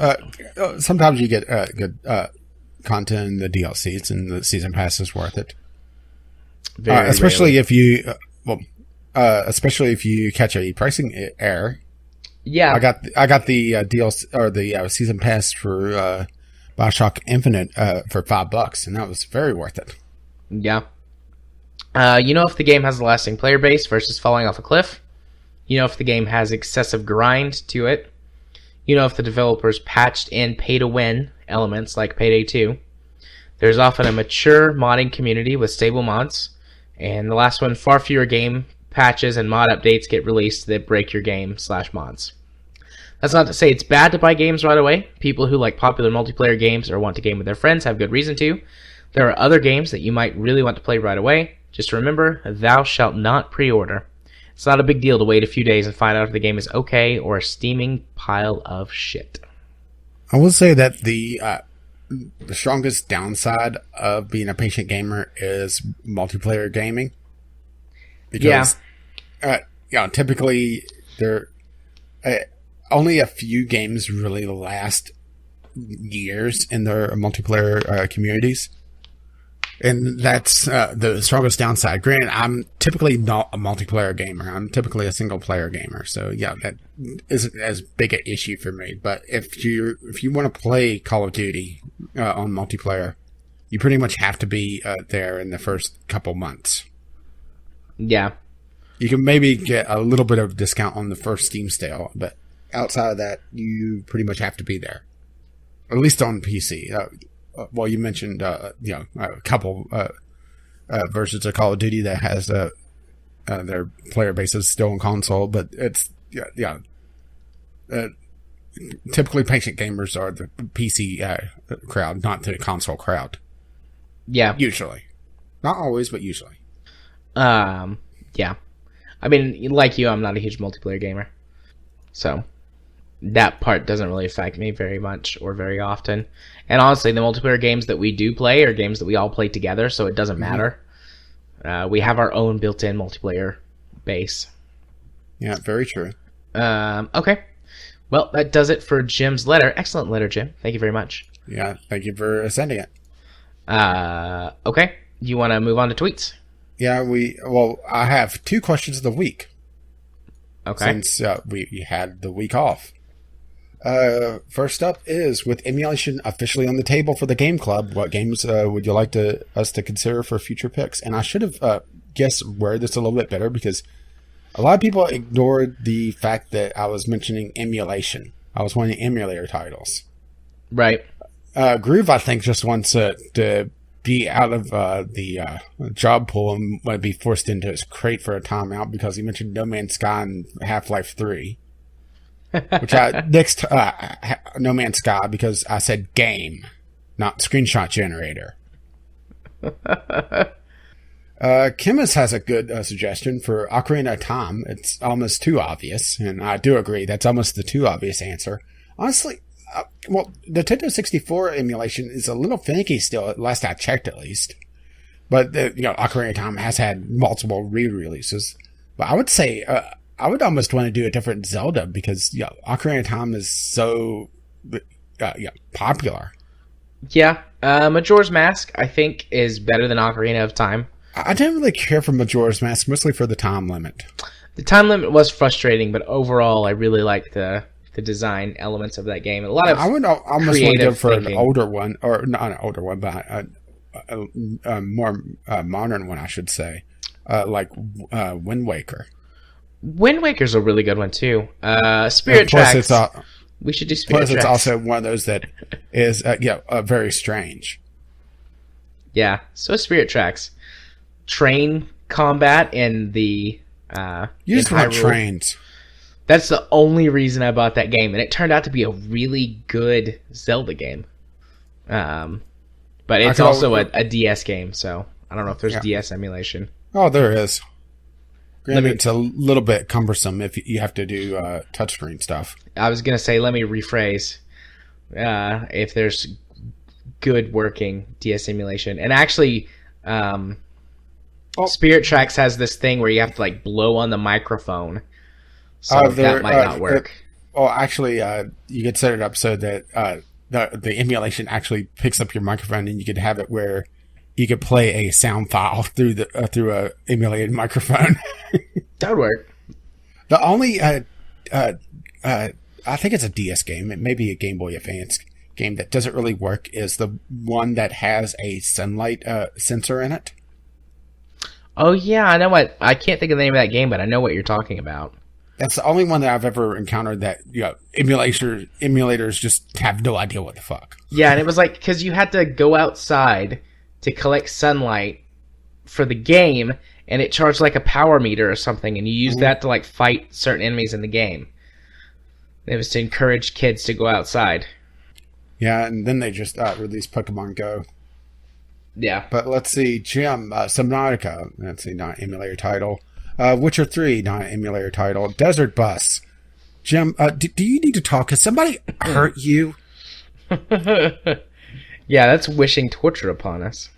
Sometimes you get good content in the DLCs, and the season pass is worth it. Especially if you... especially if you catch a pricing error. Yeah, I got the DLC or the season pass for BioShock Infinite for $5, and that was very worth it. Yeah. You know if the game has a lasting player base versus falling off a cliff. You know if the game has excessive grind to it. You know if the developers patched in pay-to-win elements like Payday 2. There's often a mature modding community with stable mods. And the last one, far fewer game patches and mod updates get released that break your game/mods. That's not to say it's bad to buy games right away. People who like popular multiplayer games or want to game with their friends have good reason to. There are other games that you might really want to play right away. Just remember, thou shalt not pre-order. It's not a big deal to wait a few days and find out if the game is okay or a steaming pile of shit. I will say that the strongest downside of being a patient gamer is multiplayer gaming. Because typically there only a few games really last years in their multiplayer communities, and that's the strongest downside. Granted, I'm typically not a multiplayer gamer. I'm typically a single player gamer, so that isn't as big an issue for me. But if you want to play Call of Duty on multiplayer, you pretty much have to be there in the first couple months. Yeah. You can maybe get a little bit of discount on the first Steam sale, but outside of that, you pretty much have to be there. At least on PC. You mentioned a couple versions of Call of Duty that has their player bases still on console, but it's typically patient gamers are the PC crowd, not the console crowd. Yeah. Usually. Not always, but usually. Yeah. I mean, like you, I'm not a huge multiplayer gamer. So, that part doesn't really affect me very much or very often. And honestly, the multiplayer games that we do play are games that we all play together, so it doesn't matter. We have our own built-in multiplayer base. Yeah, very true. Okay. Well, that does it for Jim's letter. Excellent letter, Jim. Thank you very much. Yeah, thank you for sending it. Okay. You want to move on to tweets? Yeah, I have 2 questions of the week. Okay. Since we had the week off. First up is, with emulation officially on the table for the game club, what games would you like us to consider for future picks? And I should have guessed worded this a little bit better, because a lot of people ignored the fact that I was mentioning emulation. I was wanting emulator titles. Right. Groove, I think, just wants to be out of the job pool and might be forced into his crate for a timeout because he mentioned No Man's Sky and Half-Life 3. Which No Man's Sky, because I said game, not screenshot generator. Chemist has a good suggestion for Ocarina of Time. It's almost too obvious, and I do agree that's almost the too obvious answer. Honestly, the Nintendo 64 emulation is a little finicky still, last I checked at least. But Ocarina of Time has had multiple re-releases. But I would say I would almost want to do a different Zelda, because Ocarina of Time is so popular. Yeah, Majora's Mask, I think, is better than Ocarina of Time. I didn't really care for Majora's Mask, mostly for the time limit. The time limit was frustrating, but overall, I really liked the design elements of that game. A lot of I would almost want to go for thinking. an older one, or not an older one, but a more modern one, I should say, like Wind Waker. Wind Waker's a really good one too. Spirit Tracks. We should do Spirit Tracks. Plus, it's also one of those that is very strange. Yeah. So Spirit Tracks, train combat in the you just want trains. That's the only reason I bought that game, and it turned out to be a really good Zelda game. But it's also a DS game, so I don't know if there's DS emulation. Oh, there is. Granted, it's a little bit cumbersome if you have to do touchscreen stuff. I was going to say, let me rephrase. If there's good working DS emulation. And actually, Spirit Tracks has this thing where you have to blow on the microphone. So that might not work. Actually, you could set it up so that the emulation actually picks up your microphone, and you could have it where you could play a sound file through a emulated microphone. That would work. The only I think it's a DS game. It may be a Game Boy Advance game that doesn't really work is the one that has a sunlight sensor in it. Oh yeah, I know I can't think of the name of that game, but I know what you're talking about. That's the only one that I've ever encountered that emulators just have no idea what the fuck. Yeah, and it was because you had to go outside to collect sunlight for the game, and it charged a power meter or something, and you used that to fight certain enemies in the game. It was to encourage kids to go outside. Yeah, and then they just released Pokemon Go. Yeah. But let's see, Jim, Subnautica, let's see, not emulator title. Witcher 3, not an emulator title. Desert Bus. Jim, do you need to talk? Has somebody hurt you? Yeah, that's wishing torture upon us.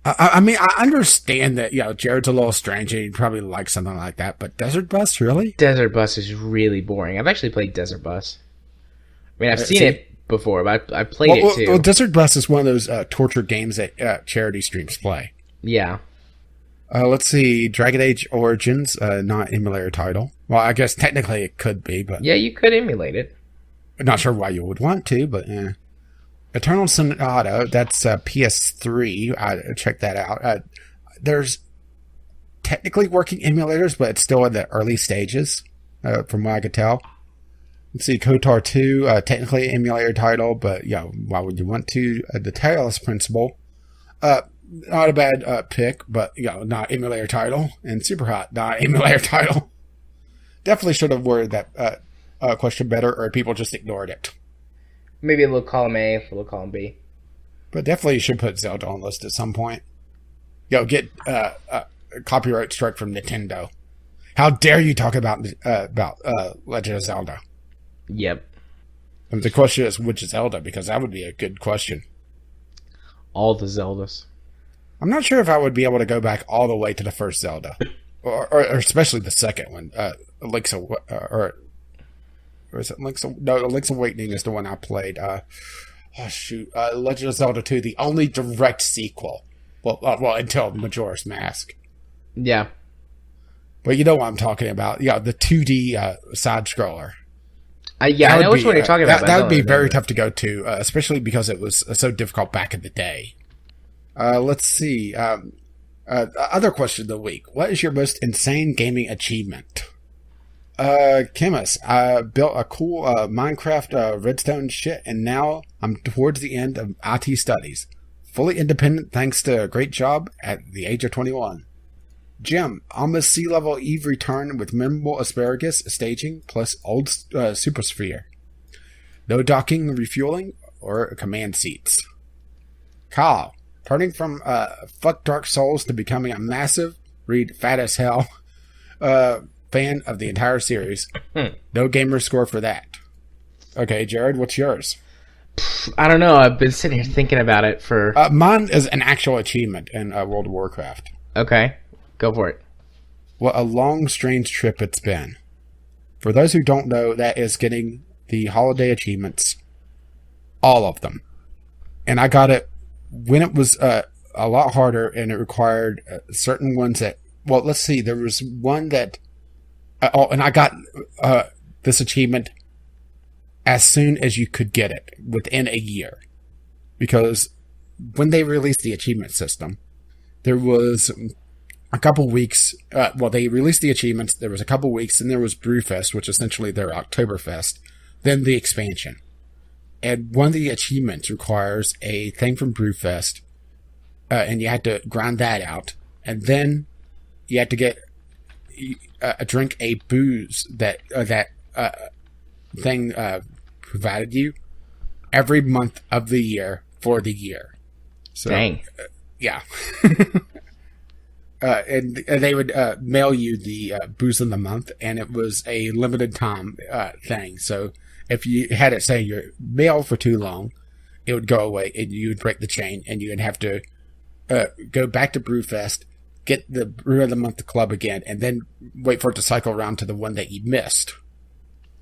I mean, I understand that, Jared's a little strange and he'd probably like something like that, but Desert Bus, really? Desert Bus is really boring. I've actually played Desert Bus. I mean, I've seen it before, but I played it too. Well, Desert Bus is one of those torture games that charity streams play. Yeah. Let's see, Dragon Age Origins, not emulator title. Well, I guess technically it could be, but... Yeah, you could emulate it. Not sure why you would want to, but Eternal Sonata, that's PS3. I checked that out. There's technically working emulators, but it's still in the early stages, from what I could tell. Let's see, KOTOR 2, technically emulator title, but why would you want to? The Talos Principle, not a bad pick, but not emulator title. And Superhot, not emulator title. Definitely should have worded that question better, or people just ignored it. Maybe a little column A, a little column B. But definitely you should put Zelda on the list at some point. Get a copyright strike from Nintendo. How dare you talk about Legend of Zelda? Yep. And the question is, which Zelda? Because that would be a good question. All the Zeldas. I'm not sure if I would be able to go back all the way to the first Zelda, or especially the second one. Link's Awakening is the one I played. Legend of Zelda 2, the only direct sequel. Well, until Majora's Mask. Yeah. But you know what I'm talking about. Yeah, the 2D side scroller. Yeah, I know which one you're talking about. That would be very tough to go to, especially because it was so difficult back in the day. Let's see. Other question of the week. What is your most insane gaming achievement? Chemist. I built a cool Minecraft redstone shit, and now I'm towards the end of IT studies. Fully independent thanks to a great job at the age of 21. Jim. Almost sea level Eve return with minimal asparagus staging plus old super sphere. No docking, refueling, or command seats. Kyle. Turning from fuck Dark Souls to becoming a massive, read fat as hell, fan of the entire series. No gamer score for that. Okay, Jared, what's yours? I don't know. I've been sitting here thinking about it for... mine is an actual achievement in World of Warcraft. Okay, go for it. What a long, strange trip it's been. For those who don't know, that is getting the holiday achievements. All of them. And I got it when it was a lot harder, and it required certain ones that... Well, let's see. There was one that... and I got this achievement as soon as you could get it, within a year. Because when they released the achievement system, there was a couple weeks... they released the achievements. There was a couple weeks, and there was Brewfest, which is essentially their Oktoberfest. Then the expansion. And one of the achievements requires a thing from Brewfest, and you had to grind that out. And then you had to get drink a booze that thing provided you every month of the year for the year. So, dang. Yeah. And they would mail you the booze of the month, and it was a limited time thing. So if you had it say your mail for too long, it would go away, and you would break the chain, and you would have to go back to Brewfest, get the Brew of the Month club again, and then wait for it to cycle around to the one that you missed.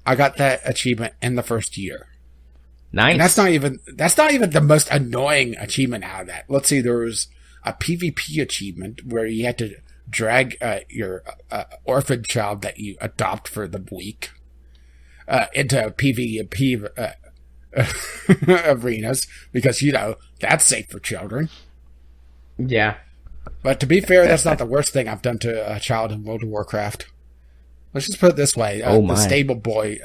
I got that achievement in the first year. Nice. And that's not even the most annoying achievement out of that. Let's see, there was a PvP achievement where you had to drag your orphan child that you adopt for the week into PvP arenas because, that's safe for children. Yeah. But to be fair, that's not the worst thing I've done to a child in World of Warcraft. Let's just put it this way. The stable boy.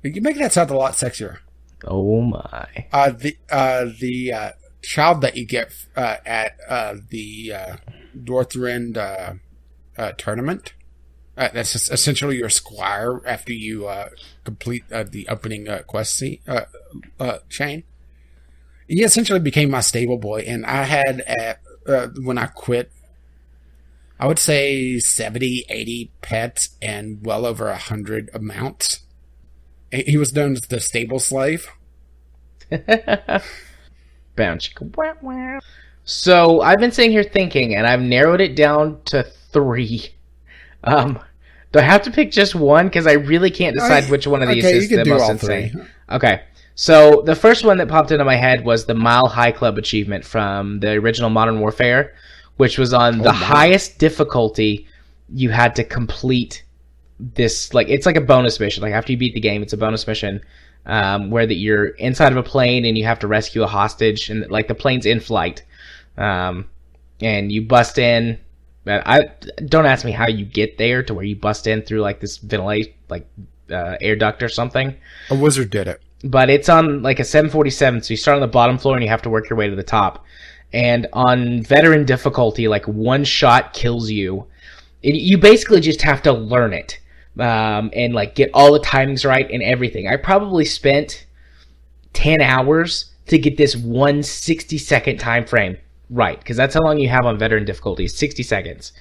You make that sound a lot sexier. Oh, my. The child that you get at the Northrend tournament. That's essentially your squire after you complete the opening quest chain. He essentially became my stable boy, and I had, when I quit, I would say 70, 80 pets and well over 100 mounts. He was known as the stable slave. Bounce. So I've been sitting here thinking, and I've narrowed it down to 3. Do I have to pick just one? Because I really can't decide which one of these is the most insane. 3. Okay. So the first one that popped into my head was the Mile High Club achievement from the original Modern Warfare, which was on the highest difficulty. You had to complete this, it's like a bonus mission. Like after you beat the game, it's a bonus mission where that you're inside of a plane and you have to rescue a hostage, and the plane's in flight, and you bust in. I don't ask me how you get there to where you bust in through this ventilation, air duct or something. A wizard did it. But it's on a 747, so you start on the bottom floor and you have to work your way to the top. And on veteran difficulty, one shot kills you. You basically just have to learn it and get all the timings right and everything. I probably spent 10 hours to get this 1 60-second time frame right, because that's how long you have on veteran difficulty, 60 seconds.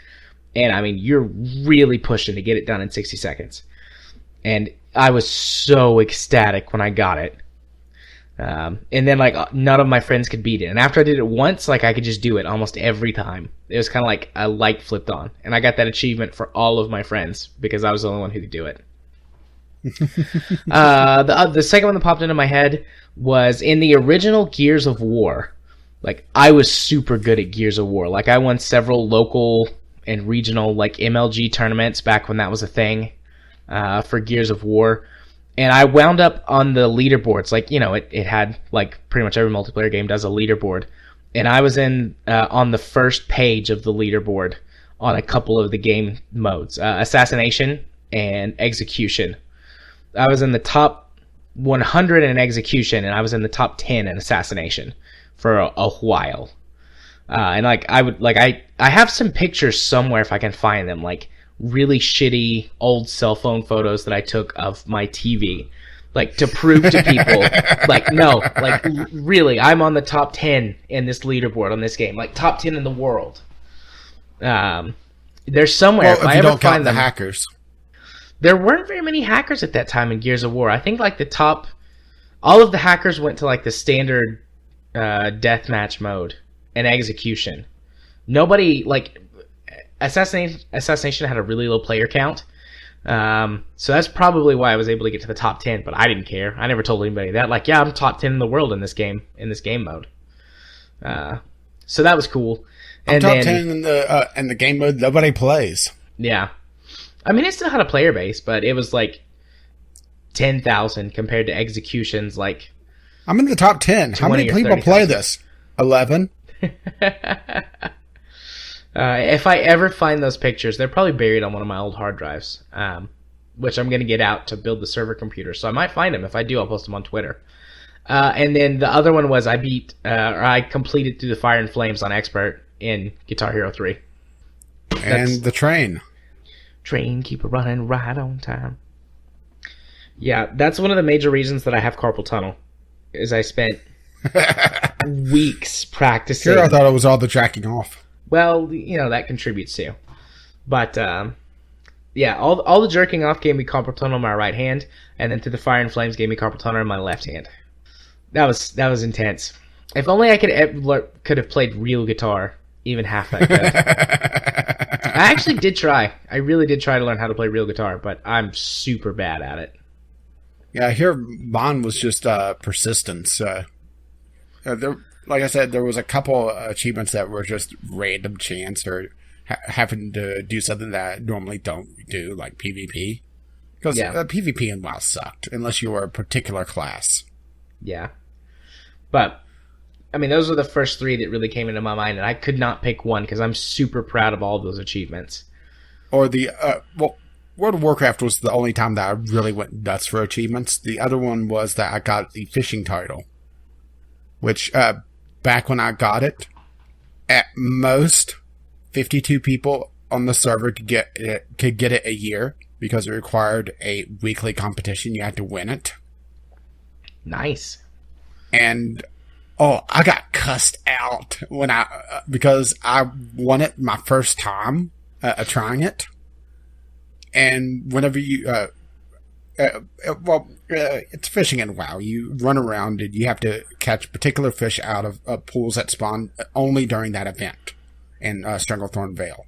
And you're really pushing to get it done in 60 seconds. And I was so ecstatic when I got it. And then none of my friends could beat it. And after I did it once, I could just do it almost every time. It was kind of like a light flipped on. And I got that achievement for all of my friends because I was the only one who could do it. The second one that popped into my head was in the original Gears of War. I was super good at Gears of War. I won several local and regional like MLG tournaments back when that was a thing for Gears of War. And I wound up on the leaderboards. Like, it had, like, pretty much every multiplayer game does a leaderboard. And I was on the first page of the leaderboard on a couple of the game modes. Assassination and Execution. I was in the top 100 in Execution, and I was in the top 10 in Assassination for a while. And, like, I have some pictures somewhere if I can find them, like, really shitty old cell phone photos that I took of my TV, like, to prove to people, like, no, like, really, I'm on the top 10 in this leaderboard on this game, like, top 10 in the world. There's somewhere, if I ever find the hackers. There weren't very many hackers at that time in Gears of War. I think, like, all of the hackers went to, like, the standard deathmatch mode and Execution. Nobody, like, Assassination had a really low player count, so that's probably why I was able to get to the top 10. But I didn't care. I never told anybody that. Like, yeah, I'm top 10 in the world in this game mode. So that was cool. I'm top 10 in the game mode nobody plays. Yeah, I mean, it still had a player base, but it was like 10,000 compared to Execution's like. I'm in the top 10. How many people play this? 11. If I ever find those pictures, they're probably buried on one of my old hard drives, which I'm going to get out to build the server computer. So I might find them. If I do, I'll post them on Twitter. And then the other one was I completed Through the Fire and Flames on Expert in Guitar Hero 3. And the train. Train, keep it running right on time. Yeah, that's one of the major reasons that I have carpal tunnel, is I spent weeks practicing. Sure, I thought it was all the jacking off. Well, that contributes too. But, yeah, all the jerking off gave me carpal tunnel on my right hand, and then Through the Fire and Flames gave me carpal tunnel on my left hand. That was intense. If only I could have played real guitar, even half that good. I actually did try. I really did try to learn how to play real guitar, but I'm super bad at it. Yeah, I hear mine was just persistence. Like I said, there was a couple achievements that were just random chance or having to do something that I normally don't do, like PvP. Because PvP in WoW sucked, unless you were a particular class. Yeah. But, I mean, those were the first three that really came into my mind, and I could not pick one because I'm super proud of all of those achievements. Or World of Warcraft was the only time that I really went nuts for achievements. The other one was that I got the fishing title, which, back when I got it, at most 52 people on the server could get it a year because it required a weekly competition. You had to win it. Nice. And I got cussed out because I won it my first time trying it. And whenever you it's fishing in WoW. You run around and you have to catch particular fish out of pools that spawn only during that event in Stranglethorn Vale.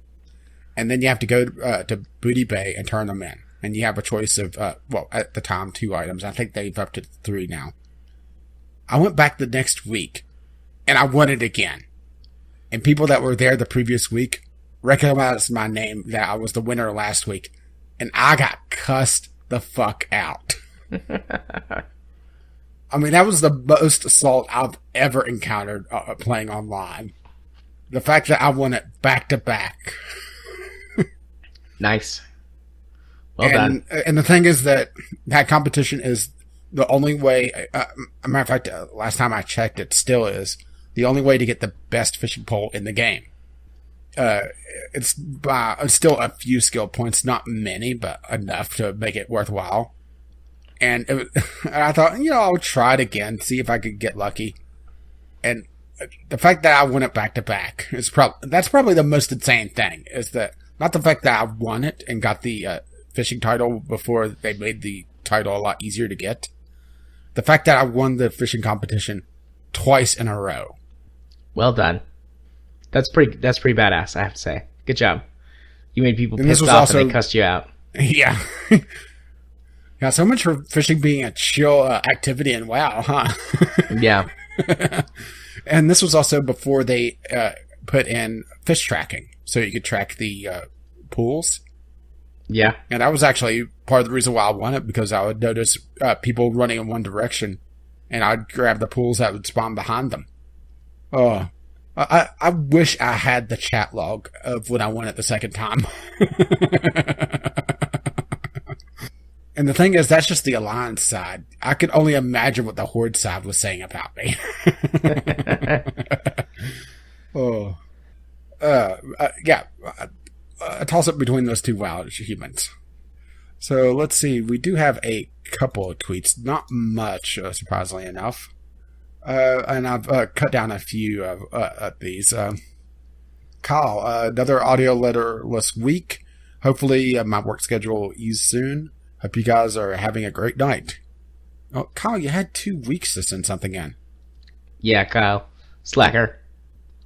And then you have to go to Booty Bay and turn them in. And you have a choice of, at the time, 2 items. I think they've upped it to 3 now. I went back the next week, and I won it again. And people that were there the previous week recognized my name, that I was the winner last week. And I got cussed the fuck out. I mean, that was the most assault I've ever encountered playing online. The fact that I won it back to back. Nice. Well done. And the thing is that competition is the only way, a matter of fact, last time I checked, it still is the only way to get the best fishing pole in the game. It's still a few skill points, not many, but enough to make it worthwhile. And I thought, I'll try it again, see if I could get lucky. And the fact that I won it back to back is that's probably the most insane thing. Is that not the fact that I won it and got the fishing title before they made the title a lot easier to get. The fact that I won the fishing competition twice in a row. Well done. That's pretty badass, I have to say. Good job. You made people pissed off and they cussed you out. Yeah. Yeah, so much for fishing being a chill activity in WoW, huh? Yeah. And this was also before they put in fish tracking. so you could track the pools. Yeah. And that was actually part of the reason why I won it, because I would notice people running in one direction, and I'd grab the pools that would spawn behind them. Oh, I wish I had the chat log of when I won it the second time. And the thing is, that's just the Alliance side. I could only imagine what the Horde side was saying about me. Yeah. A toss-up between those two wild humans. So, let's see. We do have a couple of tweets. Not much, surprisingly enough. And I've cut down a few of these. Kyle, another audio letterless week. Hopefully, my work schedule will ease soon. Hope you guys are having a great night. Oh, Kyle, you had 2 weeks to send something in. Yeah, Kyle. Slacker.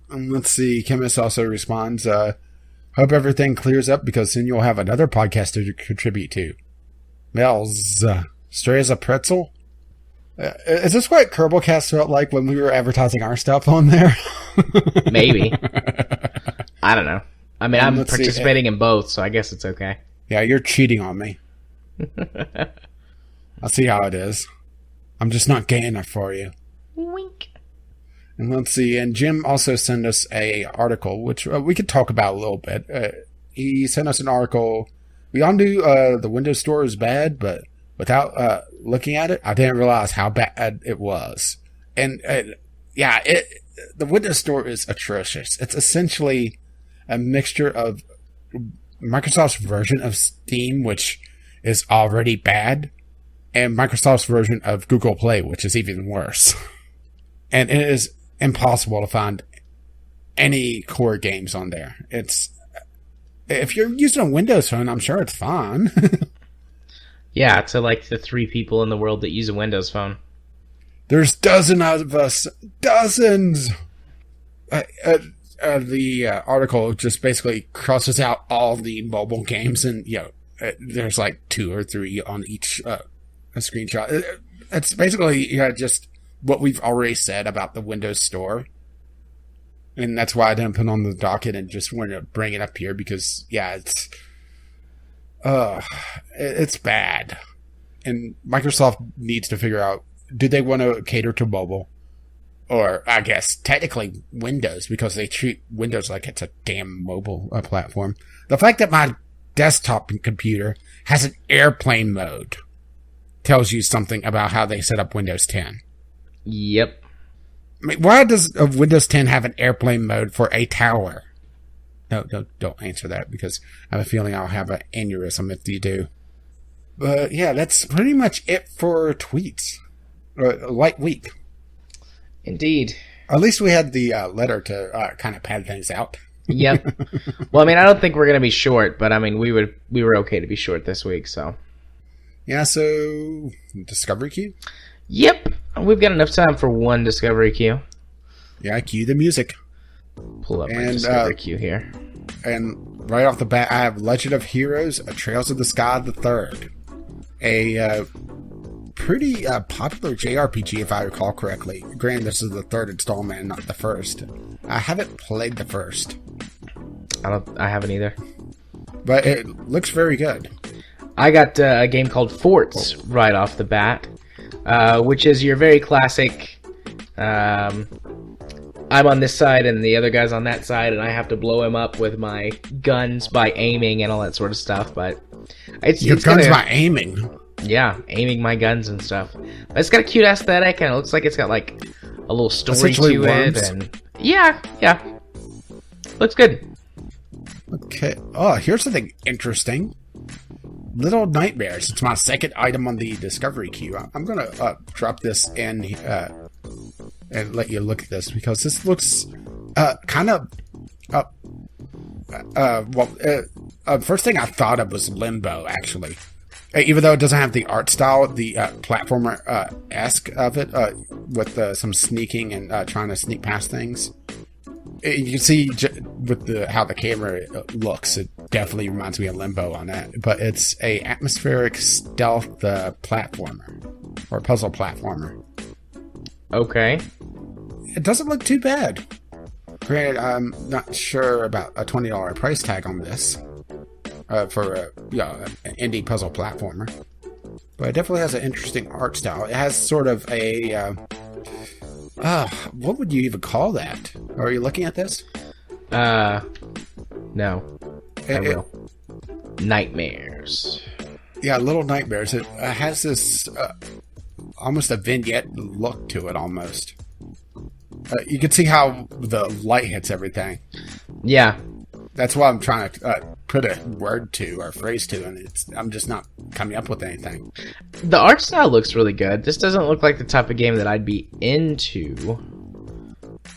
Let's see. Chemist also responds, hope everything clears up because soon you'll have another podcast to contribute to. Mel's, stray as a pretzel? Is this what Kerbalcast felt like when we were advertising our stuff on there? Maybe. I don't know. I mean, I'm participating in both, so I guess it's okay. Yeah, you're cheating on me. I'll see how it is. I'm just not gay enough for you. Wink. And let's see. And Jim also sent us a article, which we could talk about a little bit. He sent us an article. We all knew the Windows Store is bad, but without looking at it, I didn't realize how bad it was. And the Windows Store is atrocious. It's essentially a mixture of Microsoft's version of Steam, which is already bad, and Microsoft's version of Google Play, which is even worse. And it is impossible to find any core games on there. If you're using a Windows phone, I'm sure it's fine. Yeah, to like the 3 people in the world that use a Windows phone. There's dozens of us. Dozens! The article just basically crosses out all the mobile games, and there's like 2 or 3 on each screenshot. It's basically just what we've already said about the Windows Store. And that's why I didn't put on the docket and just wanted to bring it up here because, it's bad. And Microsoft needs to figure out, do they want to cater to mobile? Or, I guess, technically Windows, because they treat Windows like it's a damn mobile platform. The fact that my desktop computer has an airplane mode tells you something about how they set up Windows 10. Yep. I mean, why does Windows 10 have an airplane mode for a tower? No, don't answer that, because I have a feeling I'll have an aneurysm if you do. But yeah, that's pretty much it for tweets. Light week. Indeed. At least we had the letter to kind of pad things out. Yep. Well, I mean, I don't think we're going to be short, but I mean, we were okay to be short this week, so. Yeah, so Discovery Queue? Yep. We've got enough time for one Discovery Queue. Yeah, cue the music. Pull up my Discovery Queue here. And right off the bat, I have Legend of Heroes, Trails of the Sky the Third. A pretty popular JRPG, if I recall correctly. Granted, this is the 3rd installment, not the first. I haven't played the first. I haven't either. But it looks very good. I got a game called Forts right off the bat, which is your very classic, I'm on this side and the other guy's on that side, and I have to blow him up with my guns by aiming and all that sort of stuff, but it's guns by aiming? Yeah, aiming my guns and stuff. But it's got a cute aesthetic, and it looks like it's got like a little story to it, and yeah, looks good. Okay. Oh, here's something interesting. Little Nightmares. It's my second item on the Discovery Queue. I'm gonna drop this in and let you look at this, because this looks kind of first thing I thought of was Limbo, actually. Even though it doesn't have the art style, the platformer-esque of it, with some sneaking and trying to sneak past things. You can see with how the camera looks, it definitely reminds me of Limbo on that. But it's a atmospheric stealth platformer, or puzzle platformer. Okay. It doesn't look too bad. Granted, I'm not sure about a $20 price tag on this for an indie puzzle platformer. But it definitely has an interesting art style. It has sort of a... what would you even call that? Are you looking at this? No. I will. Nightmares. Yeah, Little Nightmares. It has this almost a vignette look to it, almost. You can see how the light hits everything. Yeah. That's what I'm trying to put a word to or phrase to, and I'm just not coming up with anything. The art style looks really good. This doesn't look like the type of game that I'd be into.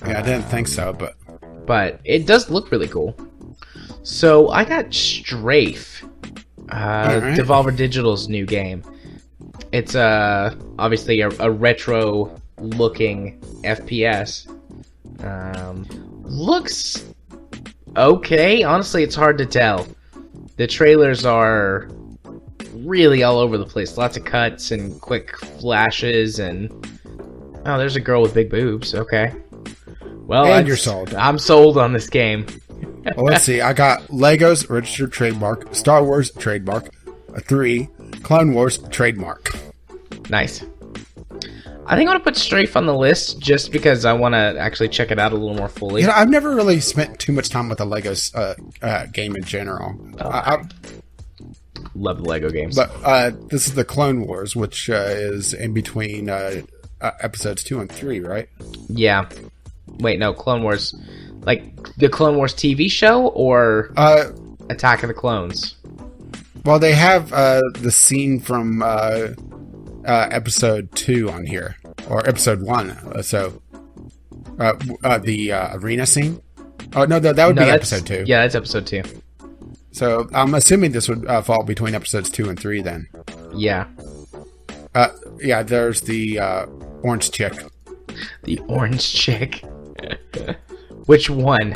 Yeah, I didn't think so, but it does look really cool. So I got Strafe, right. Devolver Digital's new game. It's obviously a retro-looking FPS. Looks okay. Honestly, it's hard to tell. The trailers are really all over the place. Lots of cuts and quick flashes and... Oh, there's a girl with big boobs. Okay. Well, and you're sold. I'm sold on this game. Well, let's see. I got Legos registered trademark, Star Wars trademark, 3, Clone Wars trademark. Nice. I think I'm going to put Strafe on the list just because I want to actually check it out a little more fully. You know, I've never really spent too much time with the Legos game in general. I love the Lego games. But this is the Clone Wars, which is in between episodes 2 and 3, right? Yeah. Wait, no, Clone Wars. Like the Clone Wars TV show or Attack of the Clones? Well, they have the scene from episode 2 on here, or episode 1. So the arena scene. Oh no, that would be episode 2. Yeah, that's episode 2. So I'm assuming this would fall between episodes 2 and 3 then. Yeah. Yeah. There's the orange chick. The orange chick. Which one?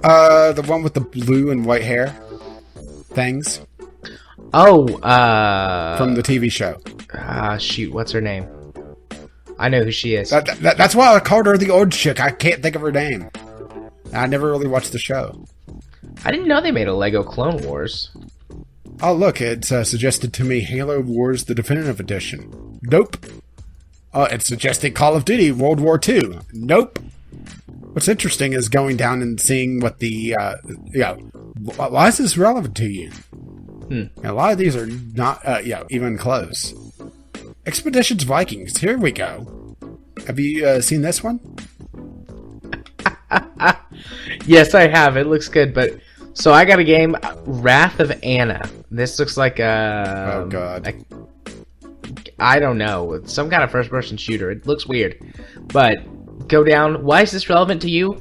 The one with the blue and white hair things. Oh, from the TV show. Shoot, what's her name? I know who she is. That's why I called her the orange chick. I can't think of her name. I never really watched the show. I didn't know they made a Lego Clone Wars. Oh, look, it's suggested to me Halo Wars the Definitive Edition. Nope. It's suggesting Call of Duty World War II. Nope. What's interesting is going down and seeing what the, why is this relevant to you? A lot of these are not, even close. Expeditions Vikings, here we go. Have you seen this one? Yes, I have. It looks good, but... So I got a game, Wrath of Anna. This looks like a... Oh, God. I don't know. It's some kind of first-person shooter. It looks weird. But... Go down. Why is this relevant to you?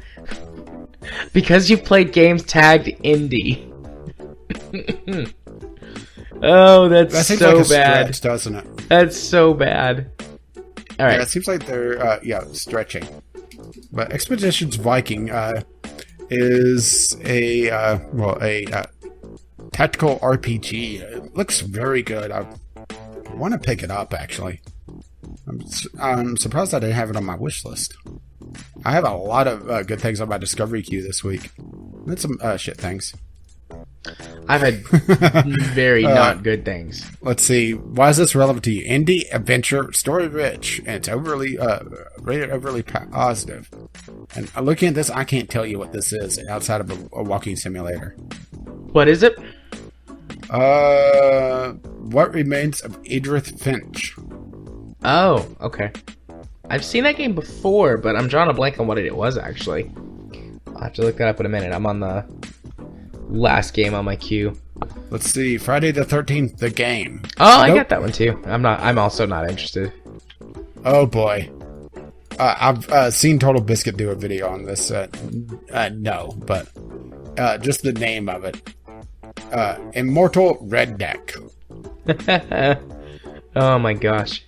Because you've played games tagged indie. Oh, that's seems so like a bad, stretch, doesn't it? That's so bad. All right. Yeah, it seems like they're stretching. But Expeditions Viking is a tactical RPG. It looks very good. I want to pick it up actually. I'm surprised I didn't have it on my wish list. I have a lot of good things on my discovery queue this week. And some shit things. I've had very not good things. Let's see. Why is this relevant to you? Indie, adventure, story rich, and it's overly rated overly positive. And looking at this, I can't tell you what this is outside of a walking simulator. What is it? What Remains of Edith Finch. Oh, okay. I've seen that game before, but I'm drawing a blank on what it was, actually. I'll have to look that up in a minute. I'm on the last game on my queue. Let's see. Friday the 13th, the game. Oh, I got that one, too. I'm also not interested. Oh, boy. I've seen Total Biscuit do a video on this. No, but just the name of it. Immortal Red Deck. Oh, my gosh.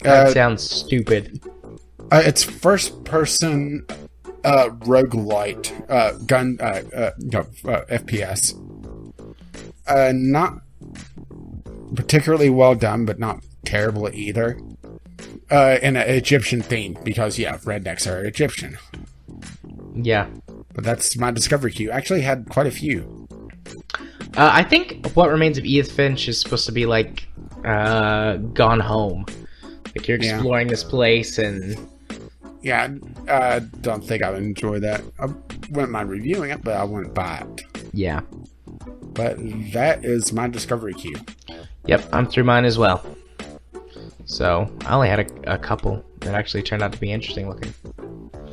That sounds stupid. It's first-person roguelite gun FPS. Not particularly well done, but not terrible either. In an Egyptian theme, because rednecks are Egyptian. Yeah. But that's my discovery queue. I actually had quite a few. I think What Remains of Edith Finch is supposed to be like Gone Home. Like you're exploring this place and... Yeah, I don't think I would enjoy that. I wouldn't mind reviewing it, but I wouldn't buy it. Yeah. But that is my discovery queue. Yep, I'm through mine as well. So, I only had a couple that actually turned out to be interesting looking.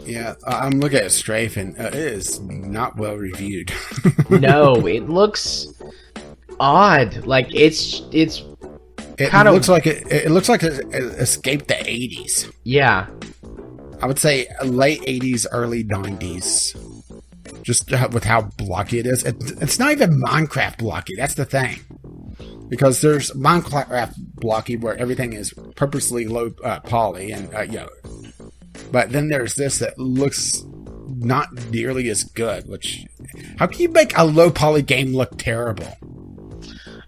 Yeah, I'm looking at Strafe, and it is not well reviewed. No, it looks odd. Like, it kind of looks like it looks like it escaped the 80s. Yeah. I would say late 80s, early 90s. Just with how blocky it is. It's not even Minecraft blocky. That's the thing. Because there's Minecraft blocky where everything is purposely low poly and but then there's this that looks not nearly as good. Which, how can you make a low poly game look terrible?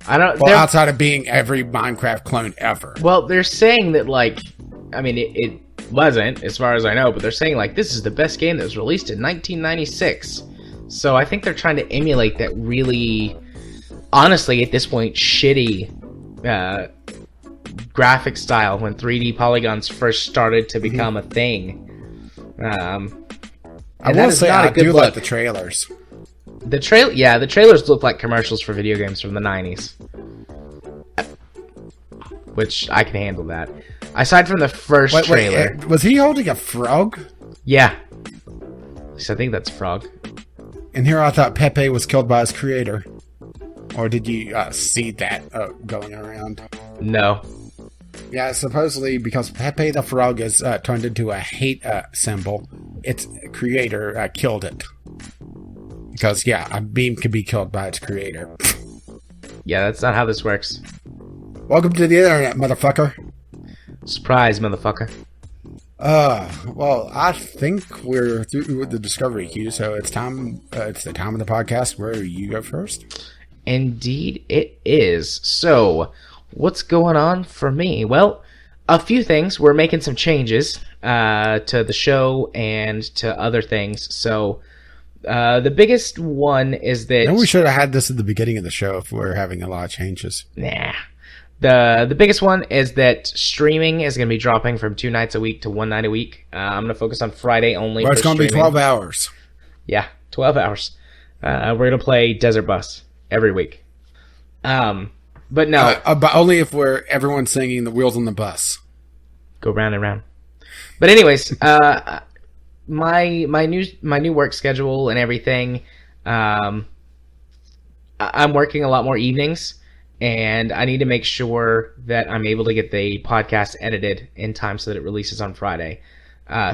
I don't. Well, outside of being every Minecraft clone ever. Well, they're saying that it wasn't, as far as I know, but they're saying this is the best game that was released in 1996. So I think they're trying to emulate that really, honestly, at this point, shitty graphic style when 3D polygons first started to become a thing. I will say I do like the trailers. The trailers look like commercials for video games from the 90s. Which, I can handle that. Aside from the first trailer... was he holding a frog? Yeah. At least I think that's a frog. And here I thought Pepe was killed by his creator. Or did you see that going around? No. Yeah, supposedly because Pepe the frog is turned into a hate symbol, its creator killed it. Because, a meme can be killed by its creator. Yeah, that's not how this works. Welcome to the internet, motherfucker. Surprise, motherfucker. Well, I think we're through with the discovery queue, so it's time. It's the time of the podcast where you go first. Indeed, it is. So, what's going on for me? Well, a few things. We're making some changes to the show and to other things. So, the biggest one is that... And we should have had this at the beginning of the show if we're having a lot of changes. Nah. The biggest one is that streaming is going to be dropping from 2 nights a week to 1 night a week. I'm going to focus on Friday only. Well, it's going to be 12 hours. Yeah, 12 hours. We're going to play Desert Bus every week. But no. But only if everyone's singing The Wheels on the Bus. Go round and round. But anyways, my new work schedule and everything, I'm working a lot more evenings. And I need to make sure that I'm able to get the podcast edited in time so that it releases on Friday.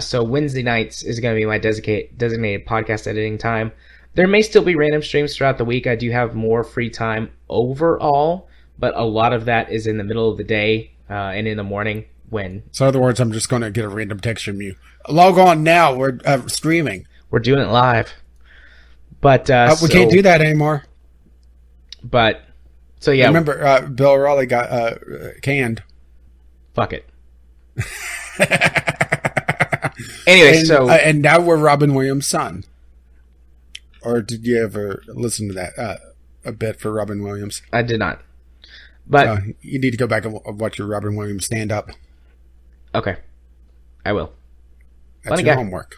So Wednesday nights is going to be my designated podcast editing time. There may still be random streams throughout the week. I do have more free time overall, but a lot of that is in the middle of the day and in the morning when... So in other words, I'm just going to get a random text from you. Log on now. We're streaming. We're doing it live. But we can't do that anymore. But... So yeah, remember Bill O'Reilly got canned. Fuck it. Anyway, and now we're Robin Williams' son. Or did you ever listen to that a bit for Robin Williams? I did not. But you need to go back and watch your Robin Williams stand up. Okay, I will. That's your homework.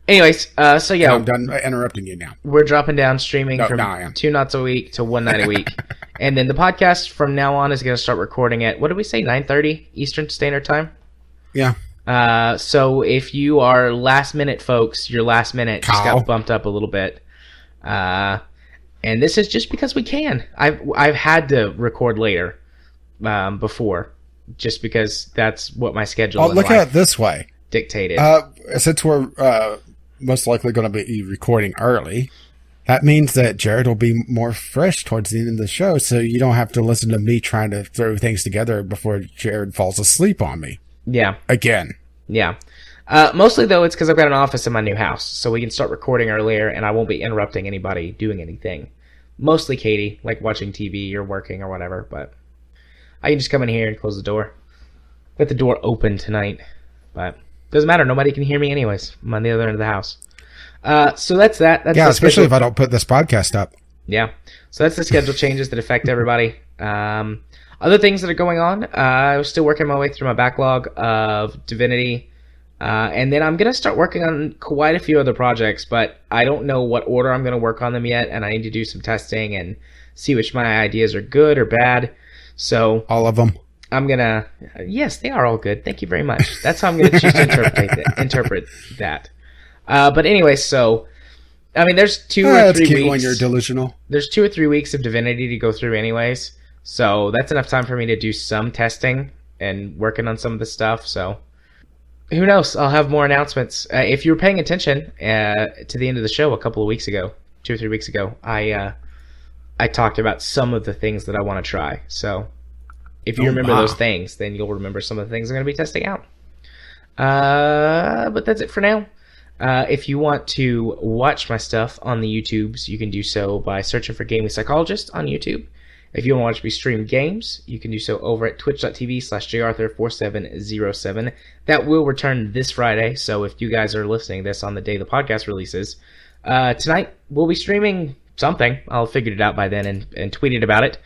Anyways, so yeah, I'm done interrupting you now. We're dropping down streaming from 2 nights a week to 1 night a week. And then the podcast from now on is going to start recording at, what did we say, 9:30 Eastern Standard Time? Yeah. So if you are last minute folks, your last minute just got bumped up a little bit. And this is just because we can. I've had to record later before, just because that's what my schedule is. Look at it this way. Dictated. Since we're most likely going to be recording early, that means that Jared will be more fresh towards the end of the show, so you don't have to listen to me trying to throw things together before Jared falls asleep on me. Yeah. Again. Yeah. Mostly, though, it's because I've got an office in my new house, so we can start recording earlier, and I won't be interrupting anybody doing anything. Mostly Katie, like watching TV or working or whatever, but I can just come in here and close the door. Let the door open tonight, but doesn't matter. Nobody can hear me anyways. I'm on the other end of the house. So that's that. That's Yeah, the especially schedule. if I don't put this podcast up. Yeah. So that's the schedule changes that affect everybody. Other things that are going on, I'm still working my way through my backlog of Divinity. And then I'm going to start working on quite a few other projects, but I don't know what order I'm going to work on them yet, and I need to do some testing and see which my ideas are good or bad. So All of them. I'm going to... Yes, they are all good. Thank you very much. That's how I'm going to choose to interpret that. But anyway, so... I mean, there's 2 or 3 weeks... when you're delusional. There's 2 or 3 weeks of Divinity to go through anyways, so that's enough time for me to do some testing and working on some of the stuff, so... Who knows? I'll have more announcements. If you were paying attention to the end of the show a couple of weeks ago, 2 or 3 weeks ago, I talked about some of the things that I want to try. So if you remember those things, then you'll remember some of the things I'm going to be testing out. But that's it for now. If you want to watch my stuff on the YouTubes, you can do so by searching for Gaming Psychologist on YouTube. If you want to watch me stream games, you can do so over at twitch.tv/jarthur4707. That will return this Friday, so if you guys are listening to this on the day the podcast releases, tonight we'll be streaming something. I'll have figured it out by then and tweeted about it.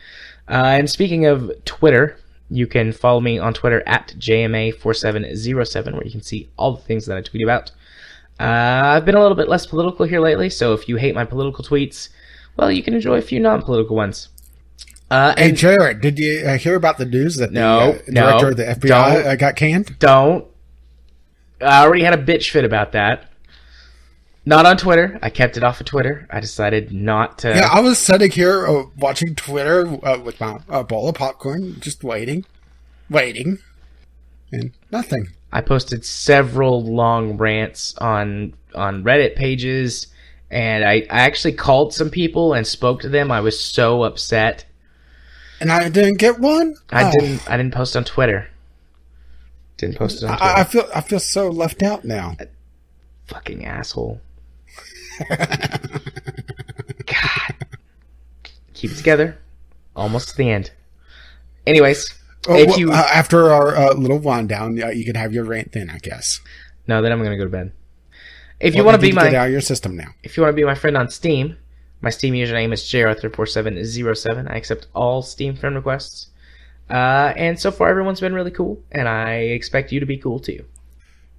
And speaking of Twitter, you can follow me on Twitter at JMA4707, where you can see all the things that I tweet about. I've been a little bit less political here lately, so if you hate my political tweets, well, you can enjoy a few non-political ones. Hey, Jared, did you hear about the news that the director of the FBI got canned? Don't. I already had a bitch fit about that. Not on Twitter. I kept it off of Twitter. I decided not to... Yeah, I was sitting here watching Twitter with my bowl of popcorn, just waiting, and nothing. I posted several long rants on Reddit pages, and I actually called some people and spoke to them. I was so upset. And I didn't get one? I didn't post on Twitter. Didn't post it on Twitter. I feel so left out now. Fucking asshole. God. Keep it together. Almost to the end. Anyways, after our little wind down, you can have your rant then, I guess. No, then I'm going to go to bed. If you want to be get out of your system now. If you want to be my friend on Steam, my Steam username is jarthur4707. I accept all Steam friend requests. And so far, everyone's been really cool, and I expect you to be cool too.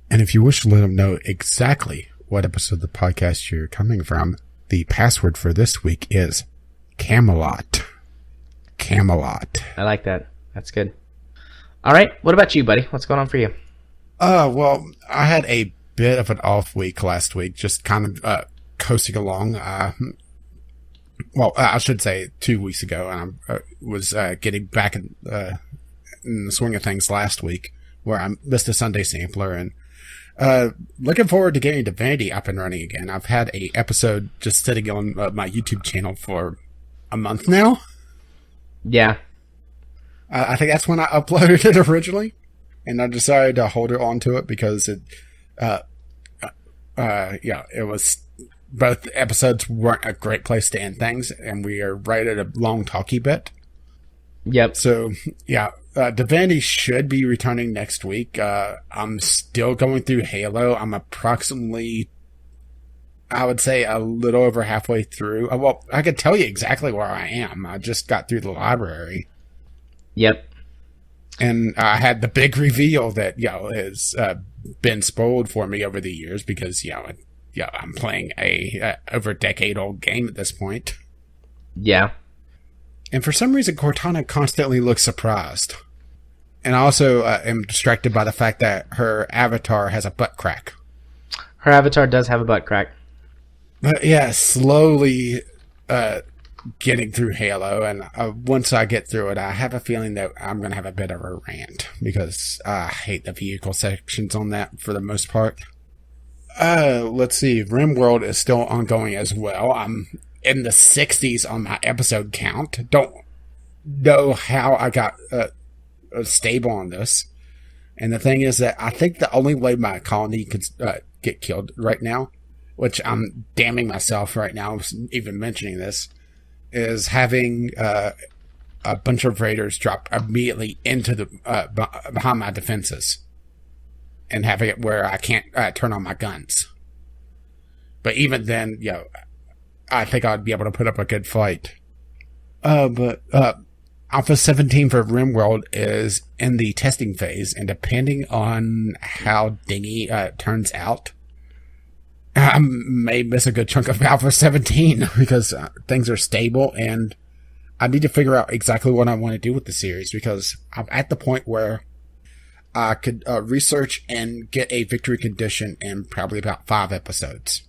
And if you wish to let them know exactly what episode of the podcast you're coming from, the password for this week is Camelot. Camelot. I like that. That's good. All right. What about you, buddy? What's going on for you? Well, I had a bit of an off week last week, just kind of coasting along. Well, I should say 2 weeks ago, and I was getting back in the swing of things last week, where I missed a Sunday sampler, and looking forward to getting Divinity up and running again. I've had a episode just sitting on my YouTube channel for a month now. Yeah. I think that's when I uploaded it originally, and I decided to hold on to it because it was... Both episodes weren't a great place to end things, and we are right at a long talky bit. Yep. So, yeah, Divinity should be returning next week. I'm still going through Halo. I'm approximately, I would say, a little over halfway through. Well, I could tell you exactly where I am. I just got through the library. Yep. And I had the big reveal that, has been spoiled for me over the years because, I'm playing a over a decade-old game at this point. Yeah. And for some reason, Cortana constantly looks surprised. And I also am distracted by the fact that her avatar has a butt crack. Her avatar does have a butt crack. But yeah, slowly getting through Halo. And once I get through it, I have a feeling that I'm going to have a bit of a rant. Because I hate the vehicle sections on that for the most part. Let's see. RimWorld is still ongoing as well. I'm in the 60s on my episode count. Don't know how I got stable on this. And the thing is that I think the only way my colony could get killed right now, which I'm damning myself right now, even mentioning this, is having a bunch of raiders drop immediately into the behind my defenses. And having it where I can't turn on my guns. But even then, I think I'd be able to put up a good fight. But Alpha 17 for RimWorld is in the testing phase, and depending on how dingy it turns out, I may miss a good chunk of Alpha 17 because things are stable, and I need to figure out exactly what I want to do with the series, because I'm at the point where I could research and get a victory condition in probably about 5 episodes.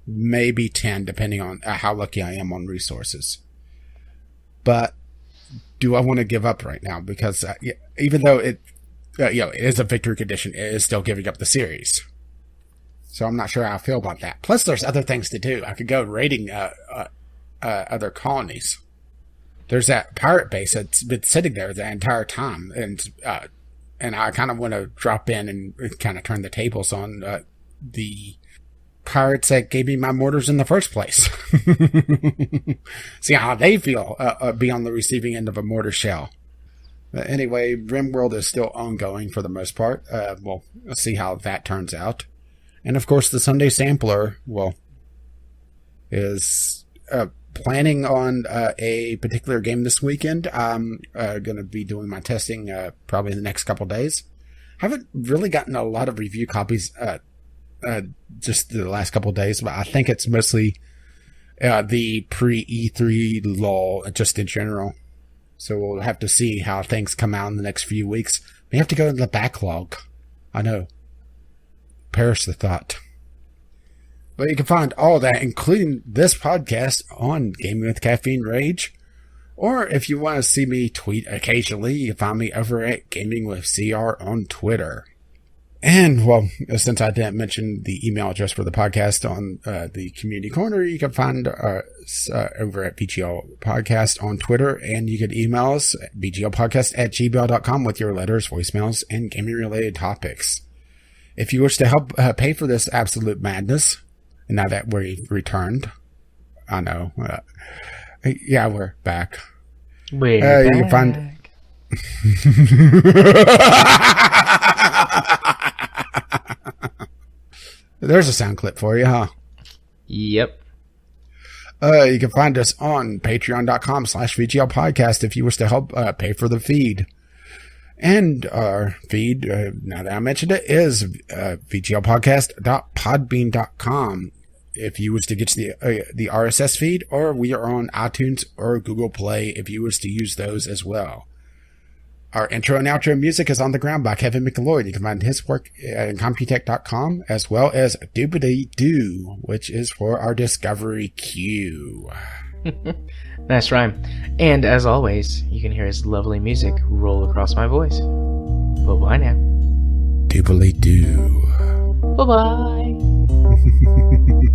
Maybe 10, depending on how lucky I am on resources. But do I want to give up right now? Because even though it is a victory condition, it is still giving up the series. So I'm not sure how I feel about that. Plus, there's other things to do. I could go raiding other colonies. There's that pirate base that's been sitting there the entire time, and I kind of want to drop in and kind of turn the tables on the pirates that gave me my mortars in the first place. See how they feel be on the receiving end of a mortar shell. But anyway, RimWorld is still ongoing for the most part. We'll see how that turns out. And of course, the Sunday Sampler, is planning on a particular game this weekend. I'm going to be doing my testing probably in the next couple days. Haven't really gotten a lot of review copies just the last couple of days, but I think it's mostly the pre-E3 lull just in general. So we'll have to see how things come out in the next few weeks. We have to go in the backlog. I know. Perish the thought. But you can find all that, including this podcast, on Gaming with Caffeine Rage. Or if you want to see me tweet occasionally, you can find me over at Gaming with CR on Twitter. And, since I didn't mention the email address for the podcast on the community corner, you can find us over at BGL Podcast on Twitter, and you can email us at bglpodcast@gmail.com with your letters, voicemails, and gaming-related topics. If you wish to help pay for this absolute madness, now that we've returned, I know, we're back. We're back. You can find... There's a sound clip for you, huh? Yep. You can find us on patreon.com/VGL podcast if you wish to help pay for the feed. And our feed, now that I mentioned it, is vglpodcast.podbean.com. If you wish to get the RSS feed, or we are on iTunes or Google Play if you wish to use those as well. Our intro and outro music is On the Ground by Kevin McLeod. You can find his work at Computech.com, as well as Doobity Doo, which is for our Discovery queue. Nice rhyme. And as always, you can hear his lovely music roll across my voice. Bye-bye now. Doobly Doo. Bye-bye.